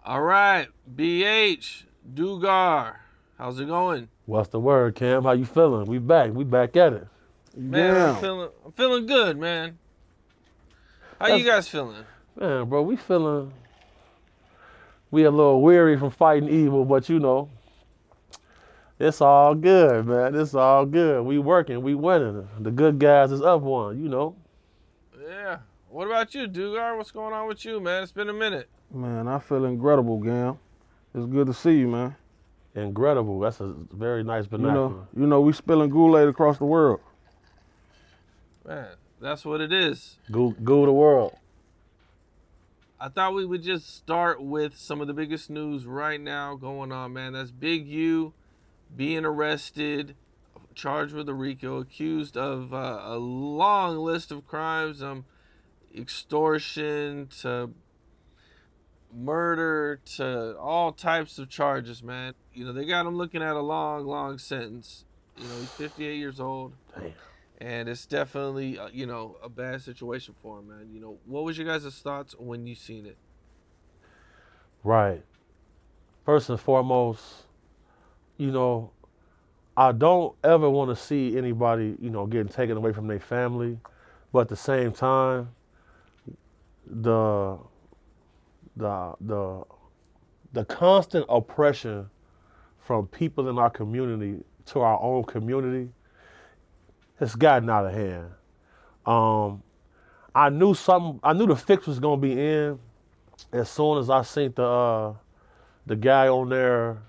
All right, BH, Dugar, how's it going? What's the word, Cam? How you feeling? We back. We back at it. Man, Damn. I'm feeling good, man. How you That's guys feeling? man, bro. We a little weary from fighting evil, but it's all good, man. It's all good. We working. We winning. The good guys is up one. Yeah. What about you, Dugar? What's going on with you, man? It's been a minute. Man, I feel incredible, Gam. It's good to see you, man. Incredible. That's a very nice vernacular. We spilling Kool-Aid across the world. Man, that's what it is. Go the world. I thought we would just start with some of the biggest news right now going on, man. That's Big U being arrested, charged with a RICO, accused of a long list of crimes, extortion to murder to all types of charges, man. They got him looking at a long, long sentence. He's 58 years old. Damn. And it's definitely, a bad situation for him, man. What was your guys' thoughts when you seen it? Right. First and foremost, I don't ever want to see anybody, getting taken away from their family, but at the same time, the constant oppression from people in our community to our own community has gotten out of hand. I knew the fix was gonna be in as soon as I seen the guy on there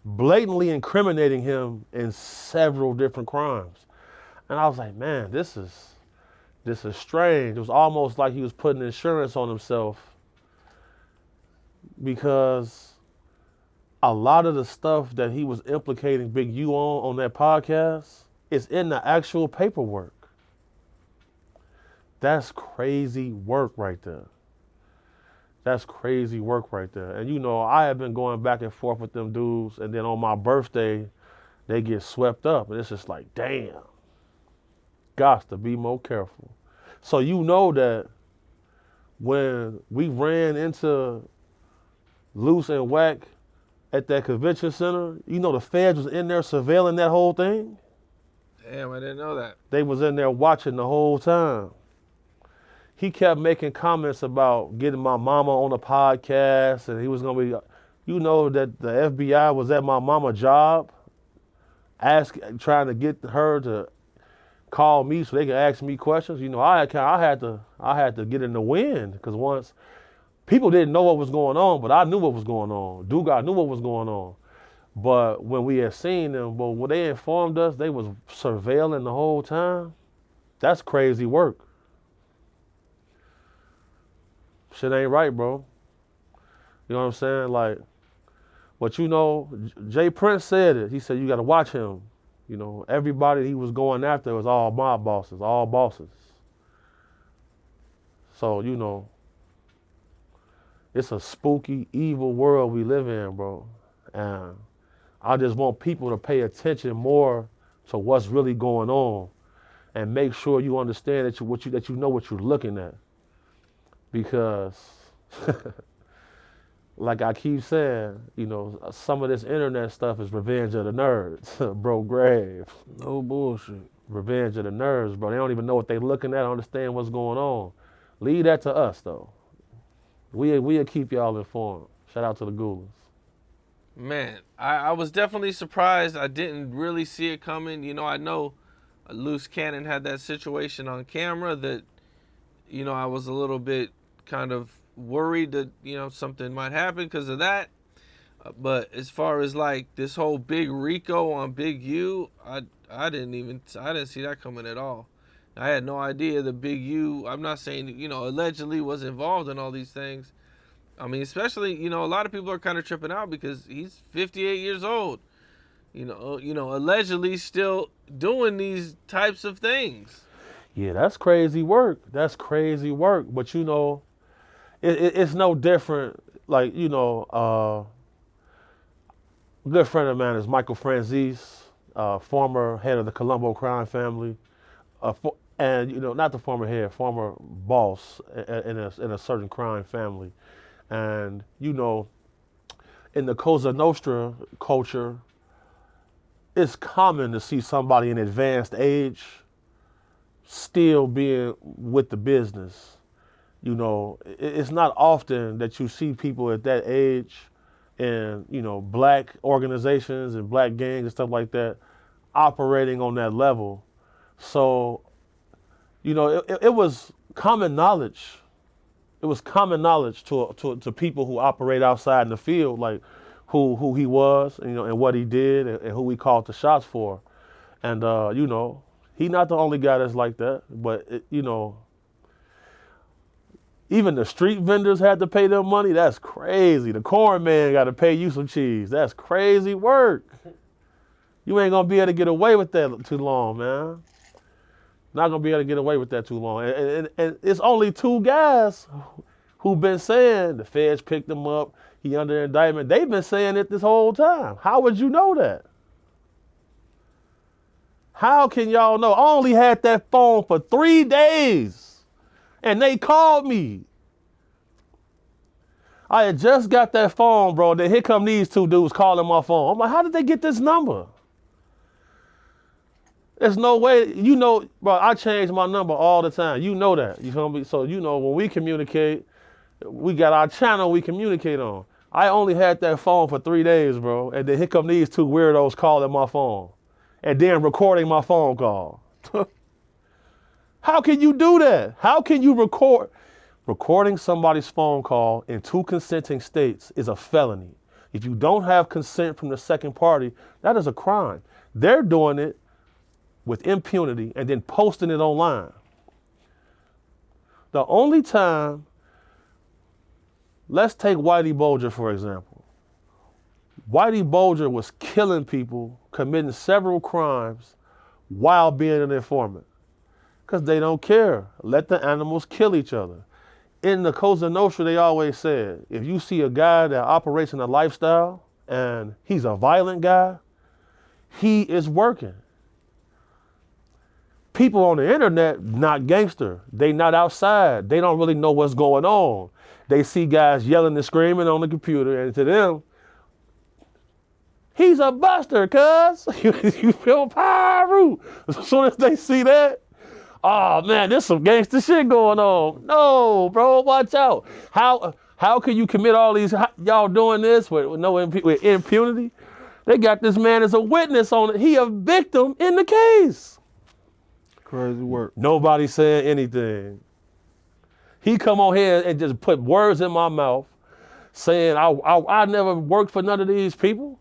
blatantly incriminating him in several different crimes. And I was like, man, this is strange. It was almost like he was putting insurance on himself because a lot of the stuff that he was implicating Big U on that podcast is in the actual paperwork. That's crazy work right there. That's crazy work right there. And I have been going back and forth with them dudes, and then on my birthday, they get swept up. And it's just like, damn, got to be more careful. So that when we ran into Loose and Whack at that convention center, the feds was in there surveilling that whole thing. Damn, I didn't know that. They was in there watching the whole time. He kept making comments about getting my mama on a podcast, and he was gonna be, that the FBI was at my mama's job, trying to get her to call me so they could ask me questions. I had to get in the wind because once people didn't know what was going on, but I knew what was going on. Duga knew what was going on. But when we had seen them, when they informed us they was surveilling the whole time, that's crazy work. Shit ain't right, bro. You know what I'm saying? Like, but Jay Prince said it. He said you got to watch him. Everybody he was going after was all mob bosses, all bosses. So, it's a spooky, evil world we live in, bro. And I just want people to pay attention more to what's really going on and make sure you understand that you know what you're looking at. Because, like I keep saying, some of this internet stuff is revenge of the nerds, bro. Grave. No bullshit. Revenge of the nerds, bro. They don't even know what they're looking at, understand what's going on. Leave that to us, though. We'll keep y'all informed. Shout out to the Ghoulies. Man, I was definitely surprised. I didn't really see it coming. I know Loose Cannon had that situation on camera that, I was a little bit kind of worried that, something might happen because of that. But as far as like this whole big RICO on Big U, I didn't see that coming at all. I had no idea that Big U, I'm not saying, allegedly was involved in all these things. I mean, especially, a lot of people are kind of tripping out because he's 58 years old. Allegedly still doing these types of things. Yeah, that's crazy work. That's crazy work. But it's no different. Like, a good friend of mine is Michael Franzese, former head of the Colombo crime family. And not the former head, former boss in a certain crime family. And, you know, in the Cosa Nostra culture, it's common to see somebody in advanced age still being with the business. You know, it's not often that you see people at that age in, you know, black organizations and black gangs and stuff like that operating on that level. So, you know, it was common knowledge. It was common knowledge to people who operate outside in the field, like who he was, you know, and what he did, and who he called the shots for. And you know, he not the only guy that's like that, but you know, even the street vendors had to pay them money. That's crazy. The corn man got to pay you some cheese. That's crazy work. You ain't gonna be able to get away with that too long, man. Not gonna be able to get away with that too long. And it's only two guys who've been saying the feds picked him up, he under indictment. They've been saying it this whole time. How would you know that? How can y'all know? I only had that phone for 3 days and they called me. I had just got that phone, bro. Then here come these two dudes calling my phone. I'm like, how did they get this number? There's no way, you know, bro, I change my number all the time. You know that, you feel me? So, you know, when we communicate, we got our channel we communicate on. I only had that phone for 3 days, bro. And then here come these two weirdos calling my phone and then recording my phone call. How can you do that? How can you record? Recording somebody's phone call in 2 consenting states is a felony. If you don't have consent from the second party, that is a crime. They're doing it with impunity and then posting it online. The only time, let's take Whitey Bulger for example. Whitey Bulger was killing people, committing several crimes while being an informant. Because they don't care. Let the animals kill each other. In the Cosa Nostra, they always said, if you see a guy that operates in a lifestyle and he's a violent guy, he is working. People on the internet, not gangster. They not outside. They don't really know what's going on. They see guys yelling and screaming on the computer, and to them, he's a buster, cuz. You feel pyro. As soon as they see that, oh man, there's some gangster shit going on. No, bro, watch out. How can you commit all these, y'all doing this with with impunity? They got this man as a witness on it. He a victim in the case. Crazy work. Nobody saying anything. He come on here and just put words in my mouth saying I never worked for none of these people.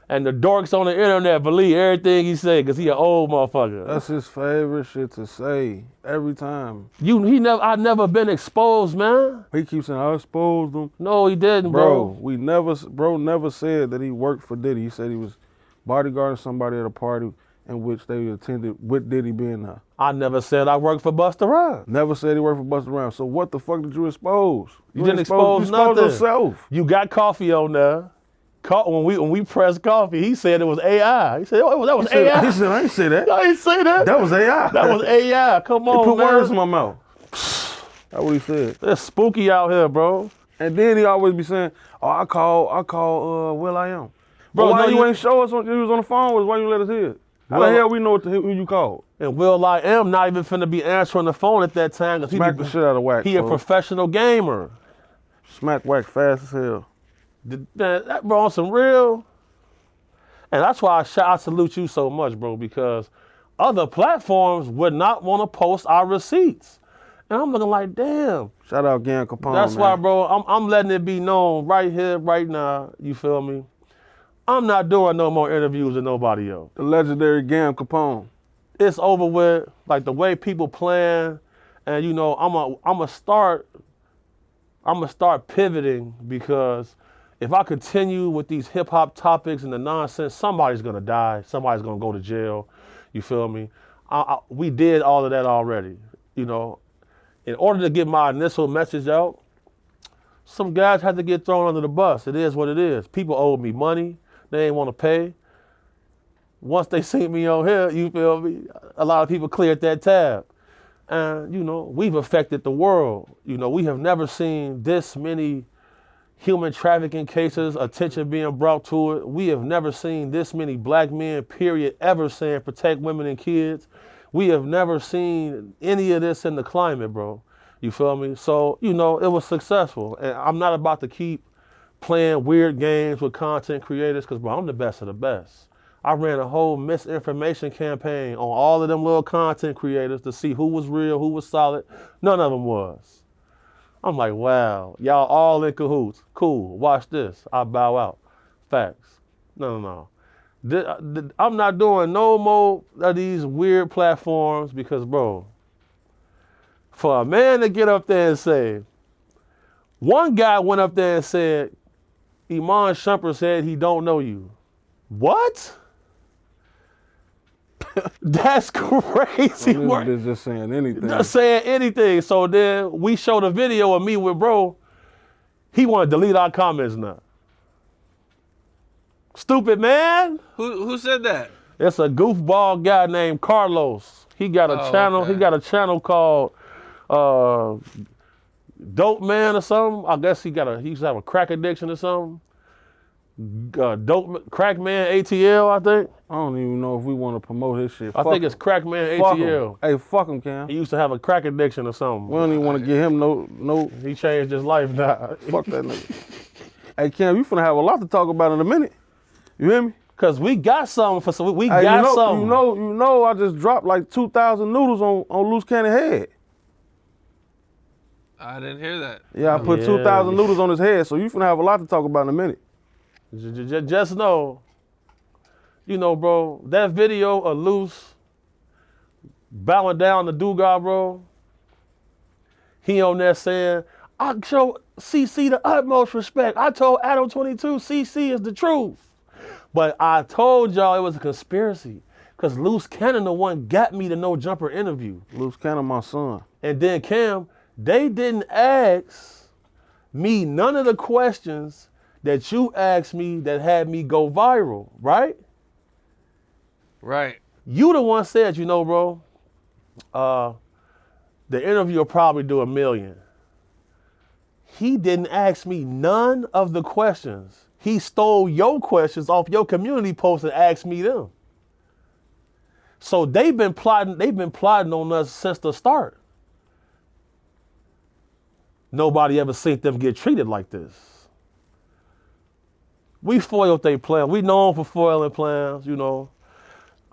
And the dorks on the internet believe everything he said because he an old motherfucker. That's his favorite shit to say every time. I never been exposed, man. He keeps saying, I exposed them. No, he didn't, bro. Bro never said that he worked for Diddy. He said he was bodyguarding somebody at a party in which they attended with Diddy being there. I never said I worked for Busta Rhymes. Never said he worked for Busta Rhymes. So what the fuck did you expose? You didn't expose nothing. You exposed yourself. You got coffee on there. When we pressed coffee, he said it was AI. He said, oh, that was AI. He said, I ain't say that. I ain't say that. That was AI. That was AI. Come on, he put man. words in my mouth. That's what he said. It's spooky out here, bro. And then he always be saying, oh, I call Will I Am. Bro, why you ain't show us when you was on the phone with us? Why you let us hear it? How the hell we know who you called? And Will I Am not even finna be answering the phone at that time. Cause Smack the shit out of Wax. He a professional gamer. Smack Wax fast as hell. That bro on some real. And that's why I salute you so much, bro, because other platforms would not want to post our receipts. And I'm looking like, damn. Shout out Gang Capone, That's man. why, bro, I'm letting it be known right here, right now. You feel me? I'm not doing no more interviews with nobody else. The legendary Gang Capone. It's over with. Like the way people plan, and you know, I'm gonna start pivoting because if I continue with these hip hop topics and the nonsense, somebody's gonna die. Somebody's gonna go to jail. You feel me? We did all of that already. You know, in order to get my initial message out, some guys had to get thrown under the bus. It is what it is. People owed me money. They ain't want to pay. Once they see me on here, you feel me? A lot of people cleared that tab. And, you know, we've affected the world. You know, we have never seen this many human trafficking cases, attention being brought to it. We have never seen this many black men, period, ever saying protect women and kids. We have never seen any of this in the climate, bro. You feel me? So, you know, it was successful. And I'm not about to keep playing weird games with content creators because, bro, I'm the best of the best. I ran a whole misinformation campaign on all of them little content creators to see who was real, who was solid. None of them was. I'm like, wow, y'all all in cahoots. Cool, watch this. I bow out. Facts. No. I'm not doing no more of these weird platforms because, bro, for a man to get up there and say, one guy went up there and said, Iman Shumpert said he don't know you. What? That's crazy. This bitch just saying anything. Just saying anything. So then we showed a video of me with bro. He want to delete our comments now. Stupid man. Who said that? It's a goofball guy named Carlos. He got a channel. Okay. He got a channel called Dope Man or something. I guess he used to have a crack addiction or something. Crack Man ATL, I think. I don't even know if we want to promote his shit. I think it's Crack Man Fuck ATL. him. Hey, fuck him, Cam. He used to have a crack addiction or something. We don't even want to give him no. He changed his life now. Fuck that nigga. Hey, Cam, you finna have a lot to talk about in a minute. You hear me? Cause we got something for some. We Hey, got something. You know, I just dropped like 2,000 noodles on Loose Cannon head. I didn't hear that. Yeah, I put 2,000 noodles on his head, so you finna have a lot to talk about in a minute. Just know, you know, bro, that video of Loose bowing down to Dugas, bro. He on there saying, I show CC the utmost respect. I told Adam 22, CC is the truth. But I told y'all it was a conspiracy because Loose Cannon the one got me the No Jumper interview. Loose Cannon, my son. And then Cam, they didn't ask me none of the questions that you asked me that had me go viral, right? Right. You the one said, you know, bro, the interview will probably do 1 million. He didn't ask me none of the questions. He stole your questions off your community post and asked me them. So they've been plotting on us since the start. Nobody ever seen them get treated like this. We foiled their plan. We known for foiling plans, you know.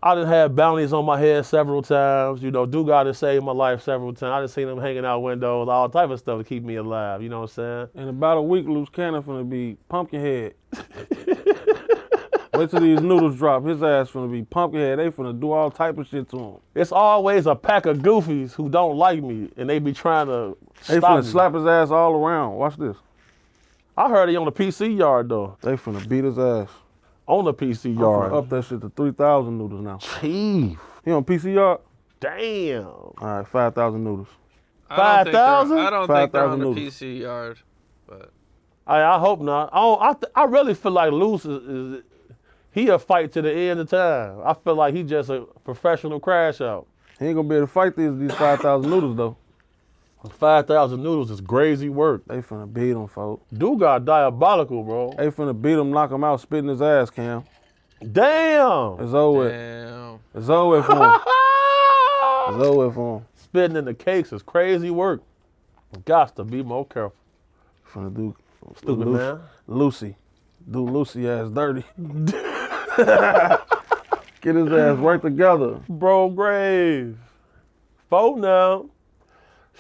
I done had bounties on my head several times. You know, Dugas done saved my life several times. I done seen them hanging out windows, all type of stuff to keep me alive, you know what I'm saying? In about a week, Loose Cannon finna be Pumpkinhead. Wait till these noodles drop. His ass finna be Pumpkinhead. They finna do all type of shit to him. It's always a pack of goofies who don't like me, and they be trying to They finna slap his ass all around. Watch this. I heard he on the PC yard, though. They finna beat his ass. On the PC I'm yard. finna up that shit to 3,000 noodles now. Chief. He on PC yard? Damn. All right, 5,000 noodles. 5,000? I don't think they're on the 5,000 noodles. PC yard, but I hope not. I really feel like Loose is he a fight to the end of time. I feel like he just a professional crash out. He ain't gonna be able to fight these 5,000 noodles though. 5,000 noodles is crazy work. They finna beat him, folks. Dugas diabolical, bro. They finna beat him, knock him out, spit in his ass, Cam. Damn. It's over with. damn. It's over with for him. It's over with for him. Spitting in the cakes is crazy work. Got to be more careful. Finna do Stupid man. Lucy. Do Lucy ass dirty. Get his ass right together. Bro Grave. Vote now.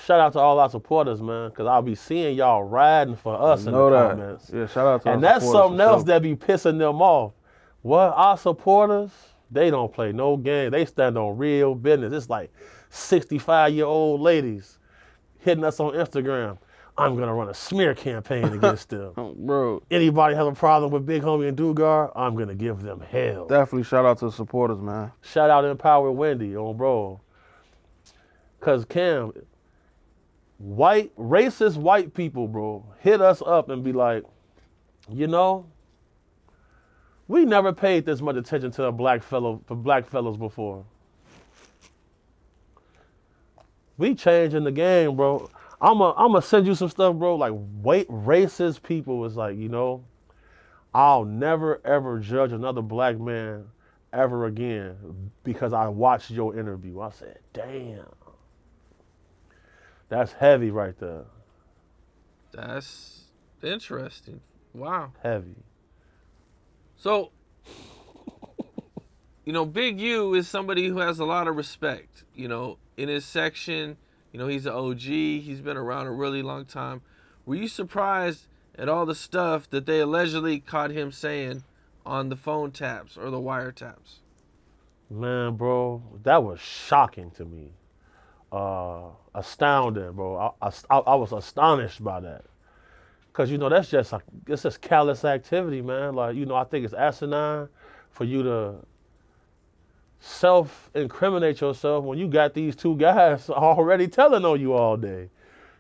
Shout out to all our supporters, man, because I'll be seeing y'all riding for us in the comments. Yeah, shout out to And our that's supporters something for else sure. that be pissing them off. What? Our supporters, they don't play no game. They stand on real business. It's like 65-year-old ladies hitting us on Instagram. I'm going to run a smear campaign against them. Bro, Anybody have a problem with Big Homie and Dugas, I'm going to give them hell. definitely shout out to the supporters, man. Shout out Empower Wendy on bro. Because Cam, racist white people, bro, hit us up and be like, you know, we never paid this much attention to a black fellas before. We changing the game, bro. I'ma send you some stuff, bro. Like, racist people is like, I'll never ever judge another black man ever again because I watched your interview. I said, damn. That's heavy right there. That's interesting. Wow. Heavy. So, Big U is somebody who has a lot of respect, in his section. He's an OG. He's been around a really long time. Were you surprised at all the stuff that they allegedly caught him saying on the phone taps or the wiretaps? Man, bro, that was shocking to me. Astounding, bro. I was astonished by that. Because, that's just callous activity, man. Like, I think it's asinine for you to self-incriminate yourself when you got these two guys already telling on you all day.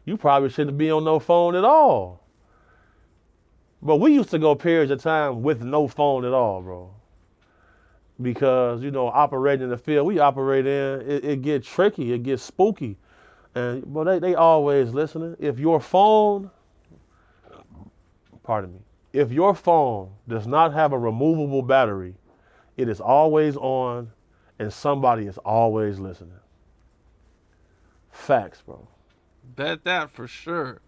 You probably shouldn't be on no phone at all. But we used to go periods of time with no phone at all, bro. Because, operating in the field we operate in, it gets tricky, it gets spooky. But they always listening. If your phone does not have a removable battery, it is always on and somebody is always listening. Facts, bro. Bet that for sure.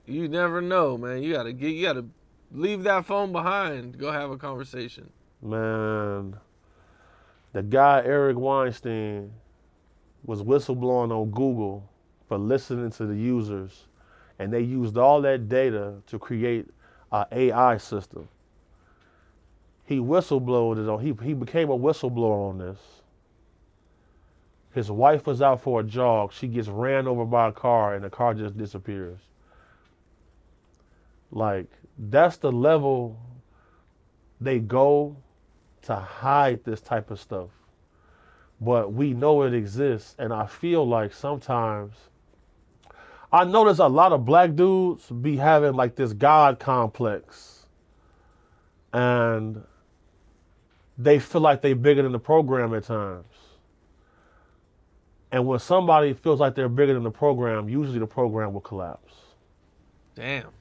You never know, man. You gotta leave that phone behind. Go have a conversation. Man, the guy Eric Weinstein was whistleblowing on Google for listening to the users, and they used all that data to create an AI system. He whistleblowed it on. He became a whistleblower on this. His wife was out for a jog. She gets ran over by a car, and the car just disappears. Like, that's the level they go to hide this type of stuff. But we know it exists, and I feel like sometimes I notice a lot of black dudes be having like this God complex, and they feel like they bigger than the program at times. And when somebody feels like they're bigger than the program, usually the program will collapse. Damn.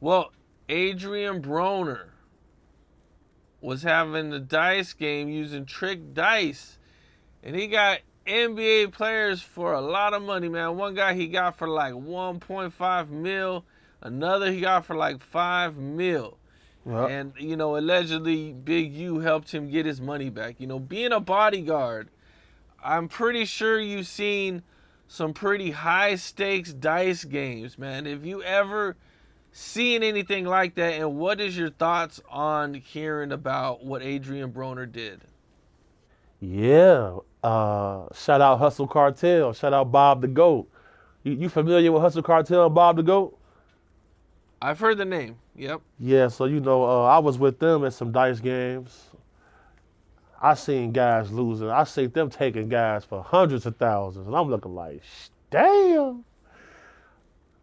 Well, Adrian Broner was having a dice game using trick dice, and he got NBA players for a lot of money, man. One guy he got for like 1.5 mil, another he got for like 5 mil. Yep. And, allegedly Big U helped him get his money back. Being a bodyguard, I'm pretty sure you've seen some pretty high stakes dice games, man. Have you ever seen anything like that? And what is your thoughts on hearing about what Adrian Broner did? Yeah. Shout out Hustle Cartel. Shout out Bob the Goat. You familiar with Hustle Cartel and Bob the Goat? I've heard the name. Yep. Yeah, so I was with them at some dice games. I seen guys losing. I seen them taking guys for hundreds of thousands, and I'm looking like, damn.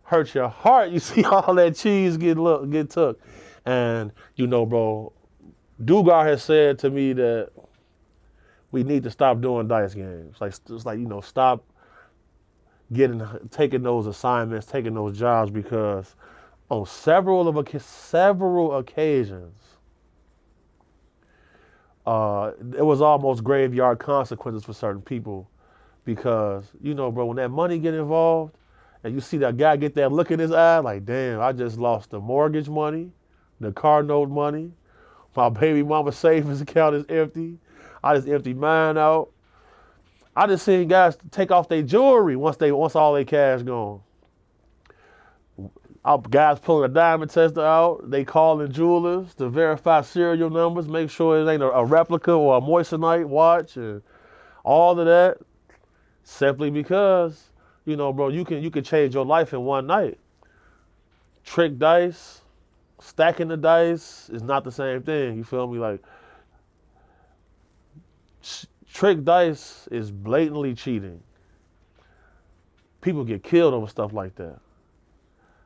Hurt your heart. You see all that cheese get took. And, bro, Dugar has said to me that we need to stop doing dice games. Stop taking those assignments, taking those jobs, because on several occasions, it was almost graveyard consequences for certain people, because, bro, when that money get involved and you see that guy get that look in his eye, like, damn, I just lost the mortgage money, the car note money, my baby mama savings account is empty, I just emptied mine out. I just seen guys take off their jewelry once all their cash gone. Guys pulling a diamond tester out, they calling jewelers to verify serial numbers, make sure it ain't a replica or a moissanite watch, and all of that, simply because, bro, you can change your life in one night. Trick dice, stacking the dice is not the same thing. You feel me? Like, trick dice is blatantly cheating. People get killed over stuff like that.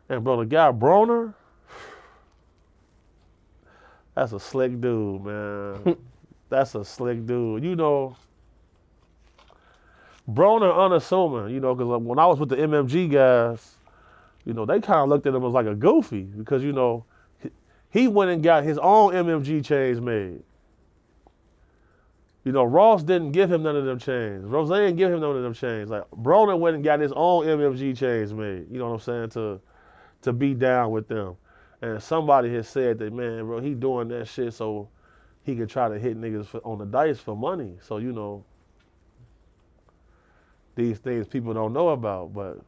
And, bro, the guy Broner, that's a slick dude, man. That's a slick dude. Broner unassuming, you know, because when I was with the MMG guys, you know, they kind of looked at him as like a goofy because, you know, he went and got his own MMG chains made. You know, Ross didn't give him none of them chains. Rose didn't give him none of them chains. Like, Broner went and got his own MMG chains made, you know what I'm saying, to be down with them. And somebody has said that, man, bro, he doing that shit so he can try to hit niggas on the dice for money. So, you know, these things people don't know about, but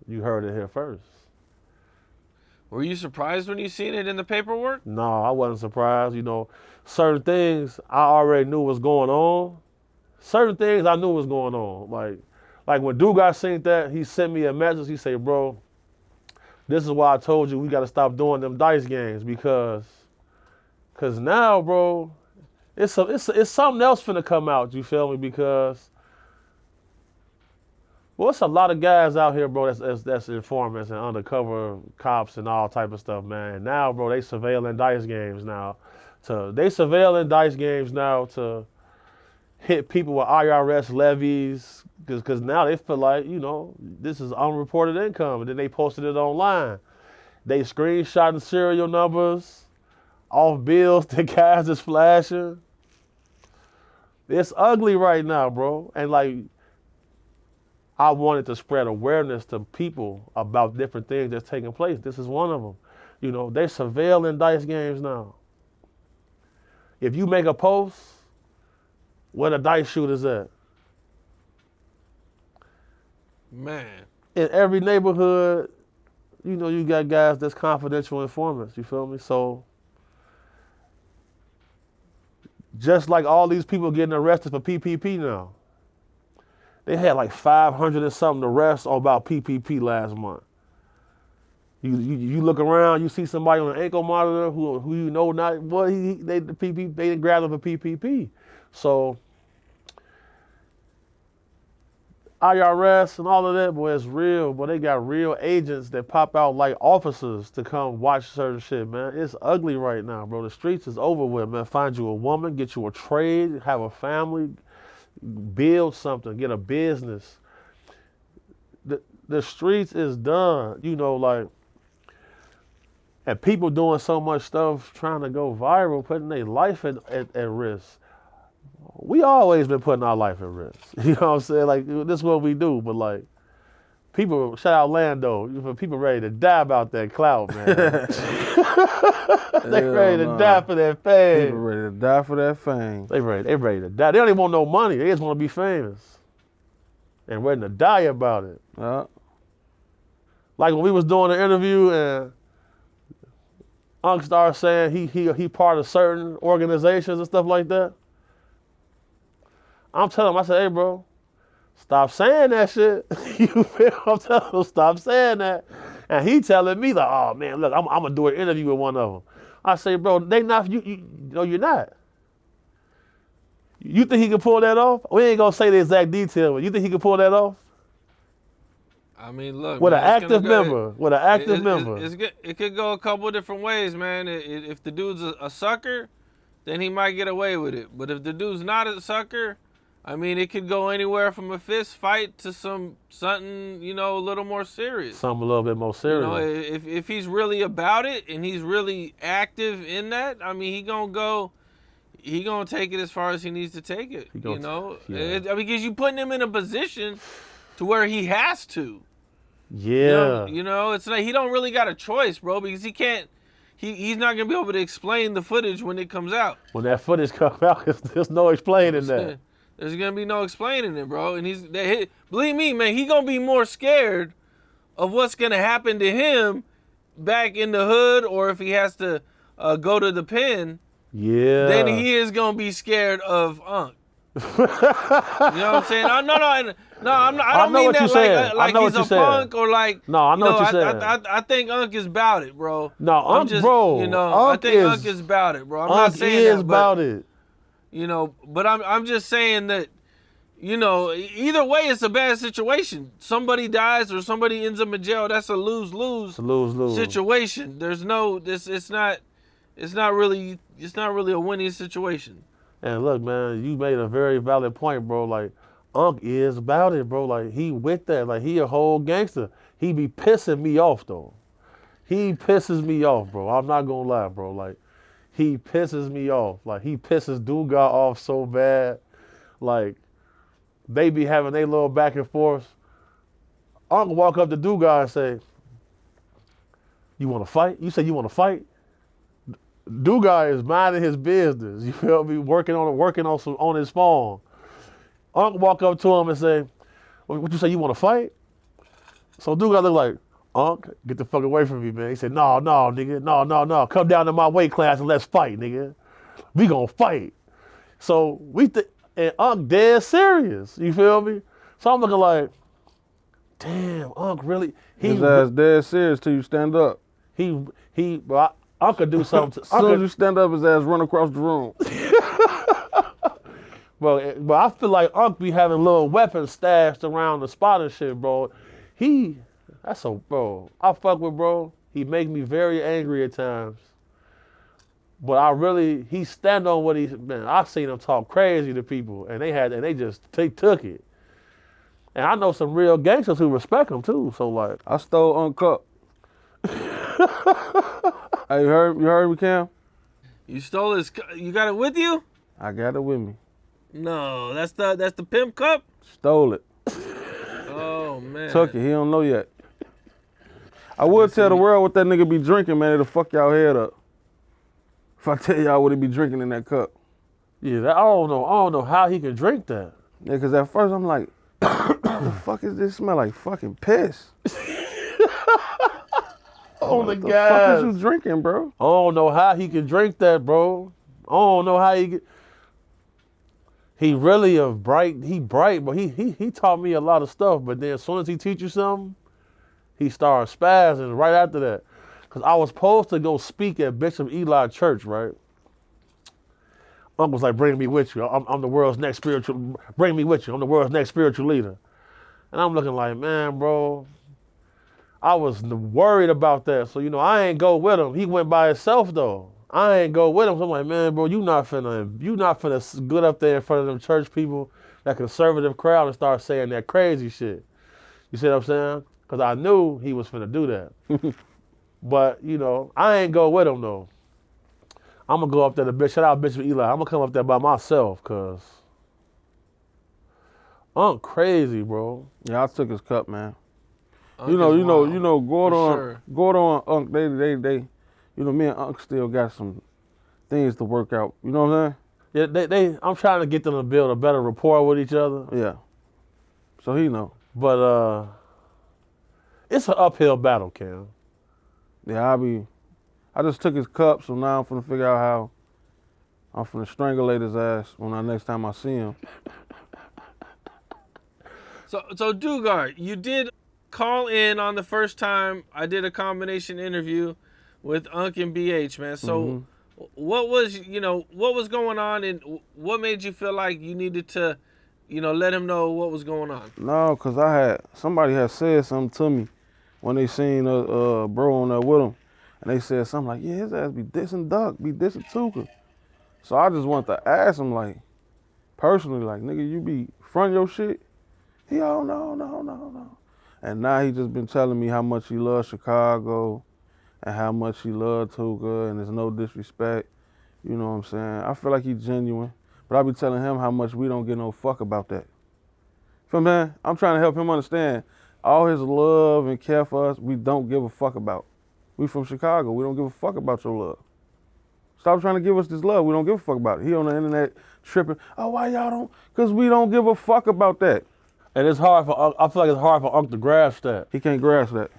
you heard it here first. Were you surprised when you seen it in the paperwork? No, I wasn't surprised. You know, certain things I already knew was going on. Certain things I knew was going on. Like when Durk got seen that, he sent me a message. He said, bro, this is why I told you we got to stop doing them dice games because now, bro, it's something else finna come out, you feel me? Because, well, it's a lot of guys out here, bro, that's informants and undercover cops and all type of stuff, man. And now, bro, they surveilling dice games now. To hit people with IRS levies because now they feel like, you know, this is unreported income. And then they posted it online. They screenshotting serial numbers off bills the guys is flashing. It's ugly right now, bro. And like, I wanted to spread awareness to people about different things that's taking place. This is one of them. You know, they're surveilling dice games now. If you make a post, where the dice shooters at? Man. In every neighborhood, you know, you got guys that's confidential informants, you feel me? So, just like all these people getting arrested for PPP now. They had like 500 and something arrests about PPP last month. You look around, you see somebody on an ankle monitor who you know not, boy, they didn't grab him for PPP. So IRS and all of that, boy, it's real. Boy, they got real agents that pop out like officers to come watch certain shit, man. It's ugly right now, bro. The streets is over with, man. Find you a woman, get you a trade, have a family, build something, get a business. The streets is done, you know, like, and people doing so much stuff trying to go viral, putting their life at risk. We always been putting our life at risk. You know what I'm saying? Like, this is what we do, but like, people, shout out Lando, people ready to die about that clout, man. They ready to die for that fame. People ready to die for that fame. They ready to die. They don't even want no money. They just want to be famous. And ready to die about it. Like when we was doing an interview and Unc started saying he part of certain organizations and stuff like that. I'm telling him, I said, hey, bro, stop saying that shit. You feel? I'm telling him, stop saying that. And he telling me, like, oh, man, look, I'm going to do an interview with one of them. I say, bro, they not, no, you're not. You think he can pull that off? We ain't going to say the exact detail, but you think he can pull that off? I mean, look. With man, an active member. With an active member. It could go a couple of different ways, man. If the dude's a sucker, then he might get away with it. But if the dude's not a sucker, I mean, it could go anywhere from a fist fight to something, you know, a little more serious. Something a little bit more serious. You know, if he's really about it and he's really active in that, I mean, he gonna take it as far as he needs to take it. You know, because you putting him in a position to where he has to. Yeah. You know, it's like he don't really got a choice, bro, because he can't. He's not gonna be able to explain the footage when it comes out. When that footage comes out, there's no explaining that. There's gonna be no explaining it, bro. And believe me, man, he gonna be more scared of what's gonna happen to him back in the hood, or if he has to go to the pen. Yeah. Then he is gonna be scared of Unc. You know what I'm saying? No, I'm not. I don't mean that like he's a punk or like. No, I know what you're saying. I think Unc is about it, bro. No, Unc, bro. You know, I think Unc is about it, bro. I'm not saying that, about it. You know, but I'm just saying that, you know, either way, it's a bad situation. Somebody dies or somebody ends up in jail. That's a lose-lose situation. There's no it's not really a winning situation. And look, man, you made a very valid point, bro. Like, Unc is about it, bro. Like, he with that. Like, he a whole gangster. He be pissing me off, though. He pisses me off, bro. I'm not gonna lie, bro. Like, he pisses me off. Like, he pisses Duga off so bad. Like, they be having their little back and forth. Unc walk up to Duga and say, you want to fight? You say you want to fight? Duga is minding his business. You feel me? Working on his phone. Unc walk up to him and say, what you say, you want to fight? So Duga look like, Unc, get the fuck away from me, man. He said, no, nigga, no. Come down to my weight class and let's fight, nigga. We gonna fight. So and Unc dead serious. You feel me? So I'm looking like, damn, Unc really? His ass dead serious till you stand up. But Unc could do something. As soon as you stand up, his ass run across the room. But I feel like Unc be having little weapons stashed around the spot and shit, bro. Bro, I fuck with bro. He make me very angry at times. But he stand on what man, I've seen him talk crazy to people and they took it. And I know some real gangsters who respect him too, so like. I stole Unc Cup. Hey, you heard me, Cam? You stole his cup? You got it with you? I got it with me. No, that's the pimp cup? Stole it. Oh, man. Took it. He don't know yet. I would tell the world what that nigga be drinking, man. It'll fuck y'all head up. If I tell y'all what he be drinking in that cup. Yeah, I don't know how he can drink that. Yeah, because at first I'm like, what the fuck is this? Smell like fucking piss. Oh, the What the fuck is you drinking, bro? I don't know how he can drink that, bro. I don't know how he really bright, but he taught me a lot of stuff, but then as soon as he teach you something, he starts spazzing right after that. Cause I was supposed to go speak at Bishop Eli Church, right? Uncle was like, bring me with you. I'm the world's next spiritual, bring me with you. I'm the world's next spiritual leader. And I'm looking like, man, bro, I was worried about that. So, I ain't go with him. He went by himself though. I ain't go with him. So I'm like, man, bro, you not finna get up there in front of them church people, that conservative crowd, and start saying that crazy shit. You see what I'm saying? Because I knew he was finna do that. But, I ain't go with him though. I'm gonna go up there to Bishop, shout out Bishop Eli. I'm gonna come up there by myself, cause I'm crazy, bro. Yeah, I took his cup, man. Unc Gordon, Unc, they, me and Unc still got some things to work out. You know what I'm saying? Yeah, I'm trying to get them to build a better rapport with each other. Yeah. So he know. But it's an uphill battle, Cam. Yeah, I just took his cup, so now I'm finna figure out how I'm finna strangulate his ass next time I see him. So Dugard, you did call in on the first time I did a combination interview with Unc and BH, man. So what was going on, and what made you feel like you needed to, let him know what was going on? No, cause somebody had said something to me when they seen bro on there with him, and they said something like, yeah, his ass be dissing Duck, be dissing Tuka. So I just wanted to ask him, like, personally, like, nigga, you be front your shit? He, oh, no. And now he just been telling me how much he loves Chicago and how much he loves Tuka, and there's no disrespect. You know what I'm saying? I feel like he's genuine, but I be telling him how much we don't get no fuck about that. Man, I'm trying to help him understand all his love and care for us, we don't give a fuck about. We from Chicago, we don't give a fuck about your love. Stop trying to give us this love, we don't give a fuck about it. He on the internet tripping, oh, why y'all don't? Because we don't give a fuck about that. And I feel like it's hard for Unc to grasp that. He can't grasp that.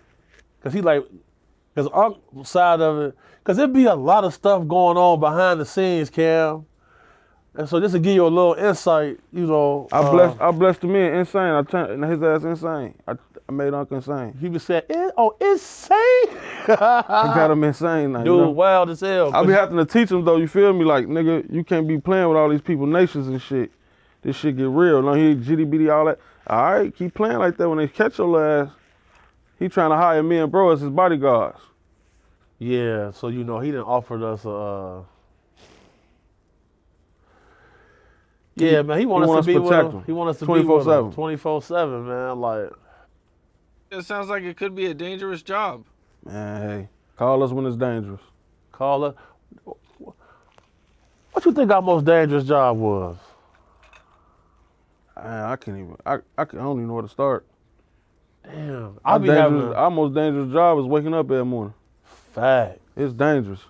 Because Unc's side of it, because there be a lot of stuff going on behind the scenes, Cam. And so just to give you a little insight, I blessed the man insane. I turned his ass insane. I made Unc insane. He was saying, insane? I got him insane now. Dude, wild as hell. I be having to teach him though, you feel me? Like, nigga, you can't be playing with all these people, nations and shit. This shit get real. No, he GDBD, all that. All right, keep playing like that when they catch your ass. He trying to hire me and bro as his bodyguards. Yeah, so he done offered us Yeah, man, he want us to be with protect him. He want us to be with him 24/7. 24/7, man. Like, It sounds like it could be a dangerous job. Man, hey, call us when it's dangerous. call us. What you think our most dangerous job was? Man, I can't even. I don't even know where to start. Damn, I be having Our most dangerous job is waking up every morning. fact. It's dangerous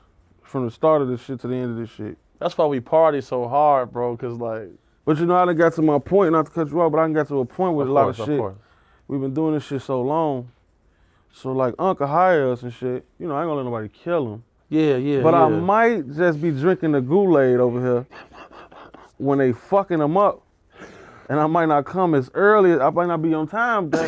from the start of this shit to the end of this shit. That's why we party so hard, bro. Cause like, But you know, I done got to my point. Not to cut you off, but I done got to a point with a lot of shit. course. We've been doing this shit so long. So like, Uncle hire us and shit. You know, I ain't gonna let nobody kill him. Yeah. But I might just be drinking the Kool-Aid over here when they fucking them up. And I might not come as early. I might not be on time. That,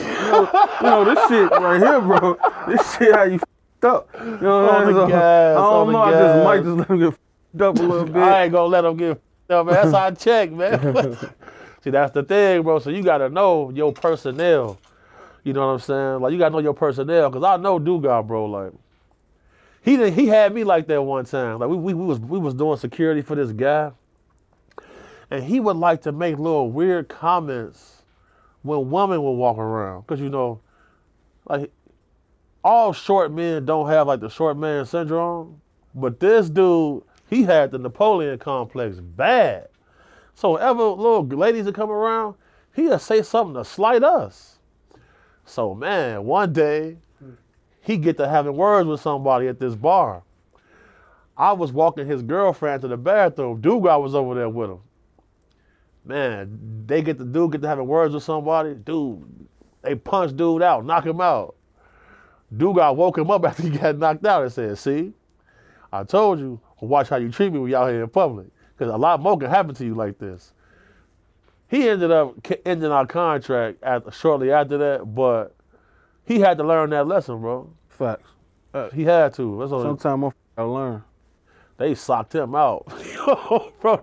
you know this shit right here, bro. This shit how you f***ed up. You know what I'm saying? I don't know. I just might just let them get f***ed up a little bit. I ain't gonna let them get up, man. That's how I check, man. See, that's the thing, bro. So you gotta know your personnel. You know what I'm saying? Like, you gotta know your personnel, cause I know Dugas, bro. Like, he had me like that one time. Like, we was doing security for this guy, and he would like to make little weird comments when women would walk around, cause you know, like, all short men don't have like the short man syndrome, but this dude, he had the Napoleon complex bad. So whenever little ladies would come around, he'd say something to slight us. So man, one day, he get to having words with somebody at this bar. I was walking his girlfriend to the bathroom. Dugas was over there with him. Man, get to having words with somebody. Dude, they punch dude out, knock him out. Dugas woke him up after he got knocked out and said, "See, I told you, watch how you treat me when y'all here in public. Because a lot more can happen to you like this." He ended up ending our contract shortly after that, but he had to learn that lesson, bro. Facts. He had to. That's all. Sometimes I learn. They socked him out. Bro,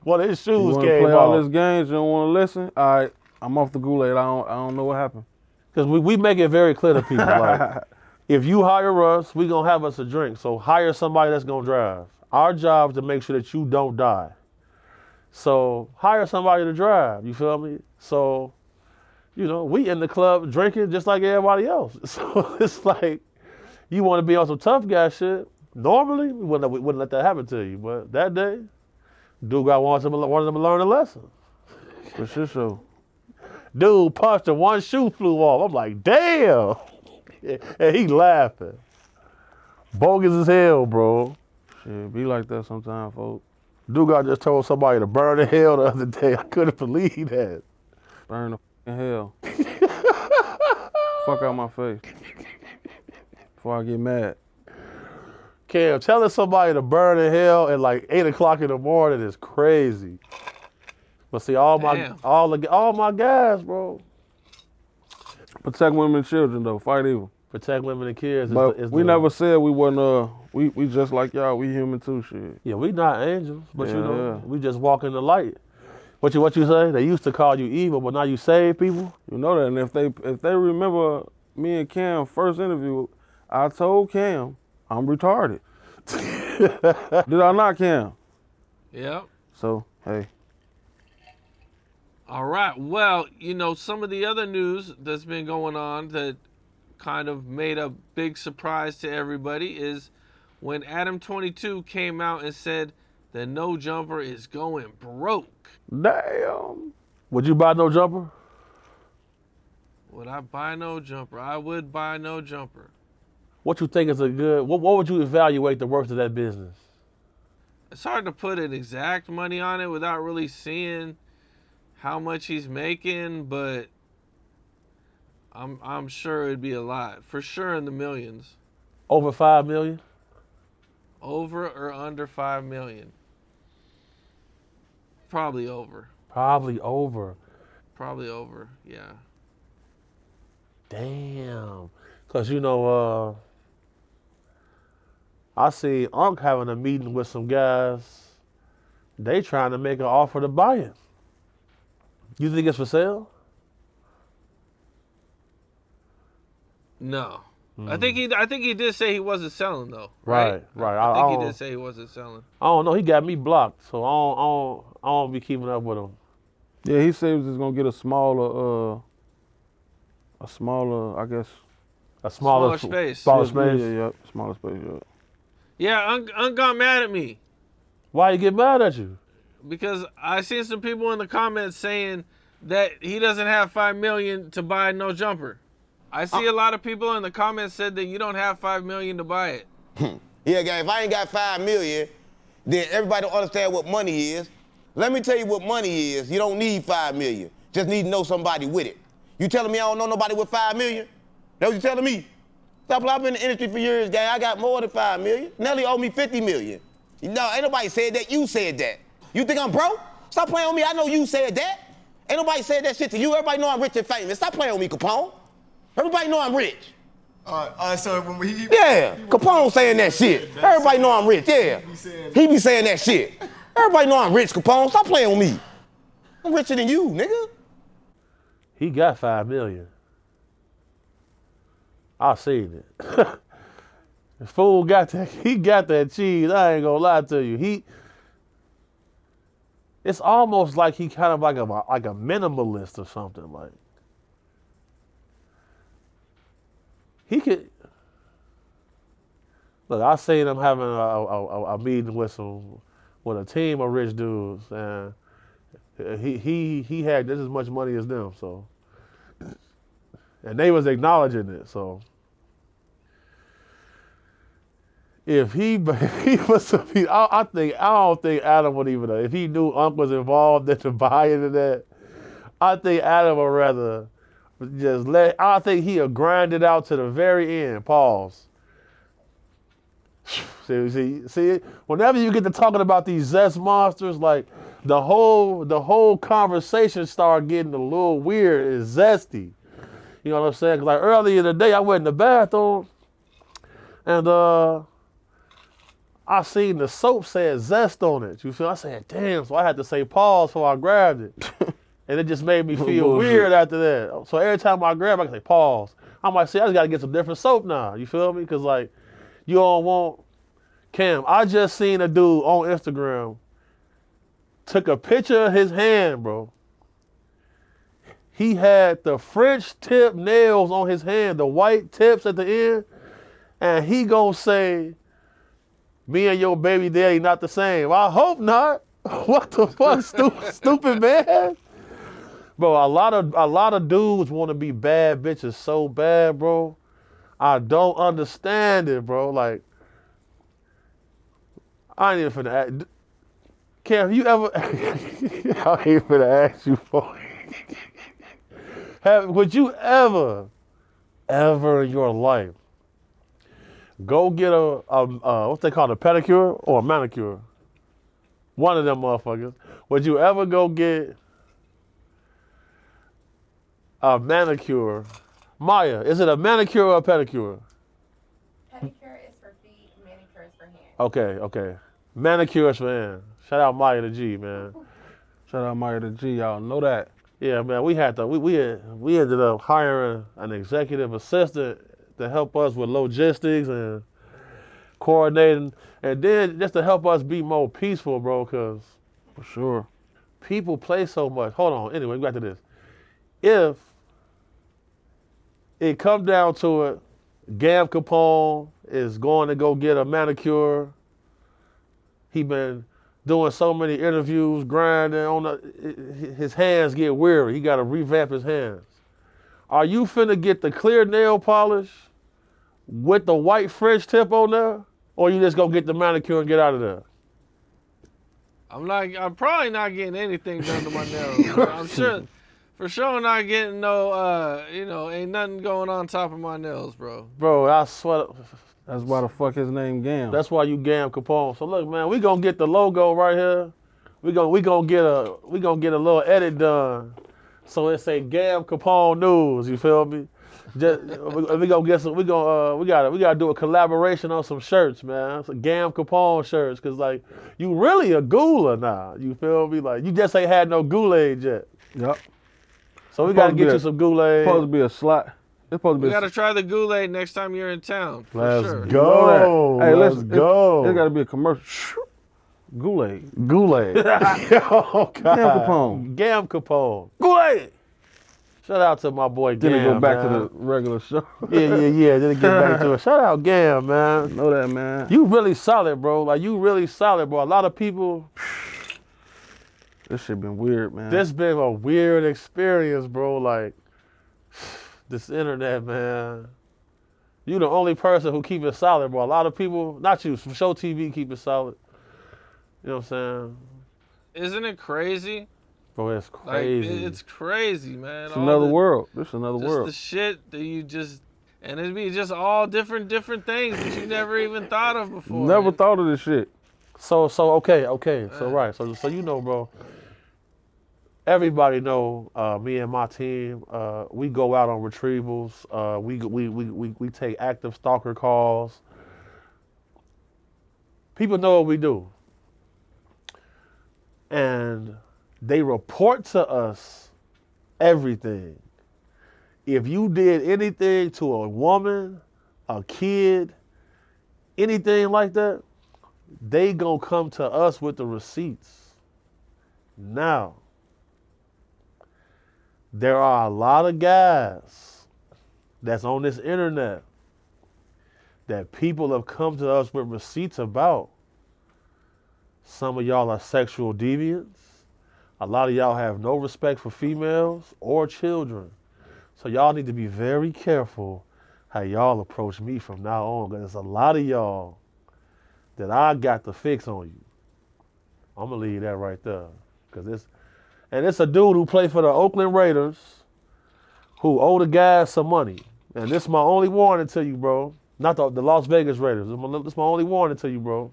one of his shoes You want to came play all off. this games? You don't want to listen? All right, I'm off the Kool-Aid. I don't know what happened. Because we make it very clear to people, like, if you hire us, we going to have us a drink. So hire somebody that's going to drive. Our job is to make sure that you don't die. So hire somebody to drive, you feel me? So, you know, we in the club drinking just like everybody else. So it's like, you want to be on some tough guy shit. Normally, we wouldn't let that happen to you. But that day, Dugas wanted them to learn a lesson. For sure, so. Dude punched him, one shoe flew off. I'm like, damn. And he laughing. Bogus as hell, bro. Shit, be like that sometimes, folks. Dugas just told somebody to burn in hell the other day. I couldn't believe that. Burn the f***ing hell. Fuck out my face. Before I get mad. Cam, telling somebody to burn in hell at like 8 o'clock in the morning is crazy. But see, all my guys, bro. Protect women and children, though. Fight evil. Protect women and kids. But we never said we wasn't, we just like y'all. We human too, shit. Yeah, we not angels, but you know, Yeah. we just walk in the light. What you say? They used to call you evil, but now you save people? You know that. And if they remember me and Cam first interview, I told Cam I'm retarded. Did I not, Cam? Yep. So, hey. All right. Well, you know, some of the other news that's been going on that kind of made a big surprise to everybody is when Adam 22 came out and said that No Jumper is going broke. Damn. Would you buy No Jumper? Would I buy No Jumper? I would buy No Jumper. What you think is a good, what would you evaluate the worth of that business? It's hard to put an exact money on it without really seeing how much he's making, but I'm sure it'd be a lot. For sure in the millions. Over 5 million? Over or under 5 million? Probably over. Probably over. Probably over, yeah. Damn. Cause you know, I see Unc having a meeting with some guys. They trying to make an offer to buy it. You think it's for sale? No. I think he did say he wasn't selling though. Right. I think he did say he wasn't selling. I don't know. He got me blocked, so don't be keeping up with him. Yeah, he said he was just gonna get a smaller, I guess. A smaller space. Smaller space. Yeah, smaller space. Yeah, Unc got mad at me. Why you get mad at you? Because I seen some people in the comments saying that he doesn't have $5 million to buy no jumper. I see a lot of people in the comments said that you don't have $5 million to buy it. Yeah, guy, if I ain't got $5 million, then everybody don't understand what money is. Let me tell you what money is. You don't need $5 million. Just need to know somebody with it. You telling me I don't know nobody with $5 million? That's what you telling me? Stop, I've been in the industry for years, guy. I got more than $5 million. Nelly owe me $50 million. No, ain't nobody said that. You said that. You think I'm broke? Stop playing with me. I know you said that. Ain't nobody said that shit to you. Everybody know I'm rich and famous. Stop playing with me, Capone. Everybody know I'm rich. So when Yeah, Capone saying that shit. Everybody know I'm rich, yeah. He be saying that shit. Everybody know I'm rich, Capone. Stop playing with me. I'm richer than you, nigga. He got $5 million. I seen it. The fool got that. He got that cheese. I ain't gonna lie to you. It's almost like he kind of like a minimalist or something. Like he could. Look, I seen him having a meeting with a team of rich dudes, and he had just as much money as them. So, and they was acknowledging it. So. If he was to be, I don't think Adam would even, if he knew Unc was involved in the buying of that, I think Adam would rather just I think he'll grind it out to the very end. Pause. See, whenever you get to talking about these zest monsters, like the whole conversation start getting a little weird and zesty. You know what I'm saying? 'Cause like earlier today, I went in the bathroom and I seen the soap said zest on it. You feel? I said, damn. So I had to say pause before I grabbed it. And it just made me feel weird after that. So every time I grab, I can say pause. I'm like, see, I just got to get some different soap now. You feel me? Because, like, you don't want... Cam, I just seen a dude on Instagram took a picture of his hand, bro. He had the French tip nails on his hand, the white tips at the end. And he gonna say... Me and your baby daddy not the same. I hope not. What the fuck, stupid man? Bro, a lot of dudes want to be bad bitches so bad, bro. I don't understand it, bro. Like, I ain't even finna ask. Cam, have you ever? I ain't finna ask you for it. Would you ever in your life go get a what they call a pedicure or a manicure? One of them motherfuckers. Would you ever go get a manicure? Maya, is it a manicure or a pedicure? Pedicure is for feet, manicure is for hands. Okay. Manicure is for hands. Shout out Maya the G, man. Shout out Maya the G, y'all know that. Yeah, man, we ended up hiring an executive assistant to help us with logistics and coordinating, and then just to help us be more peaceful, bro, because For sure. people play so much. Hold on, anyway, back to this. If it comes down to it, Gam Capone is going to go get a manicure. He been doing so many interviews, grinding his hands get weary. He got to revamp his hands. Are you finna get the clear nail polish with the white French tip on there? Or you just gonna get the manicure and get out of there? I'm probably not getting anything done to my nails. I'm for sure not getting no, ain't nothing going on top of my nails, bro. Bro, I swear. That's why the fuck his name Gam. That's why you Gam Capone. So look, man, we gonna get the logo right here. We gonna get a little edit done. So it say Gam Capone News. You feel me? We gonna get some. We gotta do a collaboration on some shirts, man. Some Gam Capone shirts, cause like you really a gula now. You feel me? Like you just ain't had no Kool-Aid yet. Yep. So we gotta get you some Kool-Aid. Supposed to be a slot. It's supposed to be. We gotta try the Kool-Aid next time you're in town. For Let's sure. go. Hey, let's go. It gotta be a commercial. Goulet. Goulet. Oh, God. Gam Capone. Gam Capone. Goulet. Shout out to my boy Gam, Then it go back man. to the regular show. Yeah. Then it get back to it. Shout out Gam, man. Know that, man. You really solid, bro. Like, you really solid, bro. A lot of people, This shit been weird, man. this been a weird experience, bro. Like, this internet, man. You the only person who keep it solid, bro. A lot of people, not you, Show TV keep it solid. You know what I'm saying? Isn't it crazy? Bro, it's Like, crazy. it's crazy, man. It's All another the- world. This is another Just world. the shit that you just, and it'd be just all different things that you never even thought of before. Never thought of this shit. So okay. So right. So you know, bro. Everybody know me and my team. We go out on retrievals. We take active stalker calls. People know what we do, and they report to us everything. If you did anything to a woman, a kid, anything like that, they gonna come to us with the receipts. Now, there are a lot of guys that's on this internet that people have come to us with receipts about. Some of y'all are sexual deviants. A lot of y'all have no respect for females or children. So y'all need to be very careful how y'all approach me from now on, because there's a lot of y'all that I got the fix on you. I'm gonna leave that right there. It's a dude who played for the Oakland Raiders who owe the guys some money. And this is my only warning to you, bro. Not the Las Vegas Raiders. This is my only warning to you, bro.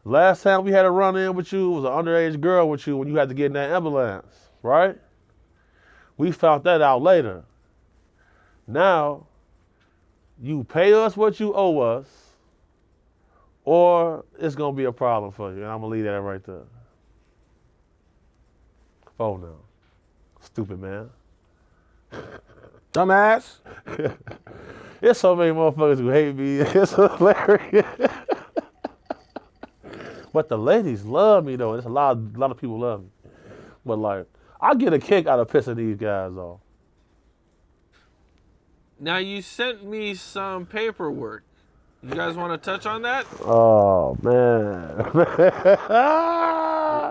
Last time we had a run-in with you was an underage girl with you when you had to get in that ambulance, right? We found that out later. Now, you pay us what you owe us, or it's gonna be a problem for you. And I'm gonna leave that right there. Oh no. Stupid man. Dumbass. There's so many motherfuckers who hate me. It's hilarious. But the ladies love me though. There's a lot of people love me. But like, I get a kick out of pissing these guys off. Now you sent me some paperwork. You guys want to touch on that? Oh man.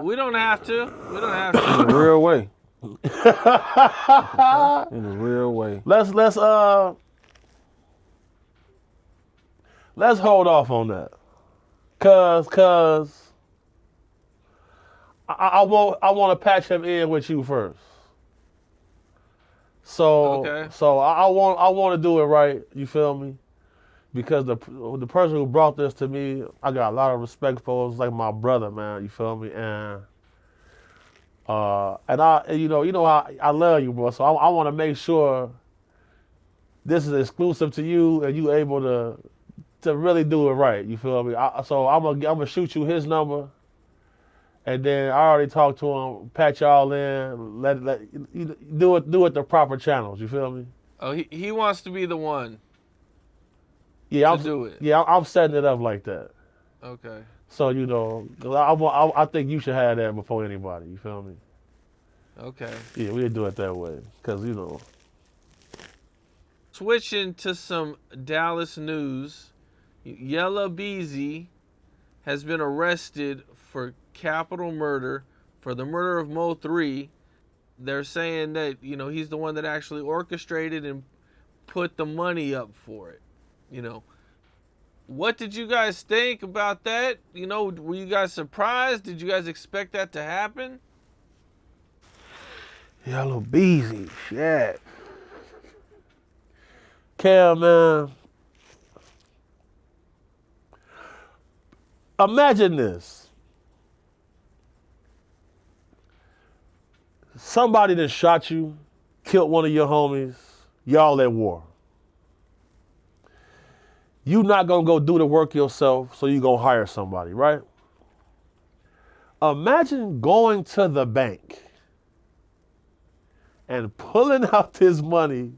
We don't have to. We don't have In to. a real way. In a real way. Let's hold off on that. Cause I want to patch him in with you first. So Okay. so I want to do it right. You feel me? Because the person who brought this to me, I got a lot of respect for. It's like my brother, man. You feel me? And you know how I love you, bro. So I want to make sure this is exclusive to you, and you able to really do it right. You feel me? So I'm gonna shoot you his number, and then I already talked to him. Patch y'all in. Let you do it the proper channels. You feel me? Oh, he wants to be the one. Yeah, To do it. Yeah, I'm setting it up like that. Okay. So you know, 'cause I think you should have that before anybody. You feel me? Okay. Yeah, we'll do it that way. Cause you know. Switching to some Dallas news, Yella Beezy has been arrested for capital murder for the murder of Mo 3. They're saying that, you know, he's the one that actually orchestrated and put the money up for it. You know, what did you guys think about that? You know, were you guys surprised? Did you guys expect that to happen? Yellow Beezy. Shit. Cam, man. Imagine this. Somebody that shot you, killed one of your homies, y'all at war. You not gonna go do the work yourself, so you gonna hire somebody, right? Imagine going to the bank and pulling out this money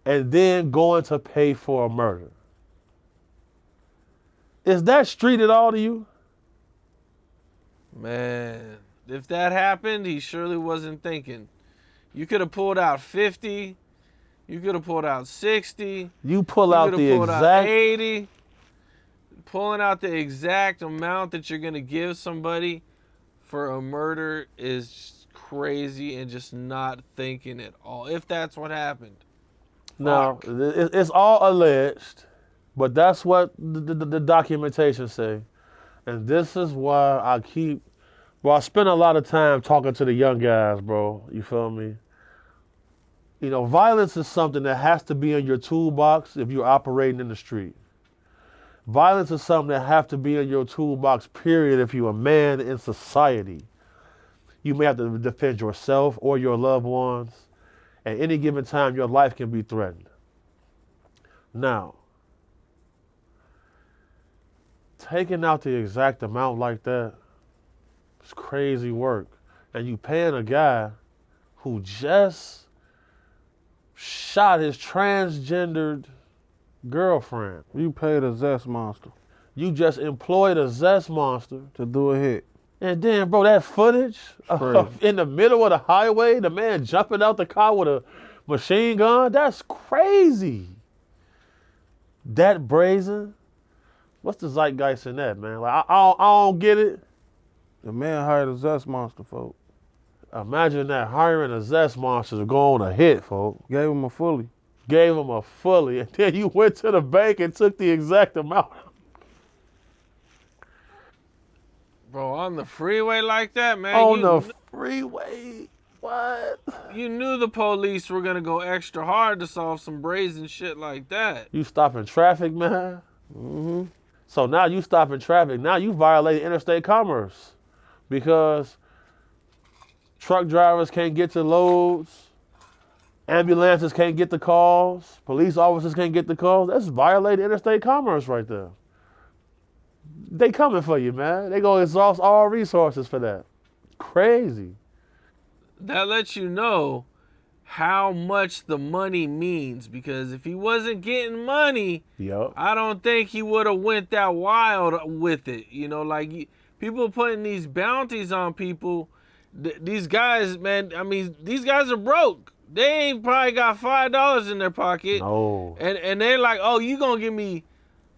and then going to pay for a murder. Is that street at all to you? Man, if that happened, he surely wasn't thinking. You could have pulled out 50. You could have pulled out 60. You pull You out could have the pulled out exact 80. Pulling out the exact amount that you're going to give somebody for a murder is just crazy and just not thinking at all. If that's what happened. Now, it's all alleged, but that's what the documentation say. And this is why I spend a lot of time talking to the young guys, bro. You feel me? You know, violence is something that has to be in your toolbox if you're operating in the street. Violence is something that have to be in your toolbox, period, if you're a man in society. You may have to defend yourself or your loved ones. At any given time, your life can be threatened. Now, taking out the exact amount like that, it's crazy work. And you paying a guy who just shot his transgendered girlfriend. You paid a zest monster You just employed a zest monster. to do a hit. And then, bro, that footage in the middle of the highway, the man jumping out the car with a machine gun, that's crazy. That brazen. What's the zeitgeist in that, man? Like, I don't get it. The man hired a zest monster, folks. Imagine that, hiring a zest monster to go on a hit, folks. Gave him a fully. Gave him a fully, and then you went to the bank and took the exact amount. Bro, on the freeway like that, man. On the freeway. What? You knew the police were going to go extra hard to solve some brazen shit like that. You stopping traffic, man? Mm-hmm. So now you stopping traffic. Now you violate interstate commerce because truck drivers can't get to loads, ambulances can't get the calls, police officers can't get the calls. That's violating interstate commerce right there. They coming for you, man. They gonna exhaust all resources for that. Crazy. That lets you know how much the money means, because if he wasn't getting money, Yup. I don't think he would have went that wild with it. You know, like people putting these bounties on people. These guys, man, I mean, these guys are broke. They ain't probably got $5 in their pocket. No. And they're like, oh, you gonna give me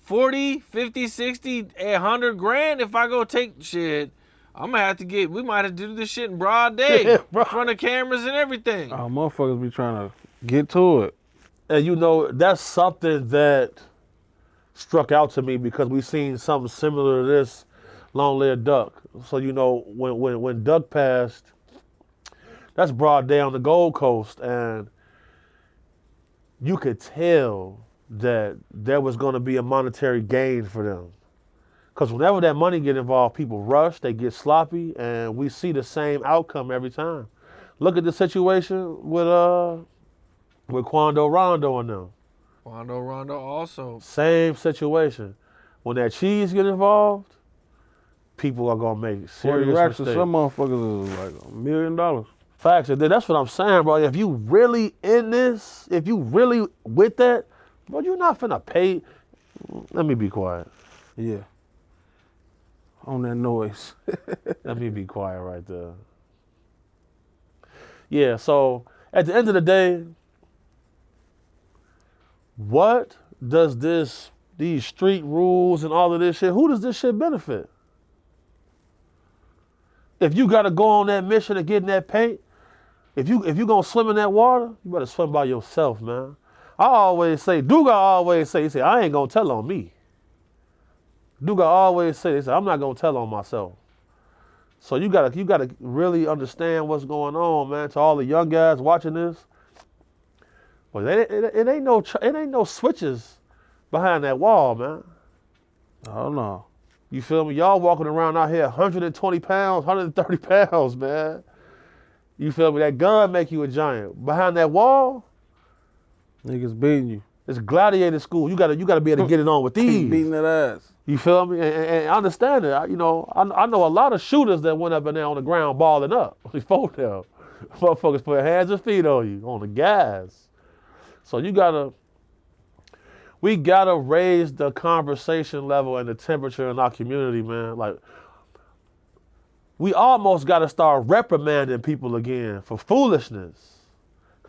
40, 50, 60, 100 grand if I go take shit. I'm gonna have to we might have to do this shit in broad day, in front of cameras and everything. Oh, motherfuckers be trying to get to it. And you know, that's something that struck out to me because we seen something similar to this, Long Live Duck. So you know, when Duck passed, that's broad day on the Gold Coast, and you could tell that there was going to be a monetary gain for them. Because whenever that money get involved, people rush, they get sloppy, and we see the same outcome every time. Look at the situation with Quando Rondo and them. Quando Rondo also. Same situation. When that cheese get involved, people are gonna make 40 serious racks to mistakes. some motherfuckers is like $1 million. Facts. And that's what I'm saying, bro. If you really in this, if you really with that, bro, you're not finna pay. Let me be quiet. Yeah. On that noise. Let me be quiet right there. Yeah, so at the end of the day, what does these street rules and all of this shit, who does this shit benefit? If you gotta go on that mission to get in that paint, if you gonna swim in that water, you better swim by yourself, man. Duga always say, he said, I ain't gonna tell on me. Duga always say, he said, I'm not gonna tell on myself. So you gotta really understand what's going on, man. To all the young guys watching this, well, it ain't no switches behind that wall, man. Oh no. You feel me? Y'all walking around out here 120 pounds, 130 pounds, man. You feel me? That gun make you a giant. Behind that wall, Niggas beating you. it's gladiator school. You gotta be able to get it on with these. Beating that ass. You feel me? And I understand it. I know a lot of shooters that went up and there on the ground balling up before them. Motherfuckers put hands and feet on you, on the gas. So we gotta raise the conversation level and the temperature in our community, man. Like, we almost got to start reprimanding people again for foolishness.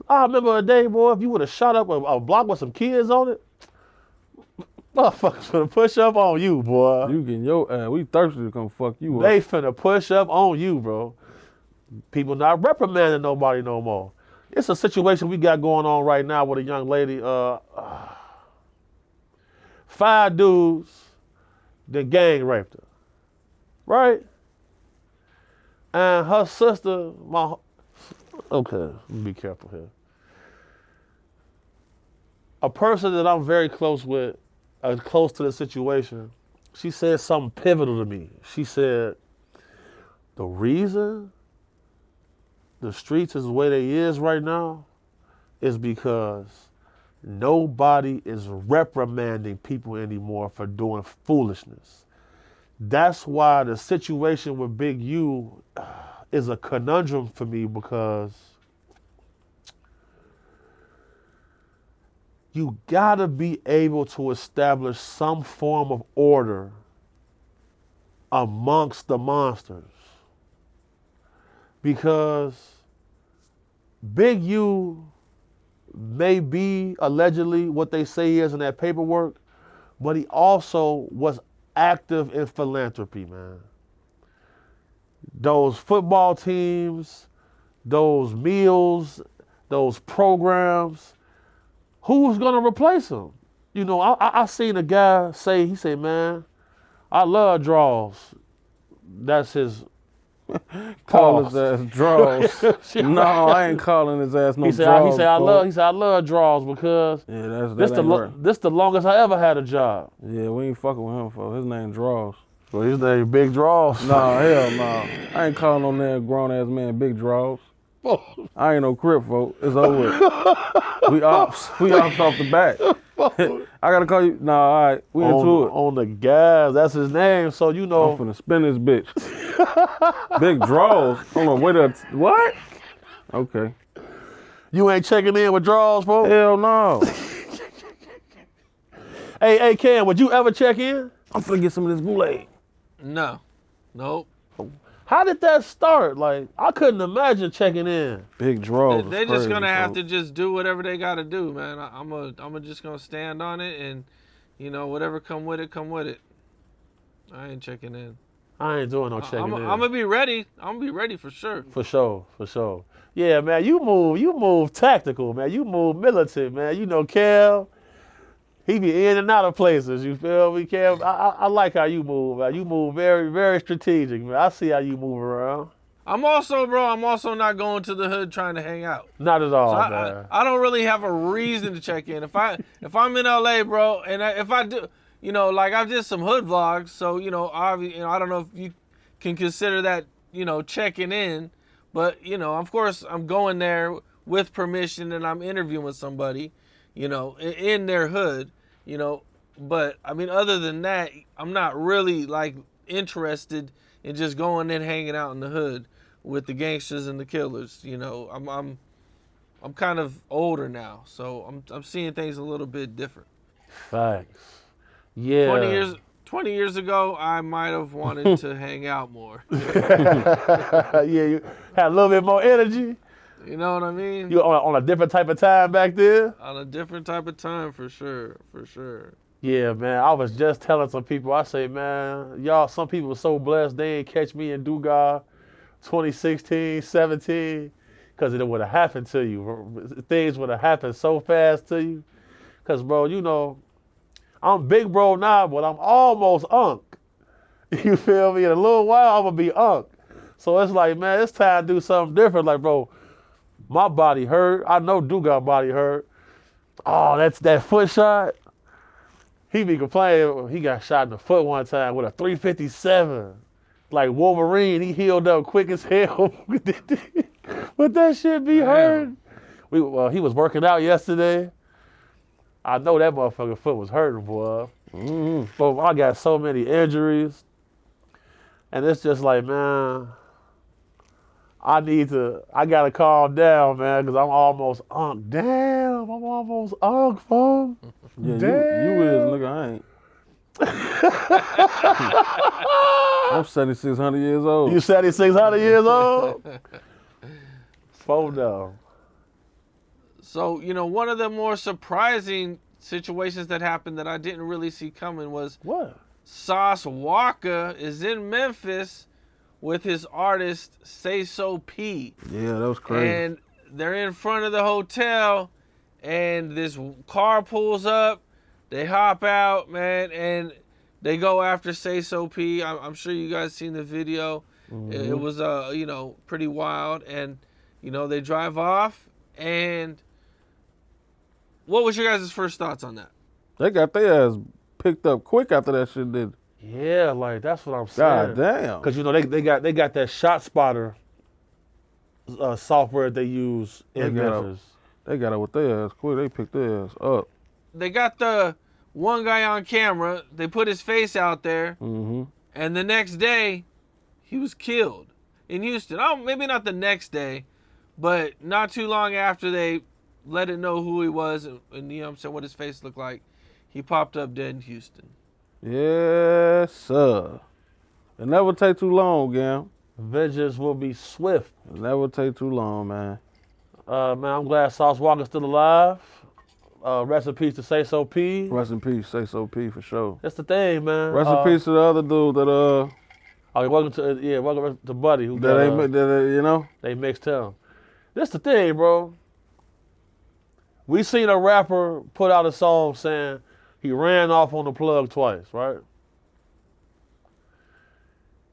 I remember a day, boy, if you would have shot up a block with some kids on it, motherfuckers finna push up on you, boy. You getting your ass. We thirsty to come fuck you up. They finna push up on you, bro. People not reprimanding nobody no more. It's a situation we got going on right now with a young lady. 5 dudes that gang raped her, right? And her sister, okay, be careful here. A person that I'm very close with, close to the situation, she said something pivotal to me. She said, the reason the streets is the way they is right now is because nobody is reprimanding people anymore for doing foolishness. That's why the situation with Big U is a conundrum for me, because you gotta be able to establish some form of order amongst the monsters. Because Big U may be allegedly what they say he is in that paperwork, but he also was active in philanthropy, man. Those football teams, those meals, those programs, who's gonna replace him? You know, I seen a guy say, he said, man, I love draws. That's his Call his ass draws. No, I ain't calling his ass no draws. He said I love draws because yeah, this the longest I ever had a job. Yeah, we ain't fucking with him, for his name Draws. Well, his name Big Draws. Nah, hell no. I ain't calling no damn grown ass man Big Draws. I ain't no crip, folk. It's over with. We ops off the bat. I gotta call you. Nah, all right, we into it. On the gas, that's his name. So you know, I'm finna spin this bitch. Big Draws. Hold on, wait up. What? Okay. You ain't checking in with Draws, folks? Hell no. Hey, Cam, would you ever check in? I'm finna get some of this Kool-Aid. No. Nope. How did that start? Like, I couldn't imagine checking in. Big Draws. They're just gonna have to just do whatever they gotta do, man. I'm just gonna stand on it, and you know, whatever come with it, come with it. I ain't checking in. I ain't doing no checking in. I'm gonna be ready. I'm gonna be ready for sure. For sure. Yeah, man, you move tactical, man. You move militant, man. You know, Kel, he be in and out of places. You feel me, Kel? I like how you move, man. You move very, very strategic, man. I see how you move around. I'm also not going to the hood trying to hang out. Not at all, So man. I don't really have a reason to check in. If I'm in LA, bro, and if I do, you know, like I did some hood vlogs, so you know, I don't know if you can consider that, you know, checking in, but you know, of course, I'm going there with permission and I'm interviewing with somebody, you know, in their hood, you know. But I mean, other than that, I'm not really like interested in just going and hanging out in the hood with the gangsters and the killers. You know, I'm kind of older now, so I'm seeing things a little bit different. Facts. Yeah. 20 years ago, I might have wanted to hang out more. Yeah, you had a little bit more energy. You know what I mean? You on a different type of time back then? On a different type of time, for sure. Yeah, man. I was just telling some people, I say, man, y'all, some people are so blessed they ain't catch me in Dugas 2016, 17, because it would have happened to you. Things would have happened so fast to you. Because, bro, you know, I'm big bro now, but I'm almost unk. You feel me? In a little while, I'm going to be unk. So it's like, man, it's time to do something different. Like, bro, my body hurt. I know Dugas body hurt. Oh, that's that foot shot. He be complaining. He got shot in the foot one time with a 357. Like Wolverine, he healed up quick as hell. But that shit be hurt. He was working out yesterday. I know that motherfucking foot was hurting, boy. But I got so many injuries. And it's just like, man, I gotta calm down, man, because I'm almost unk. Damn, I'm almost unk, folks. Yeah, Damn. you is, nigga, I ain't. I'm 7,600 years old. You 7,600 years old? Photo. So, you know, one of the more surprising situations that happened that I didn't really see coming was What? Sauce Walker is in Memphis with his artist Say So P. Yeah, that was crazy. And they're in front of the hotel, and this car pulls up. They hop out, man, and they go after Say So P. I'm sure you guys seen the video. It was, you know, pretty wild. And, you know, they drive off. And what was your guys' first thoughts on that? They got their ass picked up quick after that shit did. Yeah, like that's what I'm saying. God damn. Because you know they got that shot spotter software they use in Memphis. They got it with their ass quick. They picked their ass up. They got the one guy on camera. They put his face out there. Mm-hmm. And the next day, he was killed in Houston. Oh, maybe not the next day, but not too long after they let it know who he was and you know what I'm saying, what his face looked like, he popped up dead in Houston. Yes, sir. It never take too long, Gam. Vengeance will be swift. It never take too long, man. Man, I'm glad Sauce Walker's still alive. Rest in peace to Say So P. Rest in peace, Say So P for sure. That's the thing, man. Rest in peace to the other dude that welcome to Buddy who you know. they mixed him. This the thing, bro. We seen a rapper put out a song saying he ran off on the plug twice, right?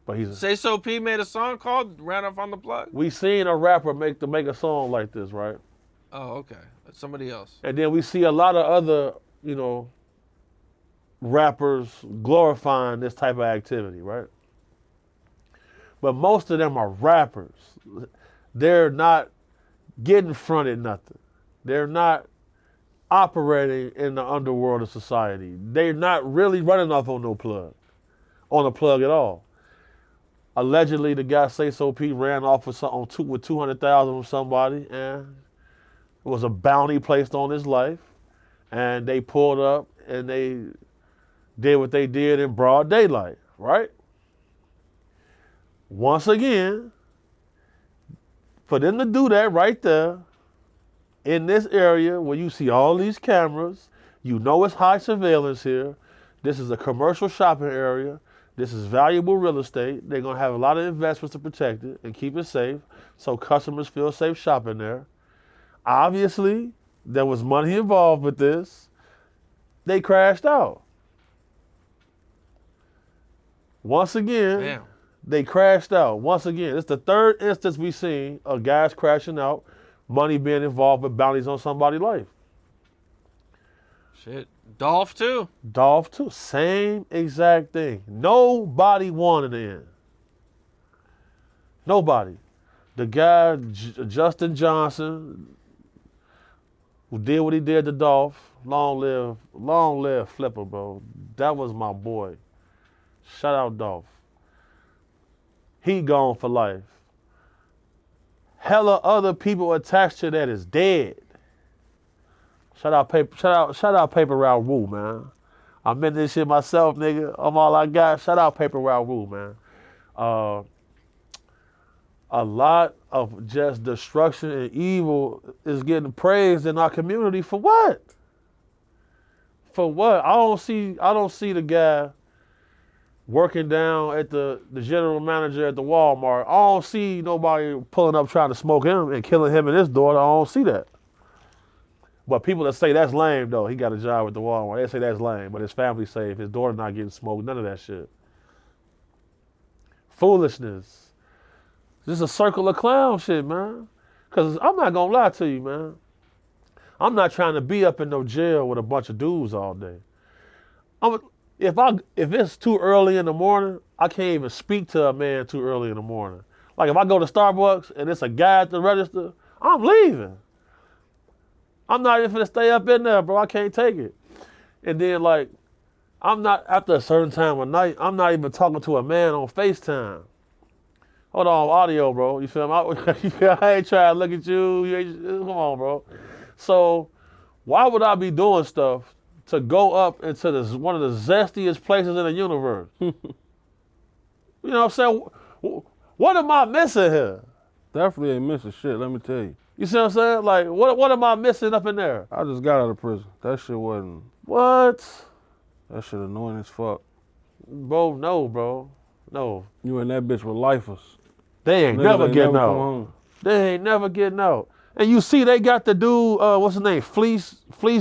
But Say So P made a song called Ran Off on the Plug? we seen a rapper make a song like this, right? Oh, okay. That's somebody else. And then we see a lot of other, you know, rappers glorifying this type of activity, right? But most of them are rappers. They're not getting fronted nothing. They're not operating in the underworld of society. They're not really running off on a plug at all. Allegedly, the guy Say So P ran off with $200,000 from somebody, and it was a bounty placed on his life. And they pulled up and they did what they did in broad daylight, right? Once again, for them to do that right there, in this area where you see all these cameras, you know it's high surveillance here. This is a commercial shopping area. This is valuable real estate. They're going to have a lot of investments to protect it and keep it safe so customers feel safe shopping there. Obviously, there was money involved with this. They crashed out. Once again, Damn. they crashed out. Once again, it's the third instance we've seen of guys crashing out, money being involved with bounties on somebody's life. Shit. Dolph, too. Dolph too, same exact thing. Nobody won in the end. Nobody. The guy, Justin Johnson, who did what he did to Dolph, long live Flipper, bro. That was my boy. Shout out Dolph. He gone for life. Hella other people attached to that is dead. Shout out Paper Route Rule, man. I'm in this shit myself, nigga. I'm all I got. Shout out Paper Route Rule, man. A lot of just destruction and evil is getting praised in our community for what? For what? I don't see the guy working down at the general manager at the Walmart. I don't see nobody pulling up trying to smoke him and killing him and his daughter. I don't see that. But people that say that's lame, though, he got a job at the Walmart. They say that's lame, but his family's safe. His daughter not getting smoked. None of that shit. Foolishness. This is a circle of clown shit, man. Because I'm not going to lie to you, man. I'm not trying to be up in no jail with a bunch of dudes all day. If it's too early in the morning, I can't even speak to a man too early in the morning. Like if I go to Starbucks and it's a guy at the register, I'm leaving. I'm not even finna stay up in there, bro. I can't take it. And then like, I'm not, after a certain time of night, I'm not even talking to a man on FaceTime. Hold on, audio, bro. You feel me? I ain't trying to look at you. Come on, bro. So why would I be doing stuff to go up into one of the zestiest places in the universe. You know what I'm saying? What am I missing here? Definitely ain't missing shit, let me tell you. You see what I'm saying? Like, what am I missing up in there? I just got out of prison. That shit wasn't, What? that shit annoying as fuck. Bro, no, bro. No. You and that bitch were lifers. They ain't Niggas never ain't getting never out. come home. They ain't never getting out. And you see they got the dude, what's his name? Fleece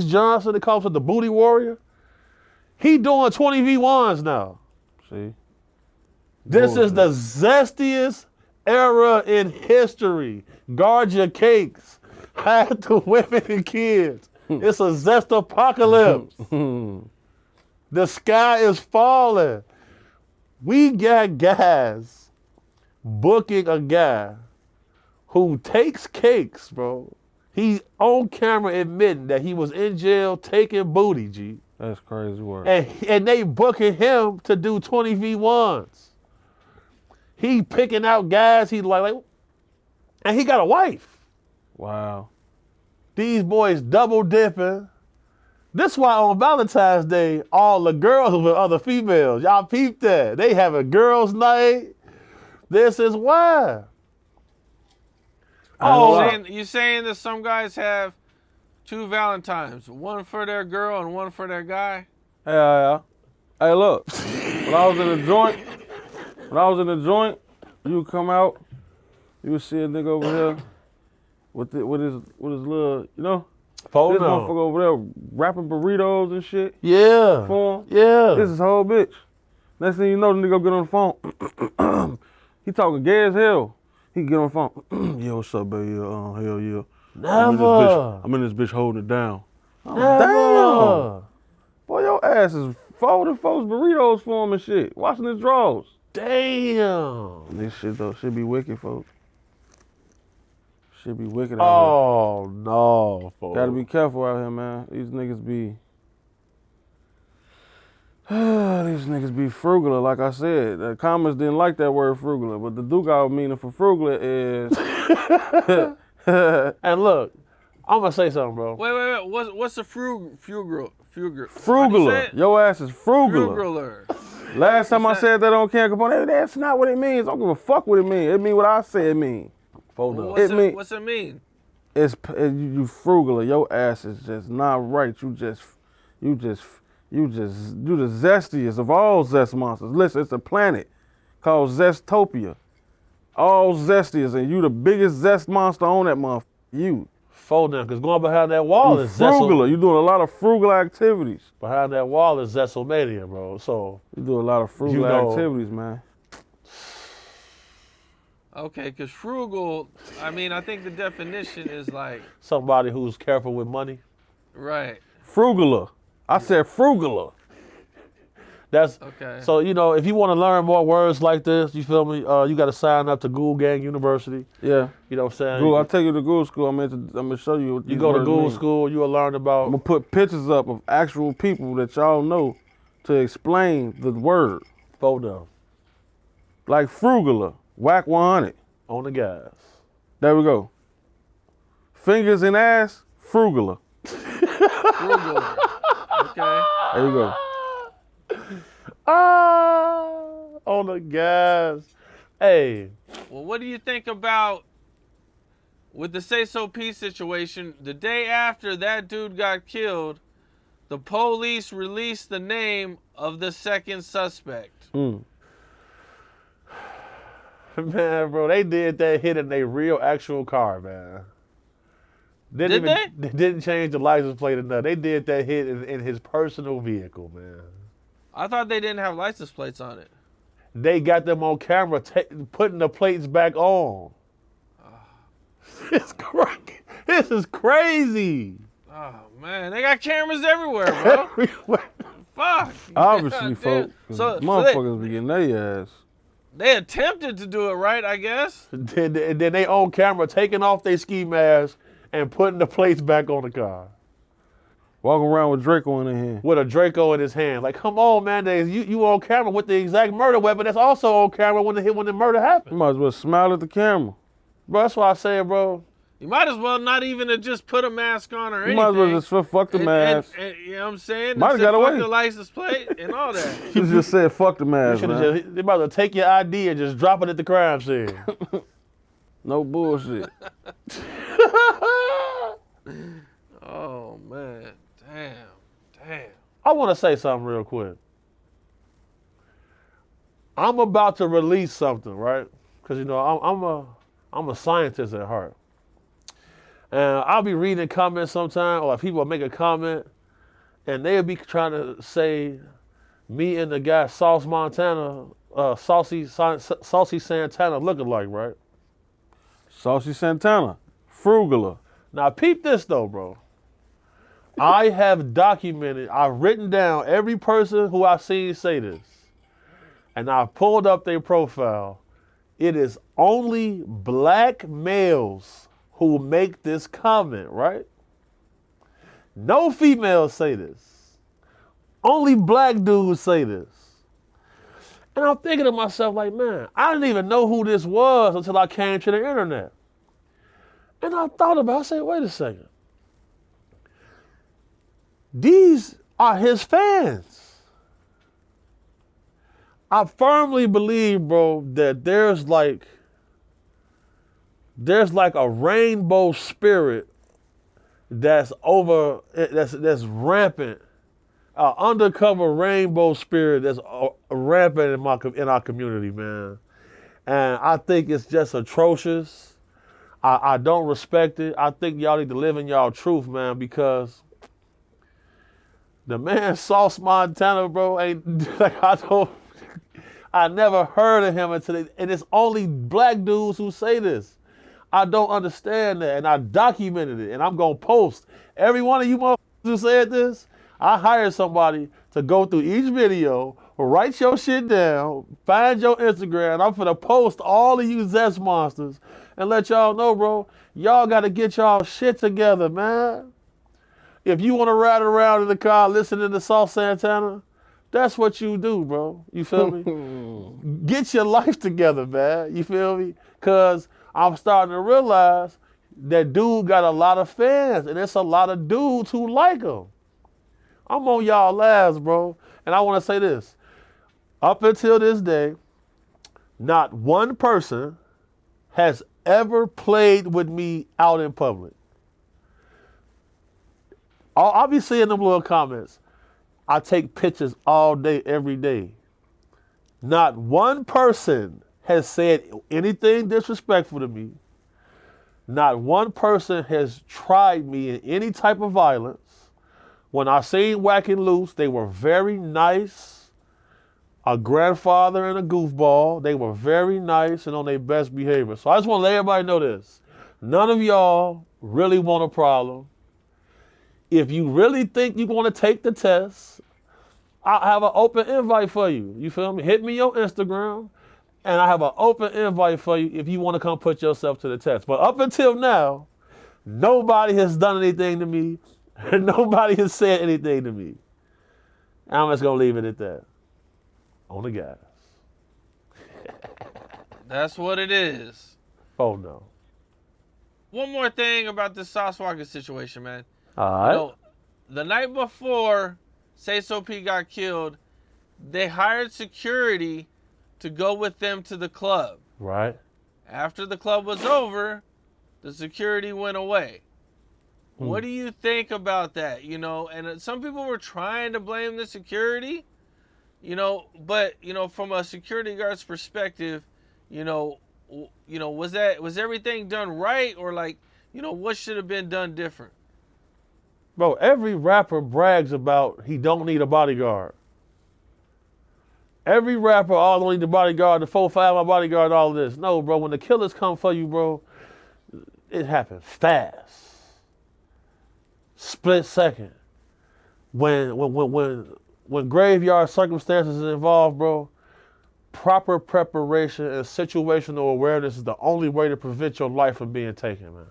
Johnson, they call him the Booty Warrior. He doing 20v1s now. See? This is the zestiest era in history. Guard your cakes. Hide the women and kids. It's a zest apocalypse. The sky is falling. We got guys booking a guy who takes cakes, bro. He on camera admitting that he was in jail taking booty, G. That's crazy work. And they booking him to do 20v1s. He picking out guys he like, and he got a wife. Wow. These boys double dipping. This why on Valentine's Day, all the girls with other females, y'all peep that. They have a girls' night. This is why. You saying that some guys have 2 Valentines, one for their girl and one for their guy? Yeah. Hey, look. When I was in the joint, you would come out, you would see a nigga over here with his little, you know, this motherfucker over there wrapping burritos and shit. Yeah. For him. Yeah. This is whole bitch. Next thing you know, the nigga get on the phone. He talking gay as hell. He get on the phone. Yeah, what's up, baby? Hell yeah. Never. I'm in this bitch holding it down. Never. Damn. Boy, your ass is folding folks burritos for him and shit. Washing his drawers. Damn. This shit though, should be wicked, folks. Should be wicked out Oh, no, folks. here. Gotta be careful out here, man. These niggas be... These niggas be frugal, like I said. The comments didn't like that word frugal, but the Duke out meaning for frugal is... And look, I'm going to say something, bro. Wait. What's a frugaler? Frugaler. Your ass is frugaler. Frugaler. Last time I said that on Camp Capone, that's not what it means. I don't give a fuck what it means. It mean what I say it mean. Fold up. What's it mean? You frugaler. Your ass is just not right. You the zestiest of all zest monsters. Listen, it's a planet called Zestopia. All zestiest, and you the biggest zest monster on that motherfucker. You. Fold down, because going behind that wall You is frugaler. You doing a lot of frugal activities. Behind that wall is Zesselmania, bro. So You do a lot of frugal activities, man. Okay, because frugal, I mean, I think the definition is like... somebody who's careful with money. Right. Frugaler. I said frugaler. That's Okay. So, you know, if you want to learn more words like this, you feel me? You got to sign up to Google Gang University. Yeah. You know what I'm saying? Google, I'll take you to Google school. I'm gonna show you what You these go to words Google mean. school, you will learn about... I'm gonna put pictures up of actual people that y'all know to explain the word. Photo Like frugaler, whack 100. on the gas. There we go. Fingers in ass, frugaler. Frugaler. Okay. There you go. On the gas. Hey, Well, what do you think about with the Say So Peace situation? The day after that dude got killed, the police released the name of the second suspect. man, bro, they did that hit in their real actual car, man. Did they? They didn't change the license plate or nothing. They did that hit in his personal vehicle, man. I thought they didn't have license plates on it. They got them on camera putting the plates back on. This is crazy. Oh man, they got cameras everywhere, bro. Everywhere. Fuck. Obviously, Dude. folks. So Motherfuckers be getting their ass. they attempted to do it right, I guess. Then they on camera taking off their ski mask and putting the plates back on the car. Walking around with Draco in their hand. With a Draco in his hand. Like, come on, man. You on camera with the exact murder weapon that's also on camera when the murder You happened. might as well smile at the camera. Bro, that's why I say, bro, You might as well not even have just put a mask on or You anything. might as well just fuck the mask. And, you know what I'm saying? Might have Instead got of away. fuck the license plate and all that. You just said fuck the You mask, should man. have just, they about to take your ID and just drop it at the crime scene. No bullshit. Oh, man. Damn. I want to say something real quick. I'm about to release something, right? Because, you know, I'm a scientist at heart. And I'll be reading comments sometime, or people make a comment, and they'll be trying to say me and the guy Saucy Santana look alike, right? Saucy Santana. Frugal. Now peep this though, bro. I have documented, I've written down every person who I've seen say this. And I've pulled up their profile. It is only black males who make this comment, right? No females say this. Only black dudes say this. And I'm thinking to myself like, man, I didn't even know who this was until I came to the internet. And I thought about it, I said, wait a second. These are his fans. I firmly believe, bro, that there's like a rainbow spirit that's rampant, an undercover rainbow spirit that's rampant in our community, man. And I think it's just atrocious. I don't respect it. I think y'all need to live in y'all truth, man, because the man Sauce Montana, bro, ain't like I never heard of him until and it's only black dudes who say this. I don't understand that, and I documented it, and I'm gonna post every one of you motherfuckers who said this. I hired somebody to go through each video, write your shit down, find your Instagram, and I'm finna post all of you Zest monsters and let y'all know, bro, y'all gotta get y'all shit together, man. If you wanna ride around in the car listening to Sauce Santana, that's what you do, bro. You feel me? Get your life together, man. You feel me? Because I'm starting to realize that dude got a lot of fans, and there's a lot of dudes who like him. I'm on y'all last, bro. And I want to say this. Up until this day, not one person has ever played with me out in public. I'll be seeing them little comments. I take pictures all day, every day. Not one person has said anything disrespectful to me. Not one person has tried me in any type of violence. When I seen Whack and Loose, they were very nice. A grandfather and a goofball. They were very nice and on their best behavior. So I just want to let everybody know this. None of y'all really want a problem. If you really think you want to take the test, I have an open invite for you. You feel me? Hit me on Instagram, and I have an open invite for you if you want to come put yourself to the test. But up until now, nobody has done anything to me, and nobody has said anything to me. And I'm just going to leave it at that. On the guys. That's what it is. Oh, no. One more thing about this Sauce Walker situation, man. All right. You know, the night before Say So P got killed, they hired security to go with them to the club. Right. After the club was over, the security went away. What do you think about that? You know, and some people were trying to blame the security, you know, but, you know, from a security guard's perspective, was everything done right, or like, you know, what should have been done different? Bro, every rapper brags about he don't need a bodyguard. Every rapper, I don't need the bodyguard, the 4-5, my bodyguard, all of this. No, bro, when the killers come for you, bro, it happens fast. Split second. When graveyard circumstances is involved, bro, proper preparation and situational awareness is the only way to prevent your life from being taken, man.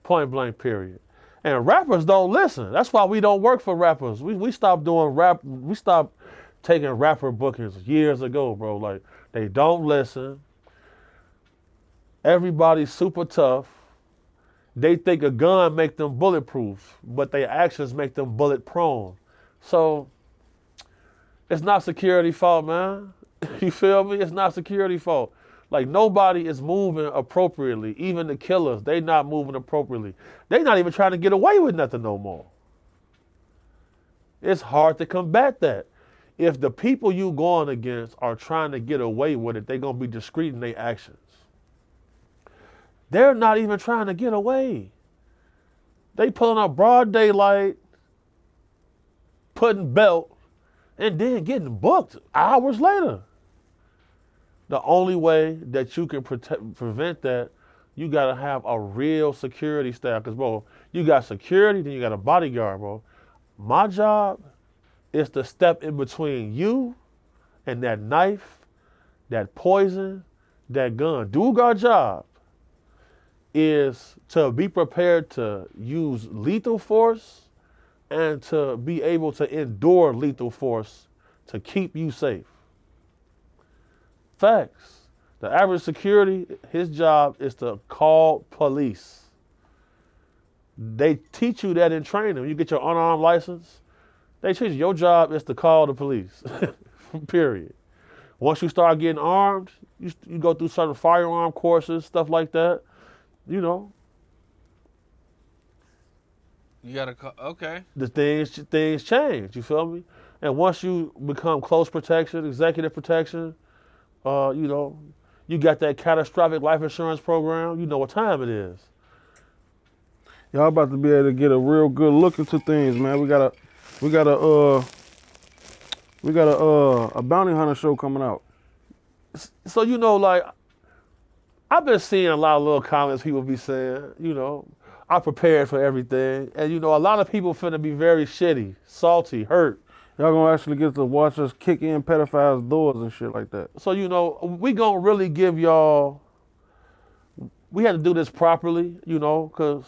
Point blank, period. And rappers don't listen. That's why we don't work for rappers. We stopped doing rap. We stopped taking rapper bookings years ago, bro. Like, they don't listen. Everybody's super tough. They think a gun make them bulletproof, but their actions make them bullet prone. So it's not security fault, man. You feel me? It's not security fault. Like nobody is moving appropriately. Even the killers, they not moving appropriately. They not even trying to get away with nothing no more. It's hard to combat that. If the people you going against are trying to get away with it, they're gonna be discreet in their actions. They're not even trying to get away. They pulling up broad daylight, putting belt, and then getting booked hours later. The only way that you can prevent that, you gotta have a real security staff. Cause bro, you got security, then you got a bodyguard, bro. My job is to step in between you and that knife, that poison, that gun. Do our job is to be prepared to use lethal force and to be able to endure lethal force to keep you safe. Facts. The average security, his job is to call police. They teach you that in training. When you get your unarmed license, they teach you your job is to call the police. Period. Once you start getting armed, you go through certain firearm courses, stuff like that. You know, You gotta okay. the things change. You feel me? And once you become close protection, executive protection, you know, you got that catastrophic life insurance program. You know what time it is. Y'all about to be able to get a real good look into things, man. We got a bounty hunter show coming out. So you know, like I've been seeing a lot of little comments people be saying. You know, I prepared for everything, and you know, a lot of people finna be very shitty, salty, hurt. Y'all gonna actually get to watch us kick in pedophiles' doors and shit like that. So you know, we gonna really give y'all. We had to do this properly, you know, cause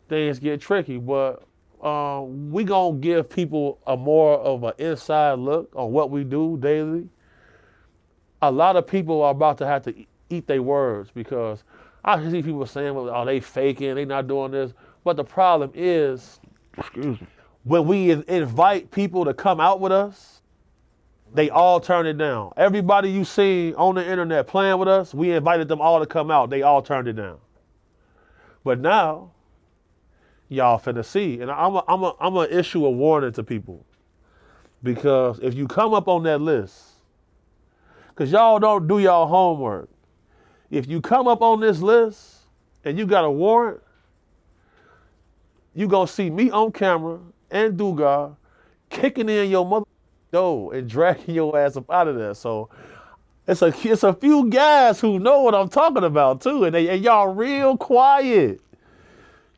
things get tricky. But we gonna give people a more of an inside look on what we do daily. A lot of people are about to have to eat their words because I see people saying, "Well, are they faking? They not doing this?" But the problem is, Excuse me. when we invite people to come out with us, they all turn it down. Everybody you see on the internet playing with us, we invited them all to come out. They all turned it down. But now, y'all finna see, and I'm gonna issue a warning to people, because if you come up on that list, because y'all don't do y'all homework, if you come up on this list and you got a warrant, you gonna see me on camera and Dugar kicking in your mother door and dragging your ass up out of there. So it's a few guys who know what I'm talking about too, and y'all real quiet.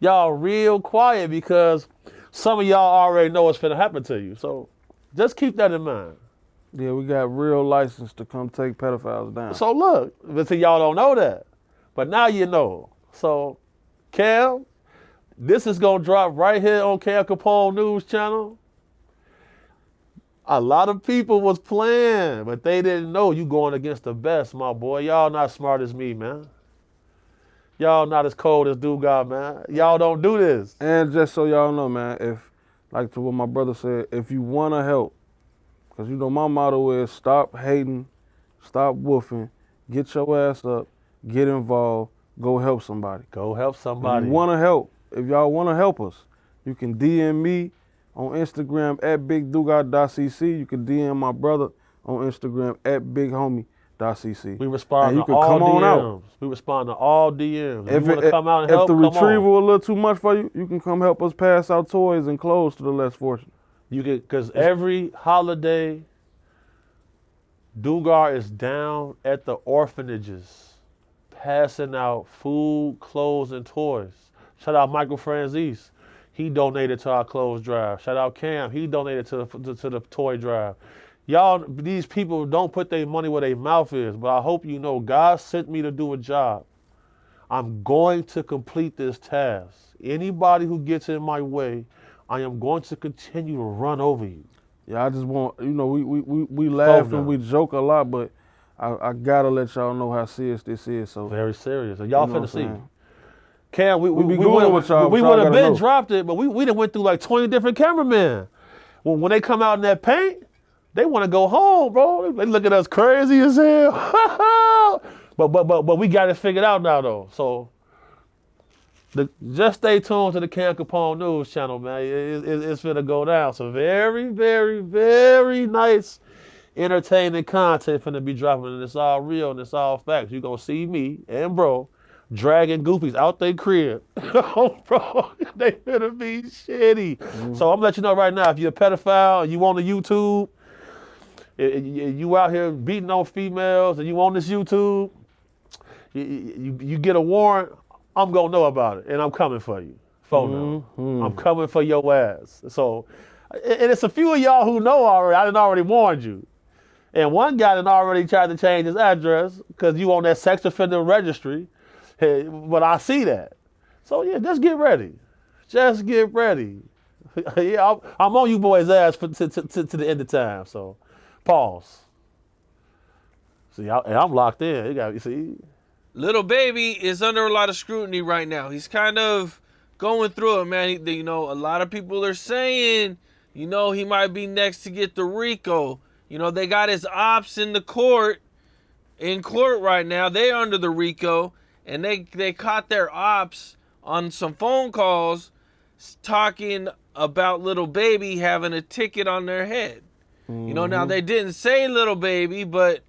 Y'all real quiet because some of y'all already know what's finna happen to you. So just keep that in mind. Yeah, we got real license to come take pedophiles down. So look, but see, y'all don't know that, but now you know. So Cam, this is gonna drop right here on Cam Capone News Channel. A lot of people was playing, but they didn't know you going against the best, my boy. Y'all not smart as me, man. Y'all not as cold as Dugas, man. Y'all don't do this. And just so y'all know, man, if, like to what my brother said, if you want to help, because you know my motto is stop hating, stop woofing, get your ass up, get involved, go help somebody. Go help If somebody. you want to help, if y'all want to help us, you can DM me on Instagram at bigdugat.cc. You can DM my brother on Instagram at bighomie.cc. We respond And you to can all come on out. DMs. We respond to all DMs. If If you want to come out and help, the come retrieval on. a little too much for you, you can come help us pass out toys and clothes to the less fortunate. You get, because every holiday, Dugar is down at the orphanages, passing out food, clothes, and toys. Shout out Michael Franzese. He donated to our clothes drive. Shout out Cam. He donated to the toy drive. Y'all, these people don't put their money where their mouth is, but I hope you know God sent me to do a job. I'm going to complete this task. Anybody who gets in my way, I am going to continue to run over you. Yeah, I just want, you know, we laugh now. and we joke a lot, but I gotta let y'all know how serious this is. So Very serious. And y'all You know finna what see. I'm saying? Cam, we be going with y'all, we but y'all would have gotta been know. dropped it, but we done went through like 20 different cameramen. When they come out in that paint, they want to go home, bro. They look at us crazy as hell. but we got it figured out now though. So just stay tuned to the Cam Capone News channel, man. It's finna go down. So very, very, very nice, entertaining content finna be dropping, and it's all real and it's all facts. You gonna see me and bro dragging goofies out their crib. Oh, bro, they finna be shitty. So I'm gonna let you know right now, if you're a pedophile and you on the YouTube, you out here beating on females and you on this YouTube, you get a warrant, I'm gonna know about it and I'm coming for you. I'm coming for your ass. So, and it's a few of y'all who know already. I done already warned you. And one guy done already tried to change his address because you on that sex offender registry. Hey, but I see that. So yeah, just get ready. Just get ready. Yeah, I'm on you boys' ass to the end of time. So, pause. See, I'm locked in. You got, you see. Lil Baby is under a lot of scrutiny right now. He's kind of going through it, man. You know, a lot of people are saying, you know, he might be next to get the RICO. You know, they got his ops in court right now. They're under the RICO, and they caught their ops on some phone calls talking about Lil Baby having a ticket on their head. You know, now they didn't say Lil Baby, but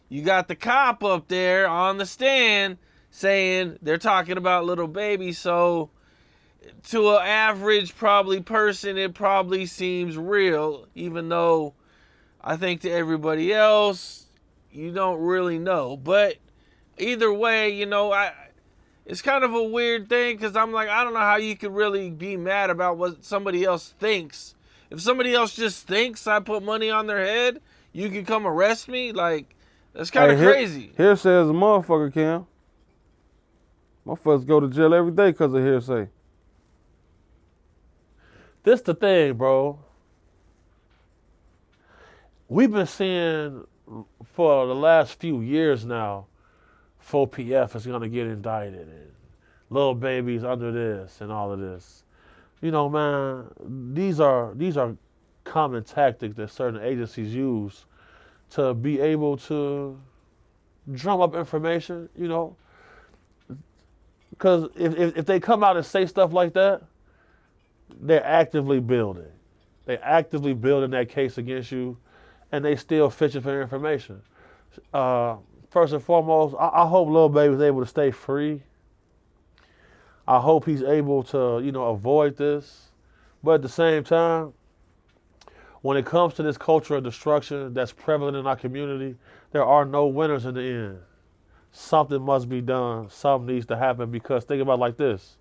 you got the cop up there on the stand saying they're talking about Lil Baby. So to an average probably person, it probably seems real, even though I think to everybody else, you don't really know. But either way, you know, it's kind of a weird thing because I'm like, I don't know how you could really be mad about what somebody else thinks. If somebody else just thinks I put money on their head, you can come arrest me? Like, that's kind of crazy. Hearsay is a motherfucker, Cam. Motherfuckers go to jail every day because of hearsay. This the thing, bro. We've been seeing for the last few years now, 4PF is gonna get indicted and Lil Baby's under this and all of this. You know, man, these are common tactics that certain agencies use to be able to drum up information, you know. Because if they come out and say stuff like that, they're actively building. They're actively building that case against you, and they still fishing for information. First and foremost, I hope Lil Baby is able to stay free. I hope he's able to, you know, avoid this. But at the same time, when it comes to this culture of destruction that's prevalent in our community, there are no winners in the end. Something must be done. Something needs to happen because think about it like this.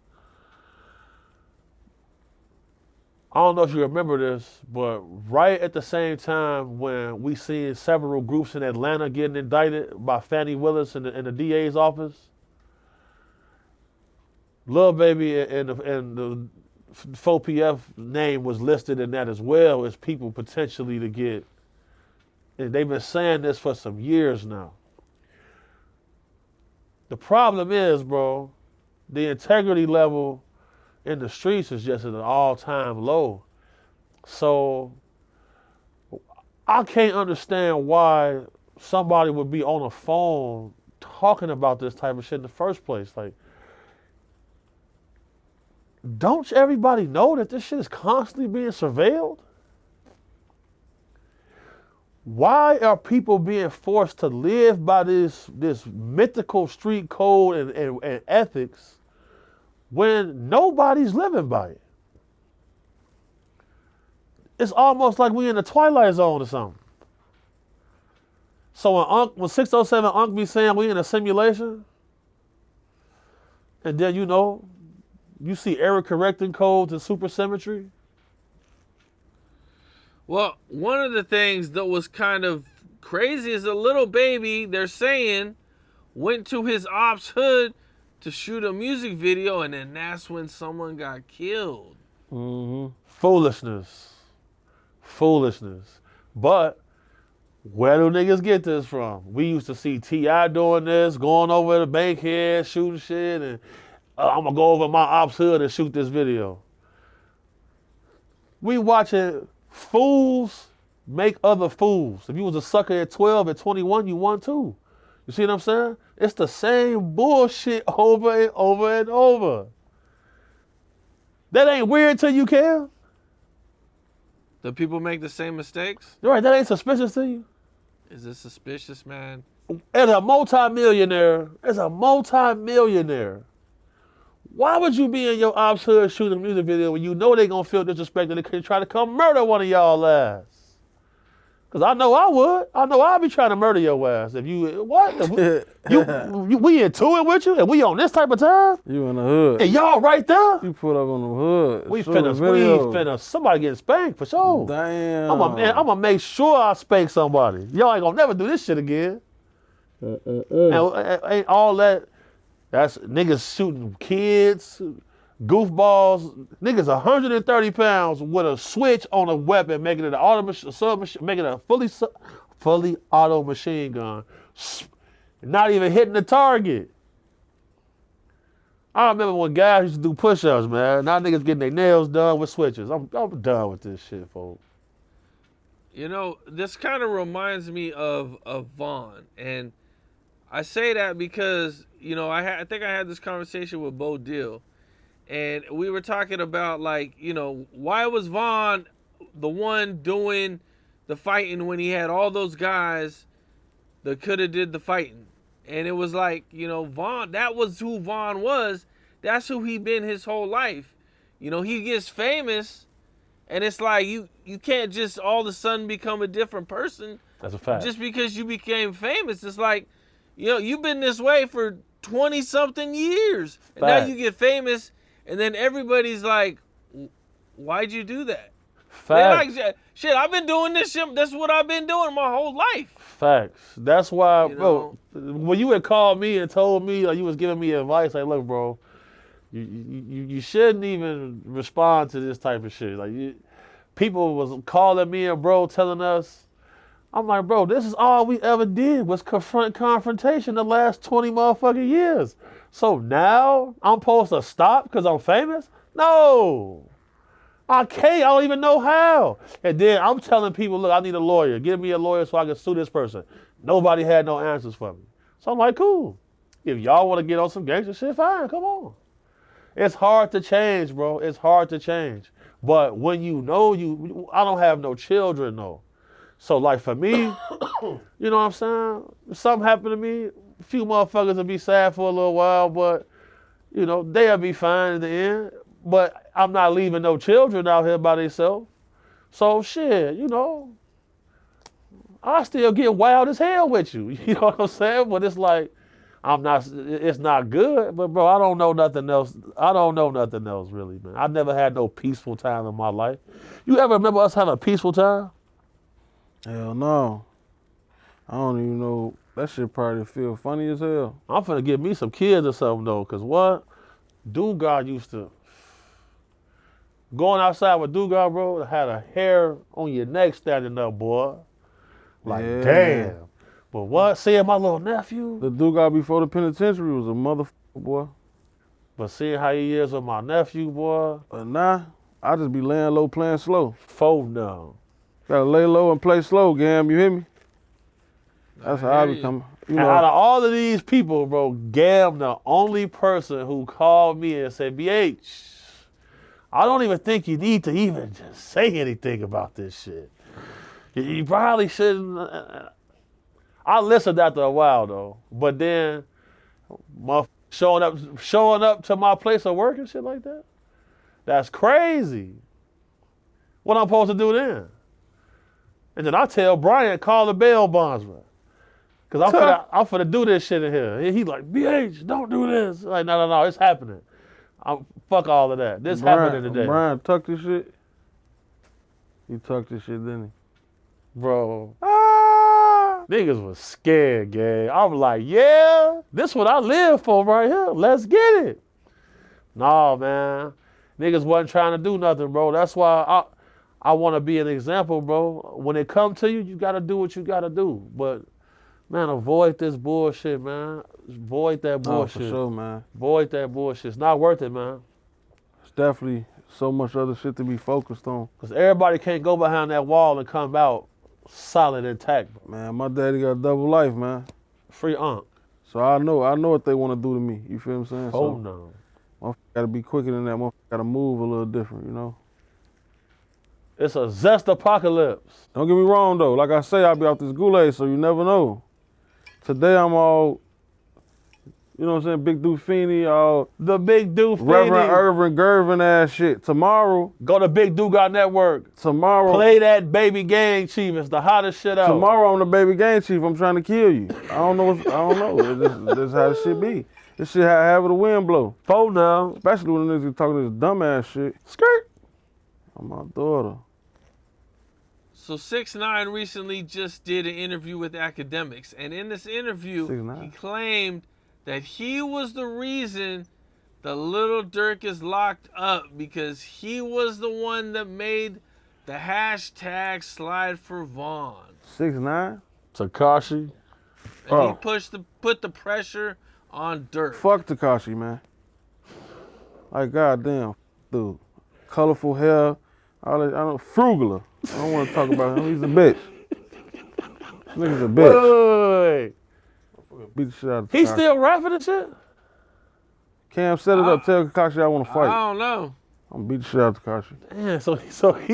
I don't know if you remember this, but right at the same time when we see several groups in Atlanta getting indicted by Fannie Willis in the DA's office, Lil Baby and the 4PF name was listed in that as well as people potentially to get. And they've been saying this for some years now. The problem is, bro, the integrity level in the streets is just at an all-time low. So I can't understand why somebody would be on a phone talking about this type of shit in the first place. Like, don't everybody know that this shit is constantly being surveilled? Why are people being forced to live by this mythical street code and ethics when nobody's living by it? It's almost like we in the Twilight Zone or something. So when 607 Unc be saying we in a simulation, and then you know, you see error correcting codes and supersymmetry. Well, one of the things that was kind of crazy is a Lil Baby, they're saying, went to his ops hood to shoot a music video, and then that's when someone got killed. Foolishness. But where do niggas get this from? We used to see T.I. doing this, going over to Bankhead, shooting shit, and I'm gonna go over my ops hood and shoot this video. We watching fools make other fools. If you was a sucker at 12, at 21, you won too. You see what I'm saying? It's the same bullshit over and over and over. That ain't weird to you, Cam? Do people make the same mistakes? Right, that ain't suspicious to you? Is it suspicious, man? As a multi-millionaire, why would you be in your ops hood shooting a music video when you know they gonna feel disrespected and they can try to come murder one of y'all ass? Cause I know I would. I know I'd be trying to murder your ass if you what? We into it with you and we on this type of time? You in the hood. And y'all right there? You put up on the hood. We finna somebody getting spanked for sure. Damn. I'm gonna make sure I spank somebody. Y'all ain't gonna never do this shit again. And ain't all that. That's niggas shooting kids, goofballs. Niggas 130 pounds with a switch on a weapon, making it an making it a fully auto machine gun. Not even hitting the target. I remember when guys used to do push-ups, man. Now niggas getting their nails done with switches. I'm done with this shit, folks. You know, this kind of reminds me of Vaughn, and I say that because, you know, I think I had this conversation with Bo Dill, and we were talking about, like, you know, why was Vaughn the one doing the fighting when he had all those guys that could have did the fighting? And it was like, you know, Vaughn, that was who Vaughn was. That's who he been his whole life. You know, he gets famous, and it's like you can't just all of a sudden become a different person. That's a fact. Just because you became famous. It's like, you know, you've been this way for 20-something years. And now you get famous, and then everybody's like, why'd you do that? Facts. Like, shit, I've been doing this shit. That's what I've been doing my whole life. Facts. That's why, You bro, when you had called me and told me, like, you was giving me advice, like, look, bro, you shouldn't even respond to this type of shit. Like, people was calling me and bro telling us, I'm like, bro, this is all we ever did was confrontation the last 20 motherfucking years. So now I'm supposed to stop because I'm famous? No. I can't. I don't even know how. And then I'm telling people, look, I need a lawyer. Give me a lawyer so I can sue this person. Nobody had no answers for me. So I'm like, cool. If y'all want to get on some gangster shit, fine. Come on. It's hard to change, bro. It's hard to change. But when you know I don't have no children, though. So, like, for me, you know what I'm saying? If something happened to me, a few motherfuckers will be sad for a little while, but, you know, they'll be fine in the end. But I'm not leaving no children out here by themselves. So, shit, you know, I still get wild as hell with you. You know what I'm saying? But it's like, it's not good. But, bro, I don't know nothing else. I don't know nothing else, really, man. I never had no peaceful time in my life. You ever remember us having a peaceful time? Hell no. I don't even know. That shit probably feel funny as hell. I'm finna get me some kids or something, though, because what? Dugas used to... Going outside with Dugas, bro, had a hair on your neck standing up, boy. Like, Yeah. damn. But what? Seeing my little nephew? The Dugas before the penitentiary was a motherfucker, boy. But seeing how he is with my nephew, boy. But nah, I just be laying low, playing slow. Phone now. Gotta lay low and play slow, Gam, you hear me? That's how I hear you. become, And out of all of these people, bro, Gam the only person who called me and said, BH, I don't even think you need to even just say anything about this shit. You probably shouldn't. I listened after a while, though. But then, showing up to my place of work and shit like that, that's crazy. What I'm supposed to do then? And then I tell Brian, call the bail bondsman. Because I'm finna do this shit in here. He like, BH, don't do this. Like, no, it's happening. Fuck all of that. This happening today. Brian tucked this shit. He tucked this shit, didn't he? Bro. Niggas was scared, gang. I was like, yeah, this what I live for right here. Let's get it. Nah, man. Niggas wasn't trying to do nothing, bro. That's why I want to be an example, bro. When it come to you, you got to do what you got to do. But Man, avoid this bullshit, man. Avoid that Oh, bullshit. for sure, man. Avoid that bullshit. It's not worth it, man. It's definitely so much other shit to be focused on. Because everybody can't go behind that wall and come out solid intact, bro. Man, my daddy got a double life, man. Free Unc. So I know what they want to do to me. You feel what I'm saying? Oh, So, no. motherfucker gotta be quicker than that. Motherfucker gotta move a little different, you know? It's a zest apocalypse. Don't get me wrong, though. Like I say, I'll be out this gulag, so you never know. Today I'm all, you know what I'm saying, Big Dufini, all The Big Dude Reverend Irvin Gervin ass shit. Tomorrow, Go to Big Dugot Network. Play that Baby Gang Chief. It's the hottest shit out. tomorrow I'm the baby gang chief. I'm trying to kill you. I don't know. I don't know. This how this shit be. This shit have the wind blow. Phone now. Especially when the niggas talking this dumbass shit. Skirt. I'm my daughter. So 6ix9ine recently just did an interview with academics, and in this interview, 6ix9ine. he claimed that he was the reason the little Durk is locked up because he was the one that made the hashtag slide for Vaughn. 6ix9ine? Tekashi. And he put the pressure on Durk. Fuck Tekashi, man. Like goddamn, dude. Colorful hair. All that, I don't Frugaler. I don't want to talk about him. He's a bitch. This nigga's a bitch. Wait. Beat the shit out of He Tekashi. still rapping and shit? Cam, set it up. Tell Tekashi I want to I fight. don't know. I'm gonna beat the shit out of Tekashi. Man,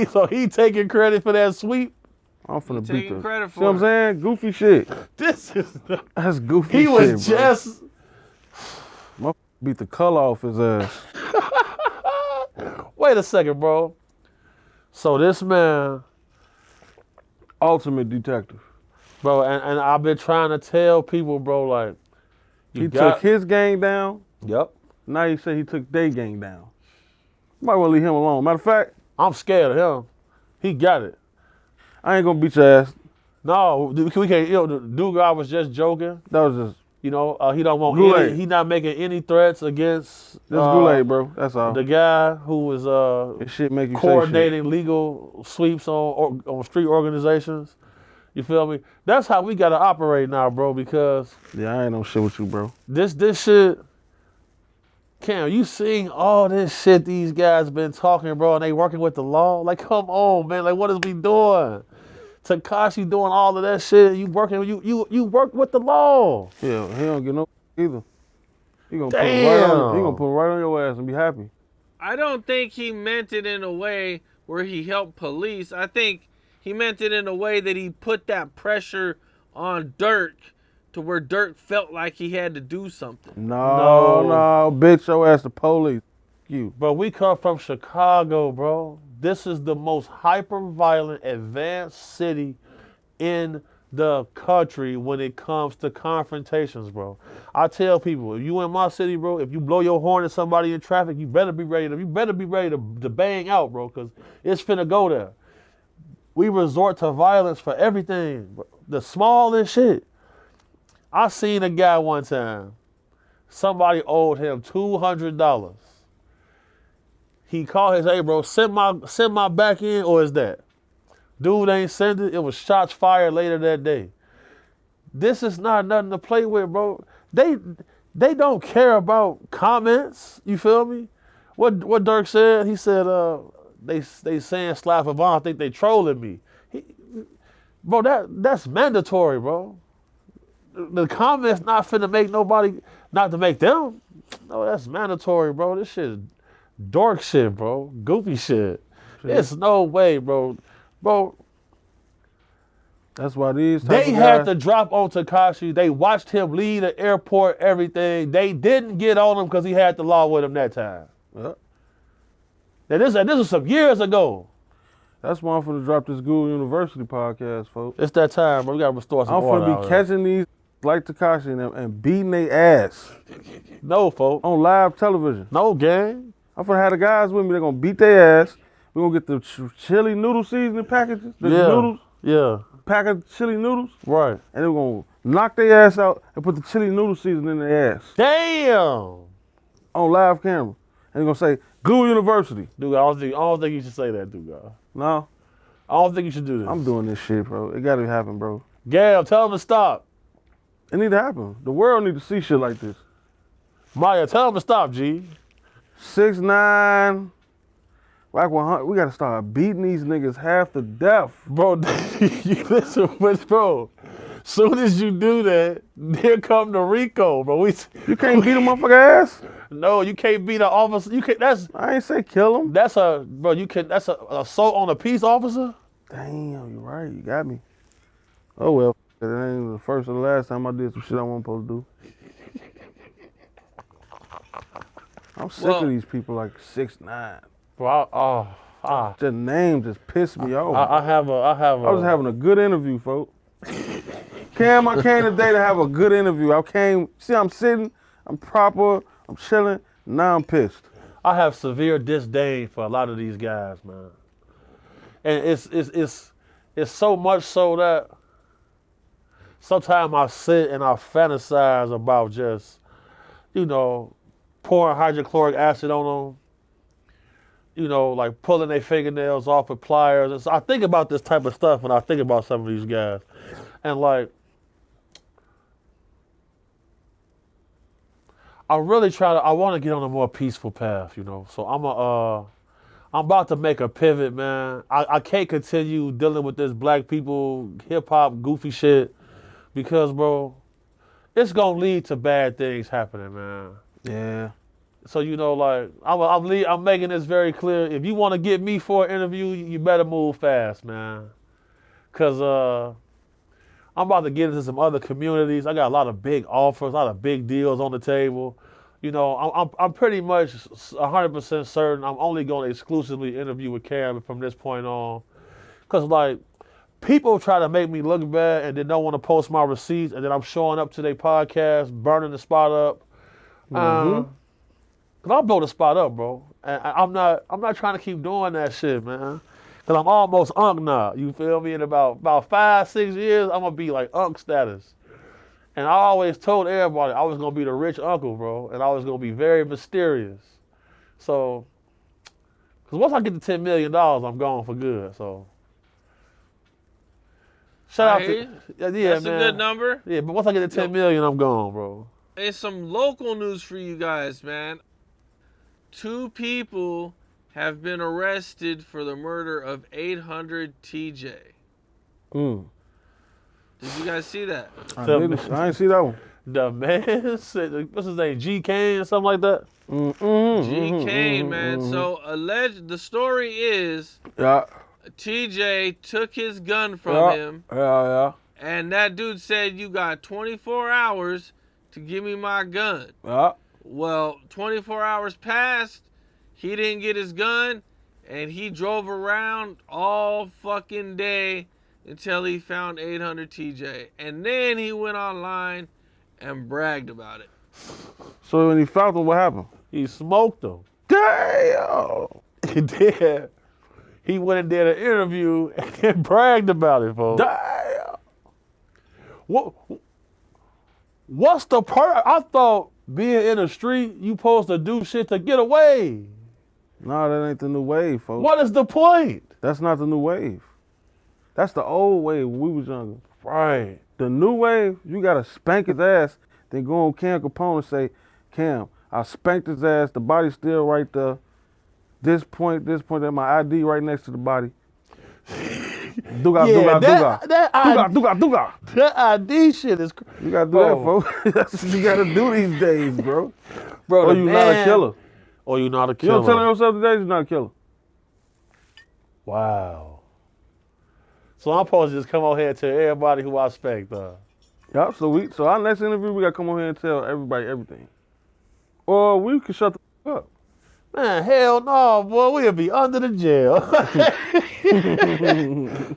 so he taking credit for that sweep? I'm finna beat Taking the. credit See what I'm for saying? Goofy shit. This is That's goofy he shit, was bro. just Beat the color off his ass. wait a second, bro. So this man, Ultimate detective. bro, and I've been trying to tell people, bro, like He took his gang down. Yep. Now he said he took their gang down. Might well leave him alone. Matter of fact, I'm scared of him. He got it. I ain't gonna beat your ass. No, we can't. You know, the dude guy was just joking. That was just You know, he don't want Goulet. any. He not making any threats against Goulet, bro. That's all. the guy who was This shit make you coordinating legal sweeps on street organizations. You feel me? That's how we gotta operate now, bro. Because say shit. Yeah, I ain't no shit with you, bro. this shit. Cam, you seeing all this shit these guys been talking, bro, and they working with the law? Like, come on, man. Like, what is we doing? Tekashi doing all of that shit. You working? You work with the law. Yeah, he don't get no either. He gonna Damn. put it right on your ass and be happy. I don't think he meant it in a way where he helped police. I think he meant it in a way that he put that pressure on Durk to where Durk felt like he had to do something. No, bitch, your ass the police. You. But we come from Chicago, bro. This is the most hyper-violent, advanced city in the country when it comes to confrontations, bro. I tell people, if you in my city, bro, if you blow your horn at somebody in traffic, you better be ready to bang out, bro, because it's finna go there. We resort to violence for everything, bro. The smallest shit. I seen a guy one time. Somebody owed him $200. He called his, hey bro, send my back in, or is that? Dude ain't send it. It was shots fired later that day. This is not nothing to play with, bro. They don't care about comments. You feel me? What Durk said? He said, they saying slap for Vaughn. I think they trolling me. Bro, that's mandatory, bro. The comments not finna make nobody, not to make them. No, that's mandatory, bro. This shit is dork shit, bro. Goofy shit. There's no way, bro. Bro, That's why these type they of had guys, to drop on Tekashi. They watched him leave the airport, everything. They didn't get on him because he had the law with him that time. Yep. Now, this was some years ago. That's why I'm finna drop this Google University podcast, folks. It's that time, bro. We gotta restore some I'm order finna out be here. catching these like Tekashi and them and beating their ass No, folks. on live television. No, gang. I'm finna have the guys with me. They're gonna beat their ass. We're gonna get the chili noodle seasoning packages, the noodles, Yeah. pack of chili noodles, Right. and they're gonna knock their ass out and put the chili noodle seasoning in their ass Damn. on live camera. And they're gonna say, Google University. Dude, I don't think you should say that, dude. No, I don't think you should do this. I'm doing this shit, bro. It gotta happen, bro. Gab, tell him to stop. It need to happen. The world need to see shit like this. Maya, tell him to stop, G. 6'9". Like 100. We gotta start beating these niggas half to death. Bro, you listen, but bro, soon as you do that, here come the Rico, bro. You can't beat a motherfucker ass. No, you can't beat an officer. You can't. I ain't say kill him. That's a bro. You can. That's a assault on a peace officer. Damn, you right. You got me. Oh well. It ain't the first or the last time I did some shit I wasn't supposed to do. I'm sick of these people like 6'9". Bro, The name just pissed me off. I was having a good interview, folks. Cam, I came today to have a good interview. See, I'm sitting, I'm proper, I'm chilling. Now I'm pissed. I have severe disdain for a lot of these guys, man. And it's so much so that sometimes I sit and I fantasize about just, pouring hydrochloric acid on them, like pulling their fingernails off with pliers. And so I think about this type of stuff when I think about some of these guys. And like, I want to get on a more peaceful path, So I'm about to make a pivot, man. I can't continue dealing with this black people, hip hop, goofy shit because, bro, it's going to lead to bad things happening, man. Yeah. So, like, I'm making this very clear. If you want to get me for an interview, you better move fast, man. Because I'm about to get into some other communities. I got a lot of big offers, a lot of big deals on the table. I'm pretty much 100% certain I'm only going to exclusively interview with Cam from this point on. Because, like, people try to make me look bad and they don't want to post my receipts, and then I'm showing up to their podcast, burning the spot up. Cause I'll blow the spot up, bro. And I'm not trying to keep doing that shit, man. Cause I'm almost unk now. You feel me? In about 5-6 years, I'm gonna be like unk status. And I always told everybody I was gonna be the rich uncle, bro, and I was gonna be very mysterious. So, cause once I get to $10 million, I'm gone for good. So, shout out to That's man. a good number. Yeah, but once I get to $10 million, I'm gone, bro. It's some local news for you guys, man. 2 people have been arrested for the murder of 800 TJ. Did you guys see that? I didn't see that one. The man said, what's his name, G. Kane or something like that? G. Kane, man. So the story is TJ took his gun from him. Yeah. And that dude said, you got 24 hours to give me my gun. Well, 24 hours passed, he didn't get his gun, and he drove around all fucking day until he found 800 TJ. And then he went online and bragged about it. So when he found him, what happened? He smoked him. Damn! He did. He went and did an interview and then bragged about it, folks. Damn! What's the I thought being in the street, you supposed to do shit to get away. No, that ain't the new wave, folks. What is the point? That's not the new wave. That's the old wave when we was younger. Right. The new wave, you gotta spank his ass, then go on Cam Capone and say, Cam, I spanked his ass, the body's still right there. This point, there's my ID right next to the body. Duga. That ID shit is crazy. You gotta do that, folks. That's what you gotta do these days, bro. Bro, or you not a killer. Or you not a killer. You don't tell yourself today you're not a killer. Wow. So I'm supposed to just come on here and tell everybody who I respect. Yeah, so our next interview, we gotta come on here and tell everybody everything. Or we can shut the fuck up. Man, hell no, boy. We'll be under the jail.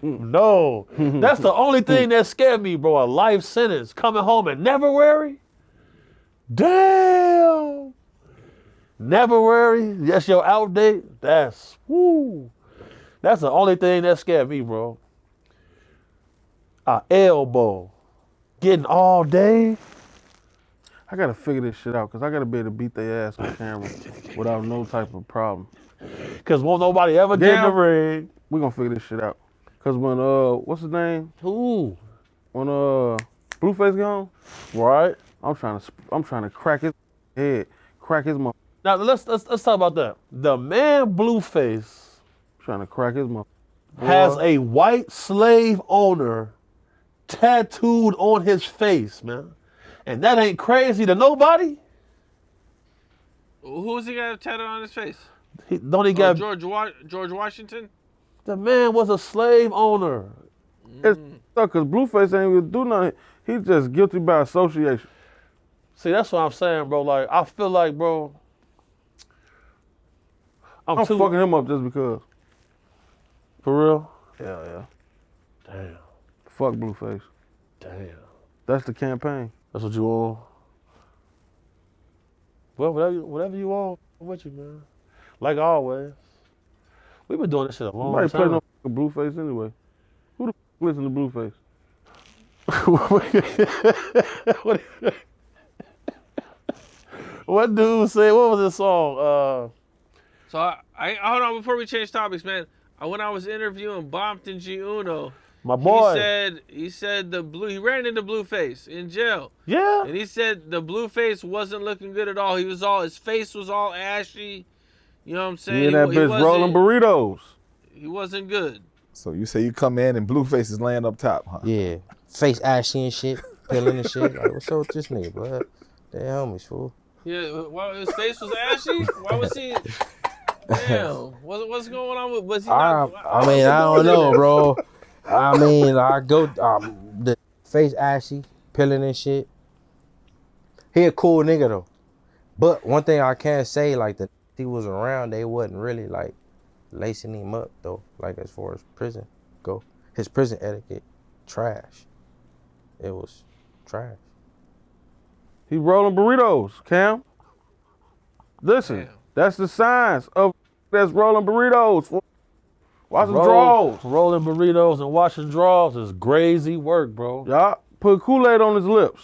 No. That's the only thing that scared me, bro. A life sentence. Coming home and never worry? Damn. Never worry? That's your out date? That's the only thing that scared me, bro. A elbow. Getting all day? I gotta figure this shit out, because I gotta be able to beat their ass on camera without no type of problem. Because won't nobody ever get in the ring. We're gonna figure this shit out. Because when, what's his name? Who? When, Blueface gone? right? I'm trying to crack his head, crack his mouth. Now let's talk about that. The man Blueface Trying to crack his mouth. has a white slave owner tattooed on his face, man. And that ain't crazy to nobody. Who's he got tatted on his face? Don't he got George Washington? the man was a slave owner. It's stuck because Blueface ain't even do nothing. He's just guilty by association. See, that's what I'm saying, bro. Like, I feel like, bro, I'm fucking him up just because. For real? Yeah. Damn. Fuck Blueface. Damn. That's the campaign. That's what you want? Well, whatever you want, I'm with you, man. Like always. We've been doing this shit a long Nobody play time. no fucking Blueface anyway. Who the fuck listen to Blueface? What dude said? What was this song? So I hold on before we change topics, man. When I was interviewing Bompton G Uno, My boy. he said he ran into Blueface in jail. Yeah. And he said the Blueface wasn't looking good at all. His face was all ashy. You know what I'm saying? Yeah, that bitch rolling burritos. He wasn't good. So you say you come in and Blueface is laying up top, huh? Yeah, face ashy and shit, peeling and shit. Like, what's up with this nigga, bro? They homies, fool. Yeah, his face was ashy? Why was he? Damn, what's going on with? Was he not? I mean, I don't know, bro. I mean, I go the face ashy, peeling and shit. He a cool nigga though, but one thing I can say, like he was around, they wasn't really like lacing him up though. Like as far as prison go, his prison etiquette, trash. It was trash. He rolling burritos, Cam. Listen, Damn. that's the signs of that's rolling burritos. Watch the Roll- draws. Rolling burritos and washing drawers is crazy work, bro. Y'all put Kool-Aid on his lips.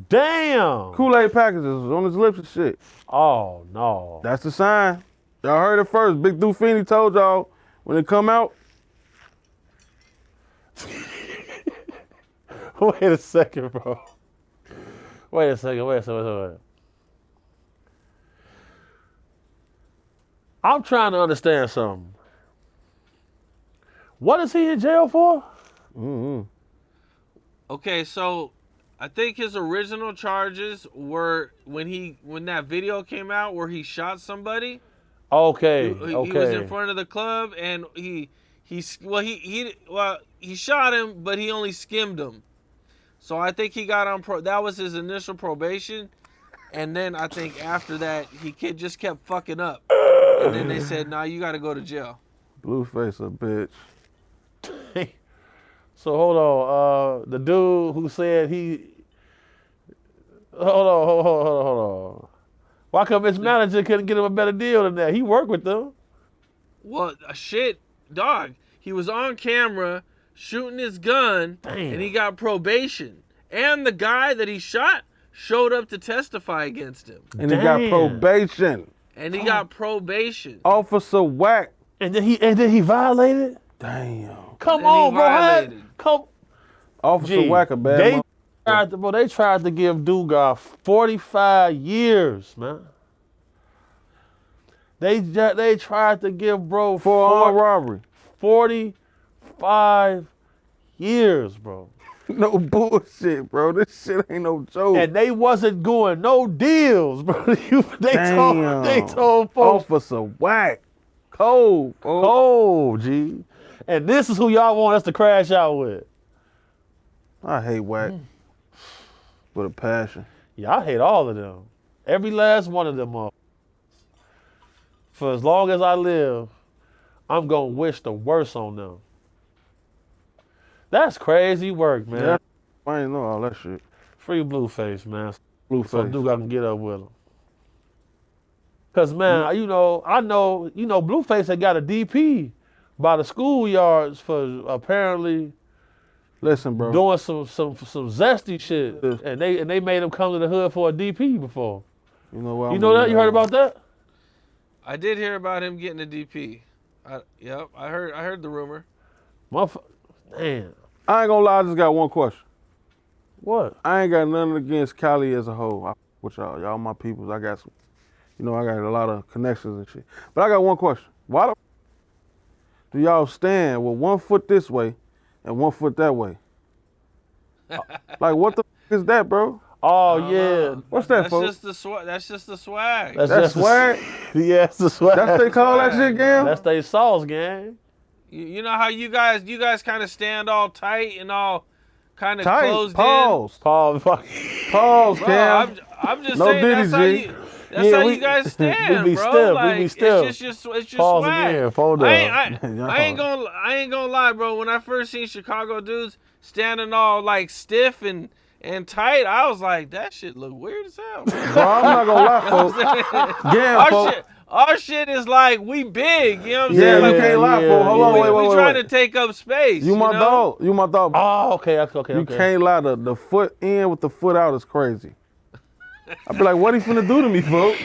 Damn. Kool-Aid packages on his lips and shit. Oh, no. That's the sign. Y'all heard it first. Big Dufini told y'all when it come out. Wait a second, bro. Wait a second. I'm trying to understand something. What is he in jail for? Okay, so I think his original charges were when that video came out where he shot somebody. Okay, He was in front of the club and he shot him, but he only skimmed him. So I think he got on that was his initial probation, and then I think after that he just kept fucking up, and then they said, "Nah, you got to go to jail." Blueface a bitch. So hold on. The dude who said he. Hold on. Why come his manager couldn't get him a better deal than that? He worked with them. Well, shit, dog. He was on camera shooting his gun, and he got probation. And the guy that he shot showed up to testify against him. And he got probation. Officer Whack. And then he violated? Damn. Come on, bro. Officer Whack a bad they tried to give Dugas 45 years, man. They tried to give bro for armed robbery 45 years, bro. No bullshit, bro. This shit ain't no joke. And they wasn't going no deals, bro. They told folks. Officer Whack. Cold, folks. Cold, G. And this is who y'all want us to crash out with. I hate Whack with a passion. Yeah, I hate all of them. Every last one of them. For as long as I live, I'm going to wish the worst on them. That's crazy work, man. Yeah, I ain't know all that shit. Free Blueface, man. Blueface. So dude, I can get up with him. Because, man, I know, Blueface had got a DP by the schoolyards for apparently listen, bro, doing some zesty shit. And they made him come to the hood for a DP before. You know what? You know that? You heard about that? I did hear about him getting a DP. Yep, I heard the rumor. Man. I ain't gonna lie, I just got one question. What? I ain't got nothing against Cali as a whole. I f with y'all. Y'all my peoples. I got some, I got a lot of connections and shit. But I got one question. Why the f do y'all stand with 1 foot this way and 1 foot that way? Like, what the f is that, bro? Oh yeah. What's that, That's folks? just the swag. That's just the swag. That's That's just swag? Yeah, it's the swag. That's they call that shit, gang? That's they sauce, gang. You know how you guys kind of stand all tight and all kind of Tight. closed in. Pause. Paul, Pause, Bro, Cam. I'm just No saying Diddy, that's how G. you. That's Yeah, how we- you guys stand, we be bro. stiff, we Like, be stiff. it's just your Pause swag. again, fold I up. ain't gonna lie, bro. When I first seen Chicago dudes standing all like stiff and tight, I was like, that shit look weird as hell. Bro. Bro, I'm not gonna lie, folks. Yeah, folks. Our shit is like we big, you know what I'm Yeah, saying? you Like, can't lie, folks. Hold on, we, wait. we trying to take up space. You my know? dog. You my dog. Oh, okay. You can't lie. The foot in with the foot out is crazy. I be like, what he finna do to me, folks?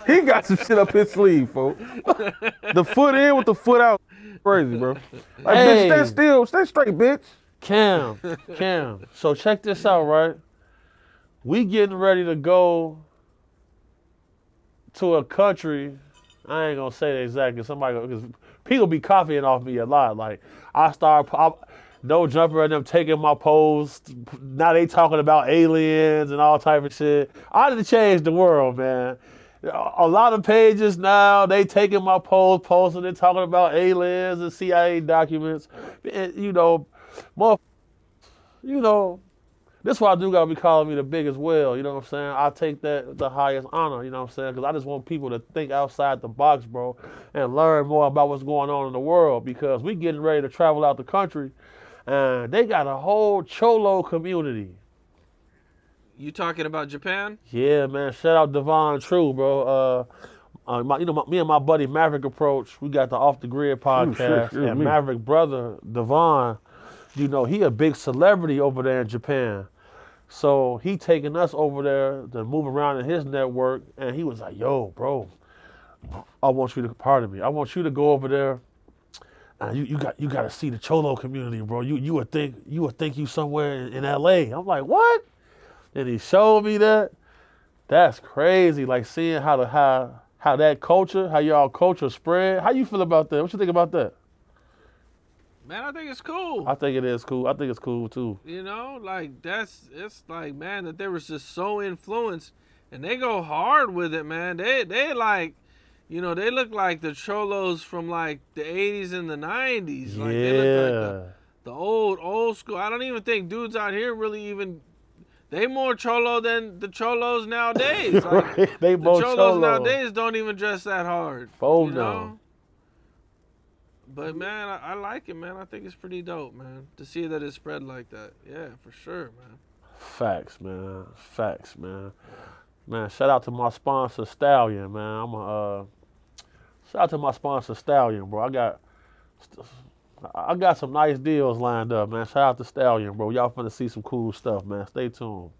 He got some shit up his sleeve, folks. The foot in with the foot out, crazy, bro. Like, Hey. bitch, stand still, stay straight, bitch. Cam. So check this out, right? We getting ready to go to a country. I ain't gonna say it exactly. Because people be copying off me a lot. Like no jumper and them taking my pose. Now they talking about aliens and all type of shit. I done changed the world, man. A lot of pages now, they taking my pose, posting, they talking about aliens and CIA documents. And, this is why I do gotta be calling me the biggest whale, you know what I'm saying? I take that the highest honor, you know what I'm saying? Because I just want people to think outside the box, bro, and learn more about what's going on in the world, because we getting ready to travel out the country, and they got a whole cholo community. You talking about Japan? Yeah, man. Shout out Devon True, bro. Me and my buddy Maverick Approach, we got the Off the Grid podcast, and Maverick brother Devon, he a big celebrity over there in Japan. So he taking us over there to move around in his network, and he was like, "Yo, bro, I want you to pardon me. I want you to go over there, and you got to see the cholo community, bro. You would think you somewhere in L.A." I'm like, "What?" And he showed me that. That's crazy. Like seeing how that culture, how y'all culture spread. How you feel about that? What you think about that? Man, I think it's cool. I think it is cool. I think it's cool too. Like it's like, man, that they were just so influenced, and they go hard with it, man. They like, they look like the cholos from like the 80s and the 90s. Like they look like the old school. I don't even think dudes out here really even. They more cholo than the cholos nowadays. Like, Right. They more cholos cholo nowadays don't even dress that hard. Oh, you no. know? But man, I like it, man. I think it's pretty dope, man, to see that it spread like that. Yeah, for sure, man. Facts, man. Facts, man. Man, shout out to my sponsor Stallion, man. Shout out to my sponsor Stallion, bro. I got some nice deals lined up, man. Shout out to Stallion, bro. Y'all finna see some cool stuff, man. Stay tuned.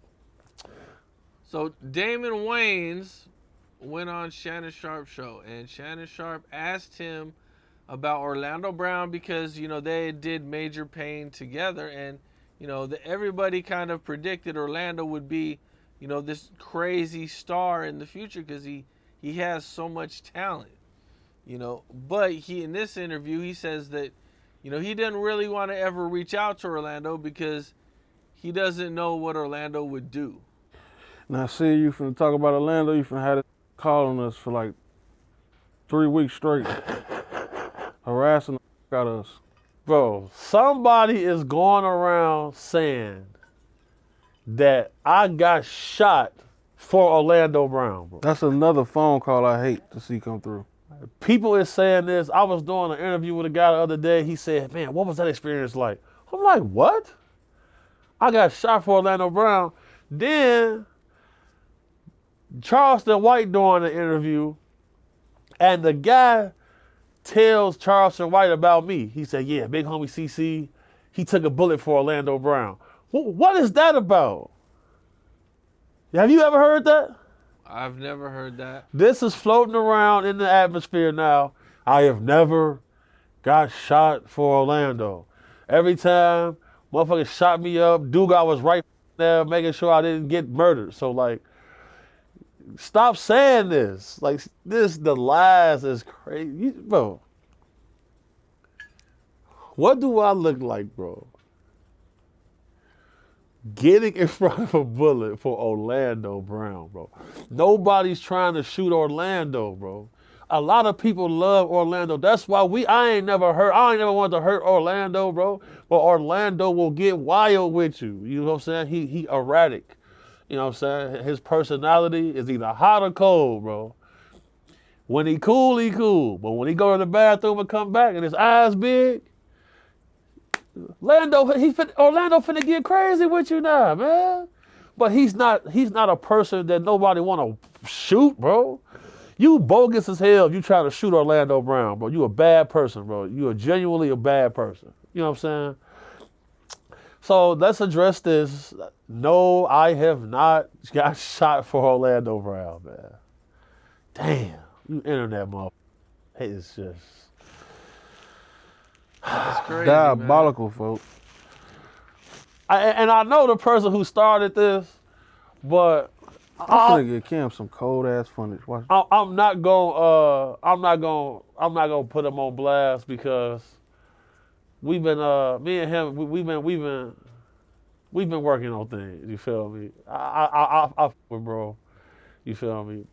So Damon Wayans went on Shannon Sharp's show, and Shannon Sharp asked him about Orlando Brown because, they did Major Pain together, and, everybody kind of predicted Orlando would be, this crazy star in the future because he has so much talent, But in this interview, he says that, he didn't really want to ever reach out to Orlando because he doesn't know what Orlando would do. Now, see, you finna talk about Orlando, you finna have it calling us for like 3 weeks straight. Harassing the f out of us. Bro, somebody is going around saying that I got shot for Orlando Brown, bro. That's another phone call I hate to see come through. People is saying this. I was doing an interview with a guy the other day. He said, "Man, what was that experience like?" I'm like, "What? I got shot for Orlando Brown." Then Charleston White doing the interview, and the guy tells Charleston White about me. He said, "Yeah, big homie CC, he took a bullet for Orlando Brown." What is that about? Have you ever heard that? I've never heard that. This is floating around in the atmosphere now. I have never got shot for Orlando. Every time motherfuckers shot me up, Duke, I was right there making sure I didn't get murdered. So like, stop saying this. Like the lies is crazy, bro. What do I look like, bro? Getting in front of a bullet for Orlando Brown, bro. Nobody's trying to shoot Orlando, bro. A lot of people love Orlando. That's why I ain't never wanted to hurt Orlando, bro. But Orlando will get wild with you. You know what I'm saying? He erratic. You know what I'm saying? His personality is either hot or cold, bro. When he cool, he cool. But when he go to the bathroom and come back and his eyes big, Orlando finna get crazy with you now, man. But he's not a person that nobody wanna shoot, bro. You bogus as hell if you try to shoot Orlando Brown, bro. You a bad person, bro. You are genuinely a bad person. You know what I'm saying? So let's address this. No, I have not got shot for Orlando Brown, man. Damn, you internet motherfucker. It's just That's crazy, Diabolical, folks. and I know the person who started this, but I'm finna get Cam some cold ass footage. Watch. I'm not gonna put him on blast because we've been me and him we've been working on things. You feel me? I with bro. You feel me?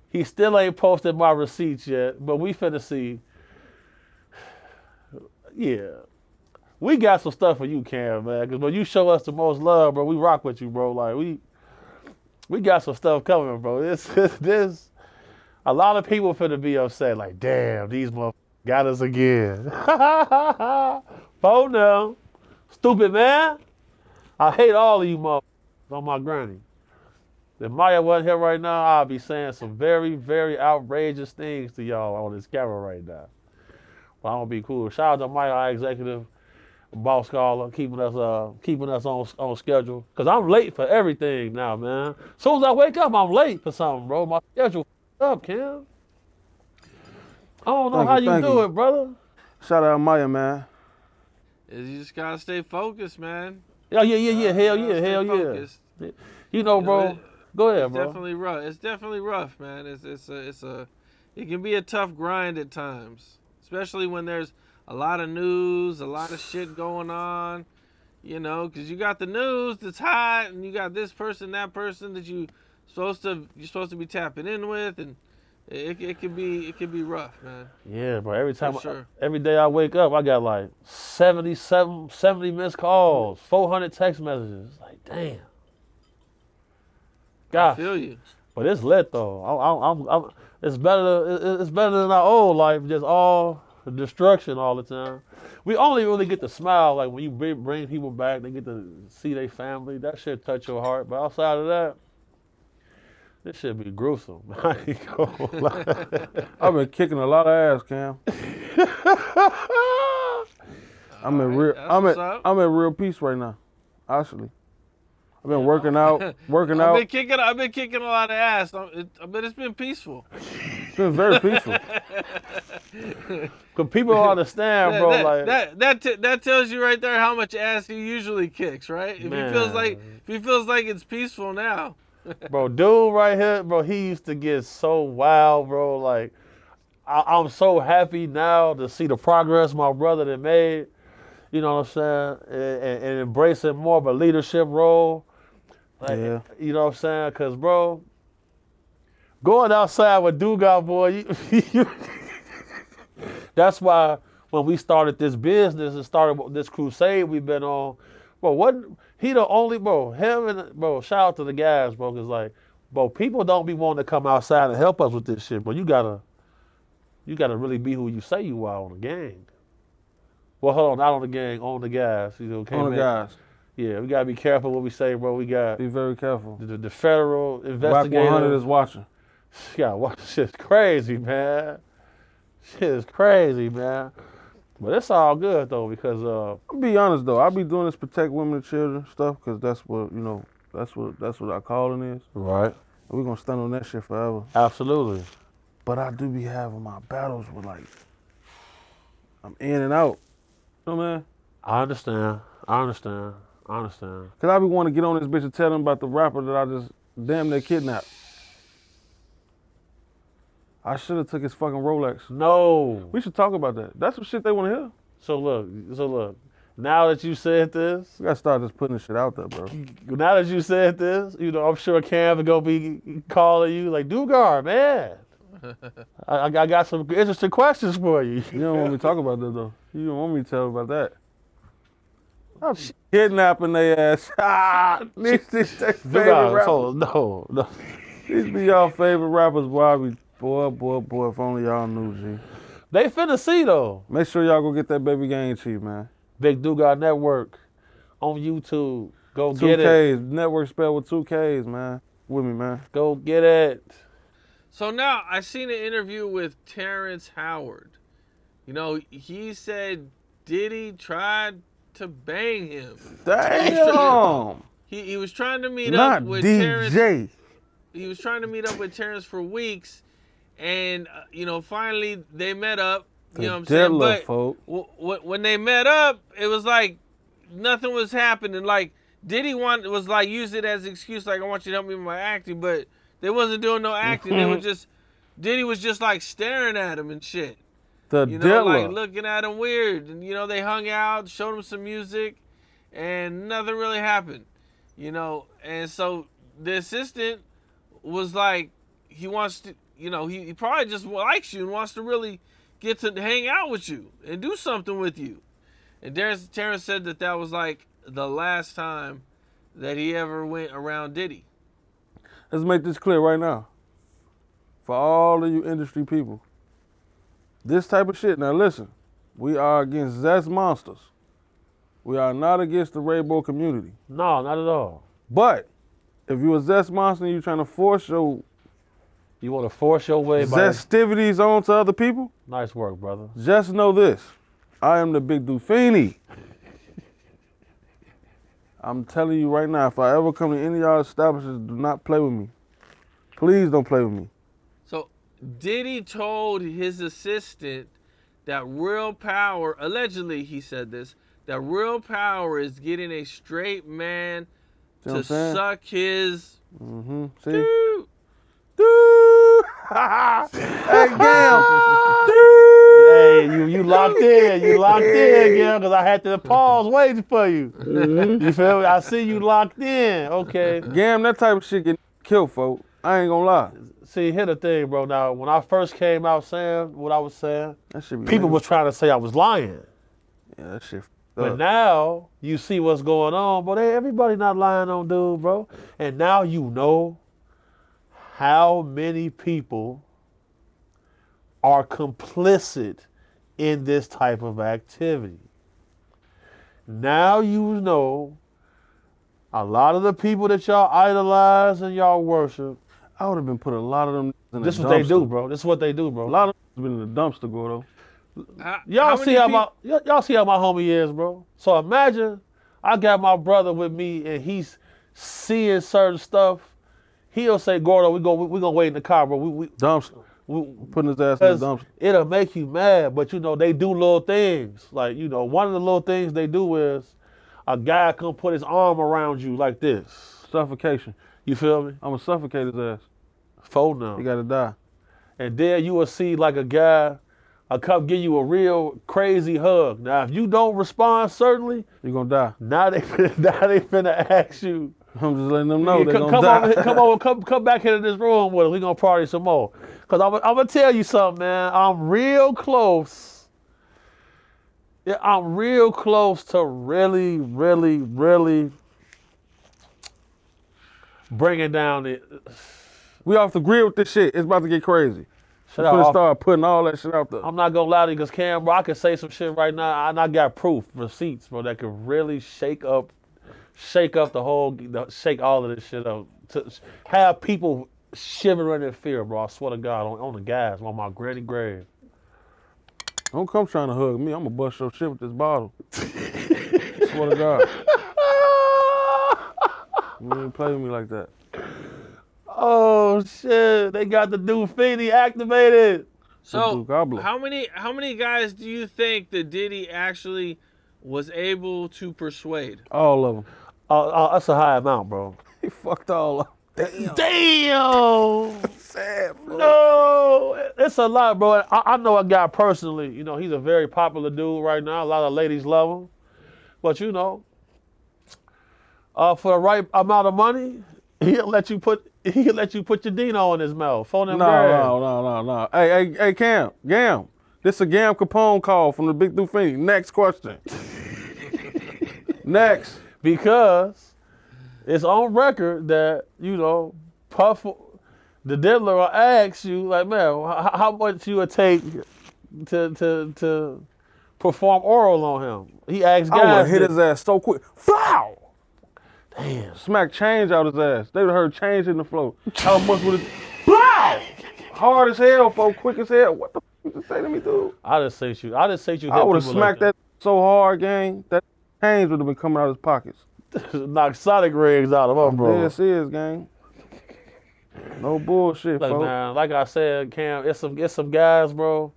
He still ain't posted my receipts yet, but we finna see. Yeah. We got some stuff for you, Cam, man. Because when you show us the most love, bro, we rock with you, bro. Like, we got some stuff coming, bro. This a lot of people finna be upset. Like, damn, these motherfuckers got us again. Phone now. Stupid, man. I hate all of you motherfuckers on my granny. If Maya wasn't here right now, I'd be saying some very, very outrageous things to y'all on this camera right now. But I'm gonna be cool. Shout out to Maya, our executive boss caller, keeping us on schedule. Cause I'm late for everything now, man. As soon as I wake up, I'm late for something, bro. My schedule up, Cam. I don't know how you do it, brother. Shout out Maya, man. You just gotta stay focused, man. Yeah. Hell yeah. Focused. You know, bro. Go ahead, it's bro. Definitely rough. It's definitely rough, man. It can be a tough grind at times, especially when there's a lot of news, a lot of shit going on. You know, because you got the news that's hot, and you got this person, that person that you're supposed to be tapping in with, and it can be rough, man. Yeah, bro. Sure. Every day I wake up, I got like 70 missed calls, 400 text messages. Like, damn. Gosh. I feel you. But it's lit though. It's better than our old life, just all destruction all the time. We only really get to smile like when you bring people back, they get to see their family. That shit touch your heart. But outside of that, this shit be gruesome. I've been kicking a lot of ass, Cam. I'm in real peace right now. Actually, I've been working out. I've been kicking a lot of ass. But it's been peaceful. It's been very peaceful. Cause people don't understand, bro. That tells you right there how much ass he usually kicks, right? If he feels like it's peaceful now. Bro, dude right here, bro, he used to get so wild, bro. Like, I'm so happy now to see the progress my brother had made, you know what I'm saying, and embracing more of a leadership role. Like, yeah. You know what I'm saying? Because, bro, going outside with Dugas, boy, that's why when we started this business and started this crusade we've been on, bro, he the only, bro, him and, bro, shout out to the guys, bro, because, like, bro, people don't be wanting to come outside and help us with this shit, bro. You gotta really be who you say you are on the gang. Well, hold on, not on the gang, on the guys. You know, on the guys. Yeah, we gotta be careful what we say, bro. We got be very careful. The federal investigator. Black 100 is watching. Yeah, watch. Shit's crazy, man. Shit is crazy, man. But it's all good though, because I'll be honest though, I be doing this protect women and children stuff because that's what, you know, that's what our calling is. Right. And we're gonna stand on that shit forever. Absolutely. But I do be having my battles with, like, I'm in and out. You know, man? I understand. I understand. Cause I be wanting to get on this bitch and tell them about the rapper that I just damn near kidnapped. I should have took his fucking Rolex. No. We should talk about that. That's some shit they want to hear. So look. Now that you said this, We gotta start just putting this shit out there, bro. now that you said this, you know, I'm sure Cam is gonna be calling you like, Dugar, man. I got some interesting questions for you. You don't want me to talk about that though. You don't want me to tell about that. I'm kidnapping their ass. These their favorite Dugar, rappers. so, no. These be y'all favorite rappers, boy. Boy, if only y'all knew, G. They finna see though. Make sure y'all go get that Baby Game cheap, man. Big Dugar Network on YouTube. Go Two get it. Ks. Network spelled with 2 Ks, man. With me, man. Go get it. So now I seen an interview with Terrence Howard. You know, he said Diddy tried to bang him. Damn. He was trying to meet Not up with DJ. Terrence. He was trying to meet up with Terrence for weeks, and you know, finally they met up. You know what I'm saying? But when they met up, it was like nothing was happening. Like Diddy was like use it as an excuse, like I want you to help me with my acting, but they wasn't doing no acting. They were just Diddy was just like staring at him and shit. You know, like looking at him weird. And you know, they hung out, showed him some music, and nothing really happened. You know, and so the assistant was like, he wants to, you know, he probably just likes you and wants to really get to hang out with you and do something with you. And Terrence said that was like the last time that he ever went around Diddy. Let's make this clear right now. For all of you industry people, this type of shit, now listen, we are against Zest Monsters. We are not against the rainbow community. No, not at all. But if you a Zest Monster and you trying to force your You want to force your way by zestivities onto other people, nice work, brother. just know this. I am the big Dufini. I'm telling you right now, if I ever come to any of y'all establishments, do not play with me. Please don't play with me. So Diddy told his assistant that real power, allegedly he said this, that real power is getting a straight man See what to I'm saying? suck his See? doo. Hey, Gam. Hey, you locked in. You locked in, yeah, because I had to pause waiting for you. You feel me? I see you locked in. Okay. Gam, that type of shit get killed, folks. I ain't gonna lie. See, here's the thing, bro. Now, when I first came out saying what I was saying, That shit be people was trying to say I was lying. Yeah, that shit. But now you see what's going on, but everybody not lying on dude, bro. And now you know how many people are complicit in this type of activity. Now you know a lot of the people that y'all idolize and y'all worship. I would have been put a lot of them in the This is dumpster. what they do, bro. This is what they do, bro. A lot of them been in the dumpster, Gordo. Y'all see how my homie is, bro. So imagine I got my brother with me and he's seeing certain stuff. He'll say, Gordo, we gonna wait in the car, bro. Dumpster. Putting his ass in the dumpster. It'll make you mad, but you know, they do little things. Like, you know, one of the little things they do is a guy come put his arm around you like this. Suffocation. You feel me? I'm gonna suffocate his ass. Phone now. He gotta die. And then you will see like a guy, come give you a real crazy hug. Now, if you don't respond, certainly, You gonna die. now they finna ask you. I'm just letting them know they're come gonna die. come back into this room with us. We gonna party some more. Cause I'm gonna tell you something, man. I'm real close. Yeah, I'm real close to really, really, really bringing down it. We off the grid with this shit. It's about to get crazy. Shut We're finna up. start putting all that shit out there. I'm not gonna lie to you, cause Cam, bro, I can say some shit right now, and I got proof, receipts, bro, that could really shake up shake all of this shit up. To have people shivering in fear, bro. I swear to God, on the gas, on my granny grave. Don't come trying to hug me. I'm gonna bust your shit with this bottle. Swear to God. You ain't play with me like that. Oh shit! They got the Dufini activated. So Duke Gobbler. how many guys do you think that Diddy actually was able to persuade? All of them. That's a high amount, bro. He fucked all of them. Damn. Sad, bro. No, it's a lot, bro. I know a guy personally. You know, he's a very popular dude right now. A lot of ladies love him. But you know, for the right amount of money, he'll let you put your Dino in his mouth. Phone him No. Hey, Cam. This a Gam Capone call from the Big Dude Phoenix. Next question. Next. Because it's on record that, you know, Puff, the diddler, will ask you, like, man, how much you would take to perform oral on him. He asks guys. I would have hit his ass so quick. Flow! Damn. Smack change out his ass. They would have heard change in the flow. How much would it? Blow! Hard as hell, folks. Quick as hell. What the f you say to me, dude? I just say you. I would have smacked that so hard, gang. That change would have been coming out of his pockets. Knock Sonic rigs out of him, bro. This is, gang. No bullshit, Look, folks. man, like I said, Cam, it's some guys, bro,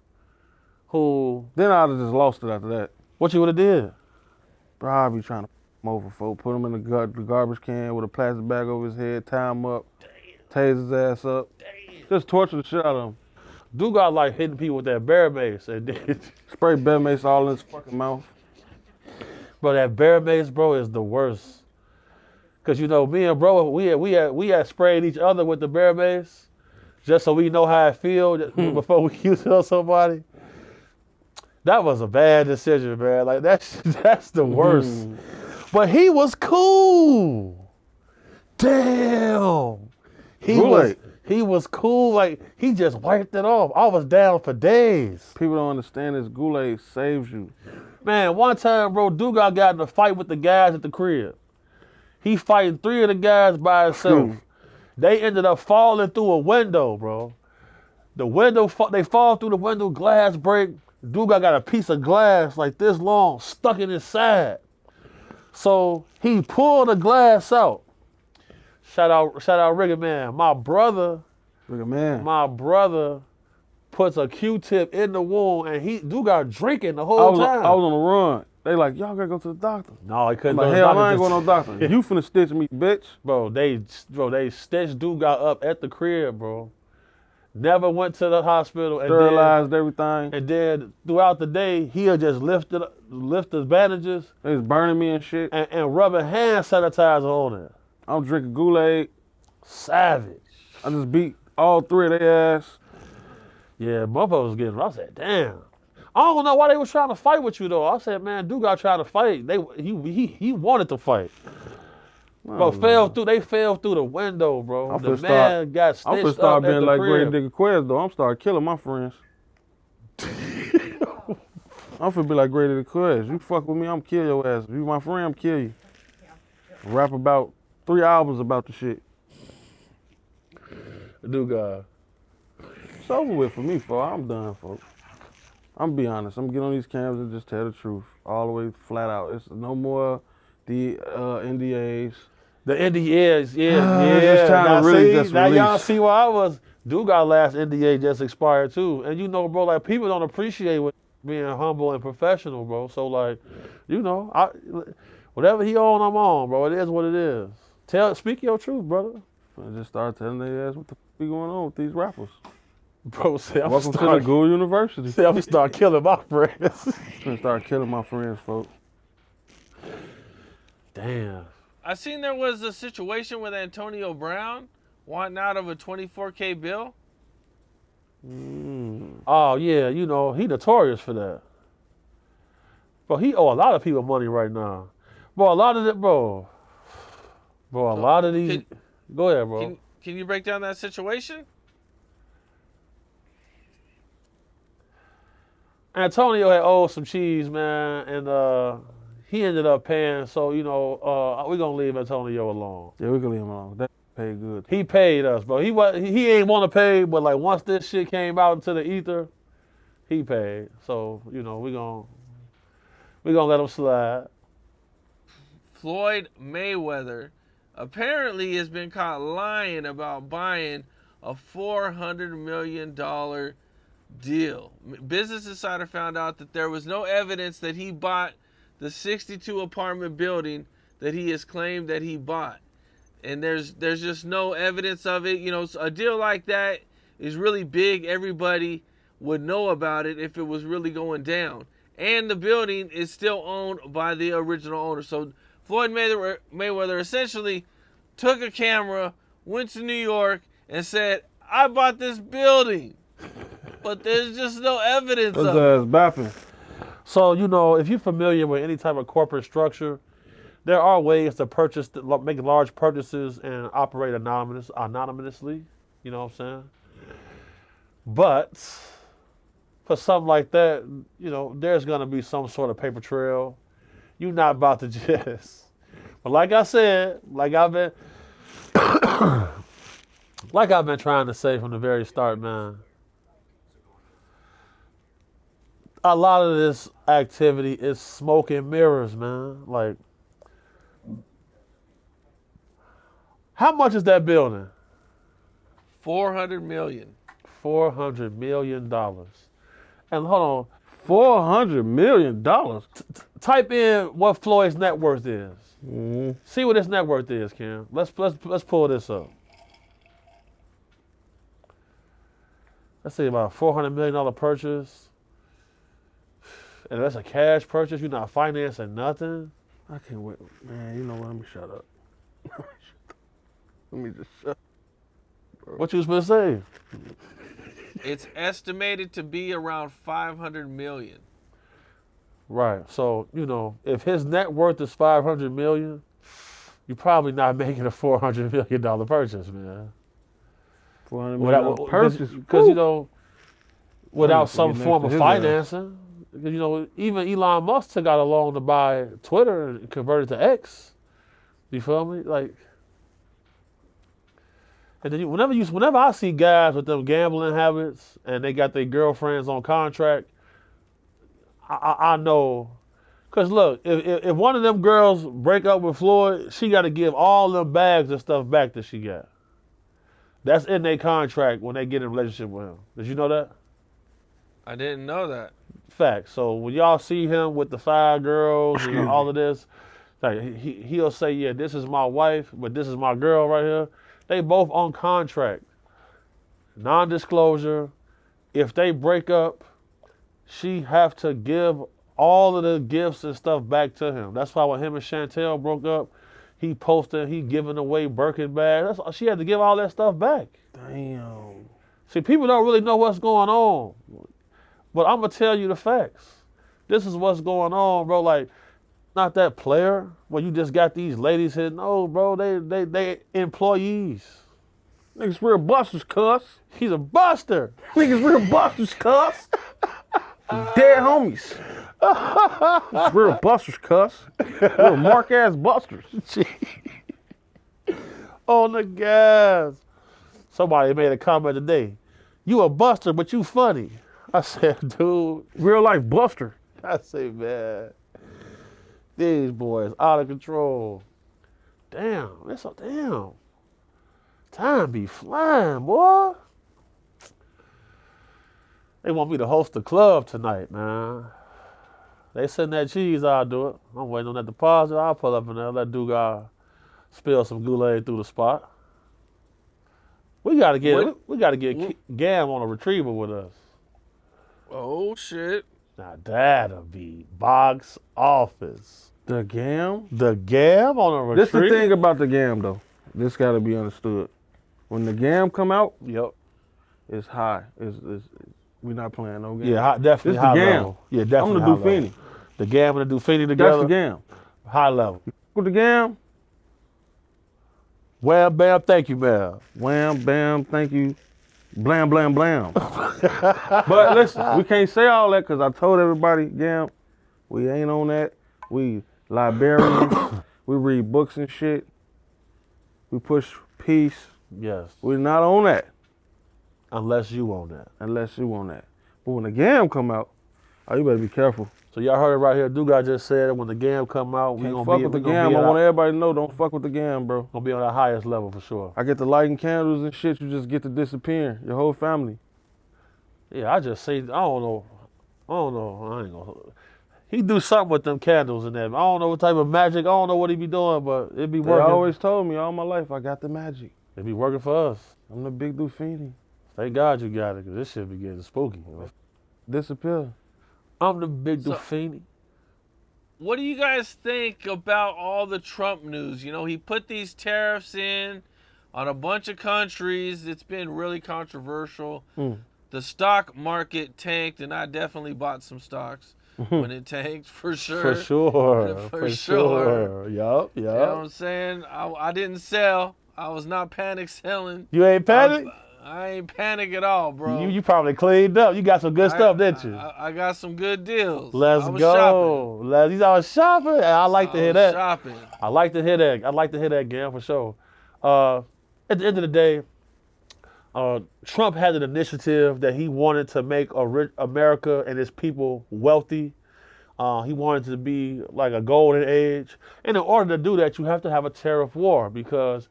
who. Then I'd have just lost it after that. What you would have did? Bro, I'd be trying to him over, folks. Put him in the garbage can with a plastic bag over his head, tie him up, tase his ass up. Just torture the shit out of him. Dude got like hitting people with that bear mace and then spray bear mace all in his fucking mouth. Bro, that bear mace, bro, is the worst. Cause you know, me and bro, we had sprayed each other with the bear mace, just so we know how it feels before we use it on somebody. That was a bad decision, man. Like that's the worst. But he was cool. Damn. He was cool. Like he just wiped it off. I was down for days. People don't understand this. Goulet saves you. Man, one time, bro, Duga got in a fight with the guys at the crib. He fighting 3 of the guys by himself. They ended up falling through a window, bro. The window, they fall through the window, glass break. Duga got a piece of glass like this long stuck in his side. So he pulled the glass out. Shout out Rigger Man. My brother puts a Q-tip in the wound and Duga drinking the whole time. I was on the run. They like, y'all gotta go to the doctor. No, he couldn't. I'm like, hell, I ain't going to no doctor. You finna stitch me, bitch. Bro, they stitched Duga up at the crib, bro. Never went to the hospital. And sterilized everything. And then throughout the day, he'll just lift the bandages. They was burning me and shit. And rubbing hand sanitizer on it. I'm drinking Kool-Aid. Savage. I just beat all 3 of their ass. Yeah, motherfuckers was getting. I said, damn. I don't know why they was trying to fight with you though. I said, man, Duga tried to fight. He wanted to fight. But they fell through the window, bro. The man got stitched up. I'm finna start being like Great Nigga Quez though. I'm start killing my friends. I'm finna be like Great Nigga Quez. You fuck with me, I'm kill your ass. If you my friend, I'm kill you. Rap about 3 albums about the shit. Duga. It's over with for me, folks. I'm done, folks. I'm gonna be honest. I'm gonna get on these cams and just tell the truth, all the way flat out. It's no more the NDAs. The NDAs, yeah. It's time to really just now release. y'all see where I was. Duga last NDA just expired too, and you know, bro, like people don't appreciate being humble and professional, bro. So like, you know, whatever he on, I'm on, bro. It is what it is. Speak your truth, brother. I just start telling their ass what the f be going on with these rappers. Bro, say I'm welcome to the Ghoul University. Say I'm start killing my friends. I'm gonna start killing my friends, folks. Damn. I seen there was a situation with Antonio Brown wanting out of a $24K bill. Oh yeah, you know he notorious for that. Bro, he owe a lot of people money right now. Bro, a lot of it, bro. Bro, a lot of these. Go ahead, bro. Can you break down that situation? Antonio had owed some cheese, man, and he ended up paying. So you know, we're gonna leave Antonio alone. Yeah, we can leave him alone. That paid good. He paid us, bro. He ain't want to pay, but like once this shit came out into the ether, he paid. So you know, we gonna let him slide. Floyd Mayweather apparently has been caught lying about buying a $400 million deal. Business Insider found out that there was no evidence that he bought the 62 apartment building that he has claimed that he bought. And there's just no evidence of it. You know, a deal like that is really big. Everybody would know about it if it was really going down. And the building is still owned by the original owner. So Floyd Mayweather essentially took a camera, went to New York, and said, I bought this building. But there's just no evidence His of it. ass bapping. So, you know, if you're familiar with any type of corporate structure, there are ways to make large purchases and operate anonymously. You know what I'm saying? But for something like that, you know, there's going to be some sort of paper trail. You're not about to just. But like I said, like I've been trying to say from the very start, man, a lot of this activity is smoke and mirrors, man. Like, how much is that building? $400 million. $400 million. And hold on, $400 million. type in what Floyd's net worth is. Mm-hmm. See what his net worth is, Kim. Let's pull this up. Let's see, about a $400 million purchase. And that's a cash purchase. You're not financing nothing. I can't wait. Man, you know what? Let me shut up. Let me just shut up. What you was supposed to say? It's estimated to be around $500 million. Right. So, you know, if his net worth is $500 million, you're probably not making a $400 million purchase, man. $400 million purchase. Because, you know, without some Get form next of to his ass. financing, because, you know, even Elon Musk took out a loan to buy Twitter and convert it to X. You feel me? Like, and then whenever I see guys with them gambling habits and they got their girlfriends on contract, I know. Because look, if one of them girls break up with Floyd, she got to give all them bags and stuff back that she got. That's in their contract when they get in a relationship with him. Did you know that? I didn't know that. Fact. So when y'all see him with the 5 girls and all of this, like he'll say, yeah, this is my wife, but this is my girl right here. They both on contract. Non-disclosure. If they break up, she have to give all of the gifts and stuff back to him. That's why when him and Chantel broke up, he giving away Birkin bags. She had to give all that stuff back. Damn. See, people don't really know what's going on. But I'm going to tell you the facts. This is what's going on, bro. Like, not that player where you just got these ladies here. No, bro, they employees. Niggas real busters, cuss. He's a buster. Niggas real busters, cuss. Dead homies. It's real busters, cuss. Real mark-ass busters. On the gas. Somebody made a comment today. You a buster, but you funny. I said, dude. Real life buster. I say, man, these boys out of control. Damn, damn. Time be flying, boy. They want me to host the club tonight, man. They send that cheese, I'll do it. I'm waiting on that deposit. I'll pull up in there, let Dugas spill some Goulet through the spot. We gotta get Gam on a retriever with us. Oh, shit. Now that'll be box office. The Gam? The Gam on a retriever? This the thing about the Gam, though. This gotta be understood. When the Gam come out, Yep. it's high. We not playing no game. Yeah, definitely This high the Gam. level. Yeah, definitely I'm high the level. Dufini. The Gam and the Dufini together. That's the Gam. High level. With the Gam, Wham, bam, thank you, man. wham, bam, thank you, blam, blam, blam. But listen, we can't say all that because I told everybody, Gam, we ain't on that. We librarians. We read books and shit. We push peace. Yes. We're not on that Unless you own that. unless you want that. But when the Gam come out, oh, you better be careful. So y'all heard it right here. Dugas just said when the Gam come out, we Can't gonna fuck be, with the we gonna Gam. be I at want our- everybody to know, don't fuck with the Gam, bro. gonna be on the highest level for sure. I get to lighting candles and shit, you just get to disappear. Your whole family. Yeah, I just say I don't know. I ain't gonna. He do something with them candles and that. I don't know what type of magic. I don't know what he be doing, but it be They working. always told me all my life I got the magic. It be working for us. I'm the big Dufini. Thank God you got it, because this shit be getting spooky. Disappear. I'm the big So- Dufini. What do you guys think about all the Trump news? You know, he put these tariffs in on a bunch of countries. It's been really controversial. The stock market tanked, and I definitely bought some stocks when it tanked, for sure. For sure. For sure. Yup, You know what yup. I'm saying? I didn't sell. I was not panic selling. You ain't panic? I ain't panic at all, bro. You probably cleaned up. You got some good stuff, didn't you? I got some good deals. Let's I was go. He's out shopping. I like to hear that. Shopping. I like to hear that. I like to hear that, Gam, for sure. At the end of the day, Trump had an initiative that he wanted to make America and its people wealthy. He wanted to be like a golden age. And in order to do that, you have to have a tariff war, because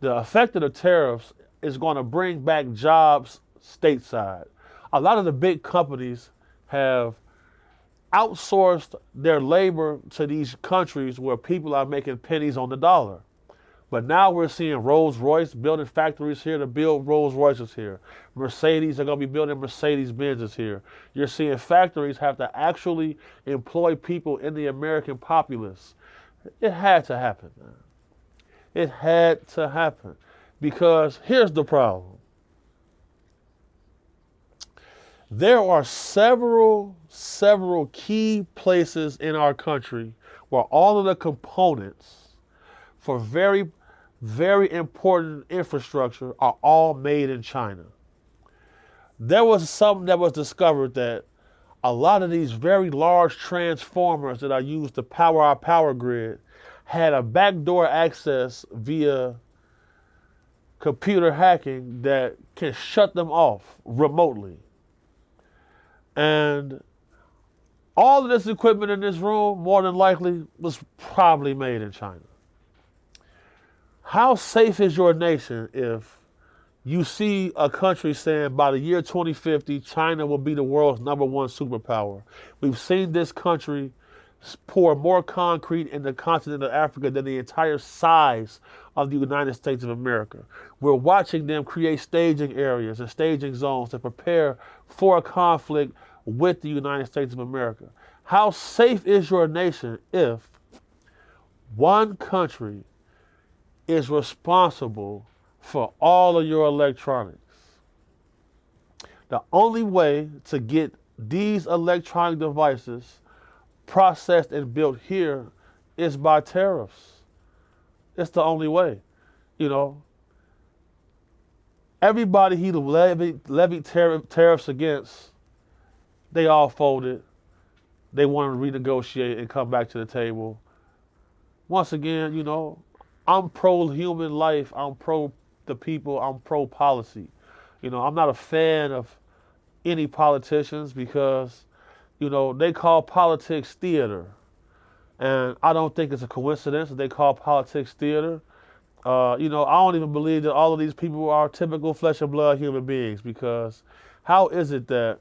the effect of the tariffs is going to bring back jobs stateside. A lot of the big companies have outsourced their labor to these countries where people are making pennies on the dollar. But now we're seeing Rolls-Royce building factories here to build Rolls-Royces here. Mercedes are going to be building Mercedes-Benzes here. You're seeing factories have to actually employ people in the American populace. It had to happen, man. It had to happen. Because here's the problem. There are several key places in our country where all of the components for very, very important infrastructure are all made in China. There was something that was discovered that a lot of these very large transformers that are used to power our power grid had a backdoor access via computer hacking that can shut them off remotely. And all of this equipment in this room, more than likely, was probably made in China. How safe is your nation if you see a country saying by the year 2050, China will be the world's #1 superpower? We've seen this country pour more concrete in the continent of Africa than the entire size of the United States of America. We're watching them create staging areas and staging zones to prepare for a conflict with the United States of America. How safe is your nation if one country is responsible for all of your electronics? The only way to get these electronic devices processed and built here is by tariffs. It's the only way. You know, everybody he levied tariffs against, they all folded. They want to renegotiate and come back to the table. Once again, you know, I'm pro-human life. I'm pro the people. I'm pro-policy. You know, I'm not a fan of any politicians because, you know, they call politics theater. And I don't think it's a coincidence that they call politics theater. You know, I don't even believe that all of these people are typical flesh and blood human beings, because how is it that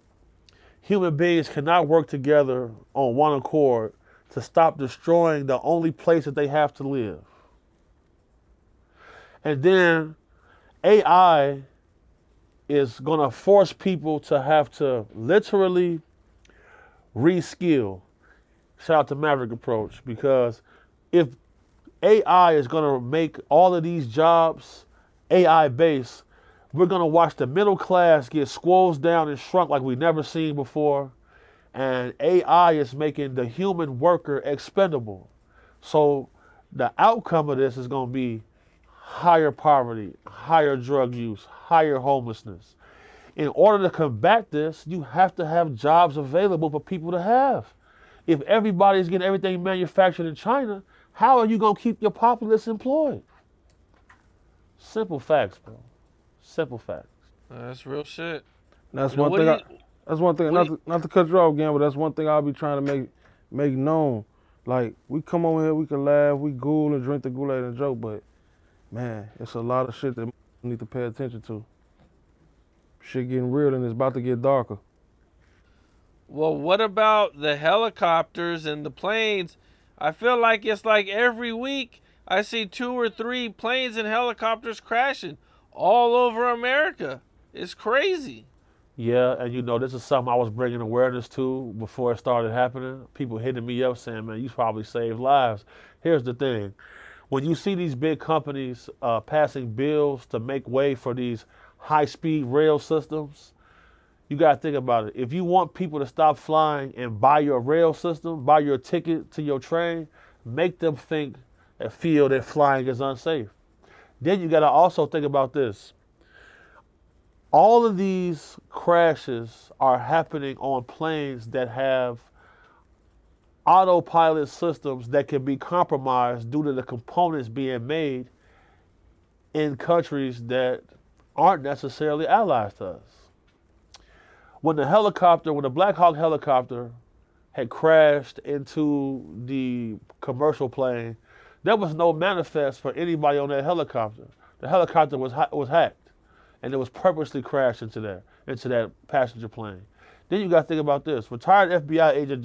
human beings cannot work together on one accord to stop destroying the only place that they have to live? And then AI is going to force people to have to literally reskill. Shout out to Maverick Approach, because if AI is going to make all of these jobs AI-based, we're going to watch the middle class get squeezed down and shrunk like we've never seen before. And AI is making the human worker expendable. So the outcome of this is going to be higher poverty, higher drug use, higher homelessness. In order to combat this, you have to have jobs available for people to have. If everybody's getting everything manufactured in China, how are you going to keep your populace employed? Simple facts, bro. Simple facts. That's real shit. That's You know, one what thing. do you- That's one thing. Not to cut you off again, but that's one thing I'll be trying to make known. Like, we come over here, we can laugh, we ghoul and drink the Kool-Aid and joke, but man, it's a lot of shit that we need to pay attention to. Shit getting real and it's about to get darker. Well, what about the helicopters and the planes? I feel like it's like every week I see 2 or 3 planes and helicopters crashing all over America. It's crazy. Yeah, and you know, this is something I was bringing awareness to before it started happening. People hitting me up saying, man, you probably saved lives. Here's the thing. When you see these big companies passing bills to make way for these high-speed rail systems, you got to think about it. If you want people to stop flying and buy your rail system, buy your ticket to your train, make them think and feel that flying is unsafe. Then you got to also think about this. All of these crashes are happening on planes that have autopilot systems that can be compromised due to the components being made in countries that aren't necessarily allies to us. When the Black Hawk helicopter had crashed into the commercial plane, there was no manifest for anybody on that helicopter. The helicopter was hacked, and it was purposely crashed into that passenger plane. Then you got to think about this. Retired FBI agent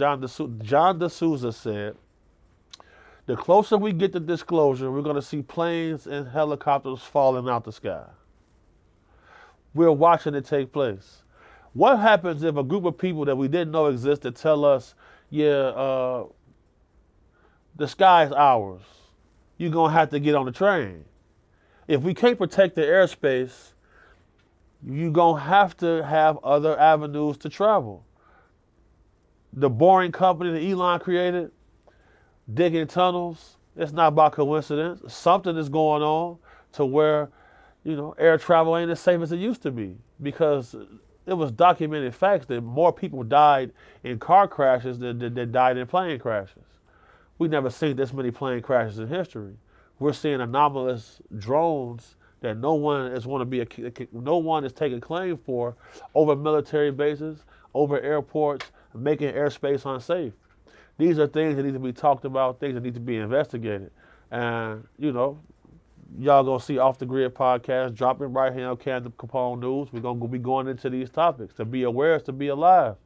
John D'Souza said, the closer we get to disclosure, we're going to see planes and helicopters falling out the sky. We're watching it take place. What happens if a group of people that we didn't know existed tell us, yeah, the sky is ours. You're going to have to get on the train. If we can't protect the airspace, you're going to have other avenues to travel. The Boring Company that Elon created, digging tunnels, it's not by coincidence. Something is going on to where, you know, air travel ain't as safe as it used to be, because it was documented facts that more people died in car crashes than died in plane crashes. We never seen this many plane crashes in history. We're seeing anomalous drones that no one is taking claim for over military bases, over airports, making airspace unsafe. These are things that need to be talked about, things that need to be investigated. And, you know, y'all gonna see Off the Grid podcast dropping right here on Capone News. We're gonna be going into these topics. To be aware is to be alive.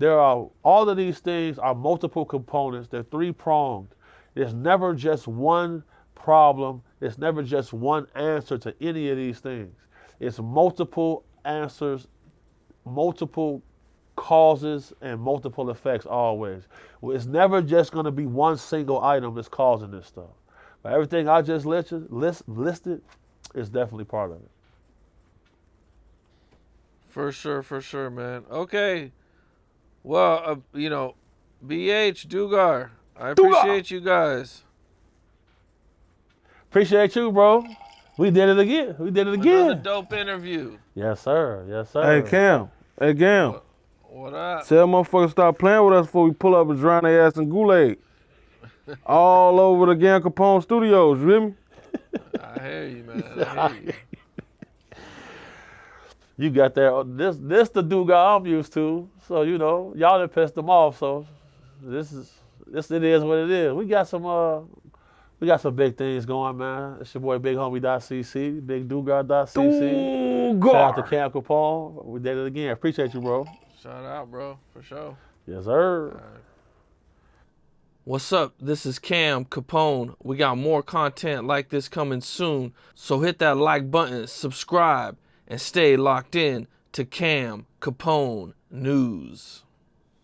All of these things are multiple components. They're 3-pronged. There's never just one problem. There's never just one answer to any of these things. It's multiple answers, multiple causes, and multiple effects always. It's never just gonna be one single item that's causing this stuff. But everything I just listed is definitely part of it. For sure, man. Okay. Well, you know, BH, Dugar, I appreciate you guys. Appreciate you, bro. We did it again. Another dope interview. Yes, sir. Yes, sir. Hey, Cam. Hey, Cam. What up? Tell motherfuckers stop playing with us before we pull up and drown their ass in Goulet. All over the Gang Capone studios, you hear me? I hear you, man. I hear you. You got that. This the Duga I'm used to. So, you know, y'all done pissed them off. So this it is what it is. We got some big things going, man. It's your boy Big Homie.cc, Big Dugar.cc. Shout out to Cam Capone. We did it again. Appreciate you, bro. Shout out, bro, for sure. Yes, sir. What's up? This is Cam Capone. We got more content like this coming soon. So hit that like button, subscribe, and stay locked in to Cam Capone News.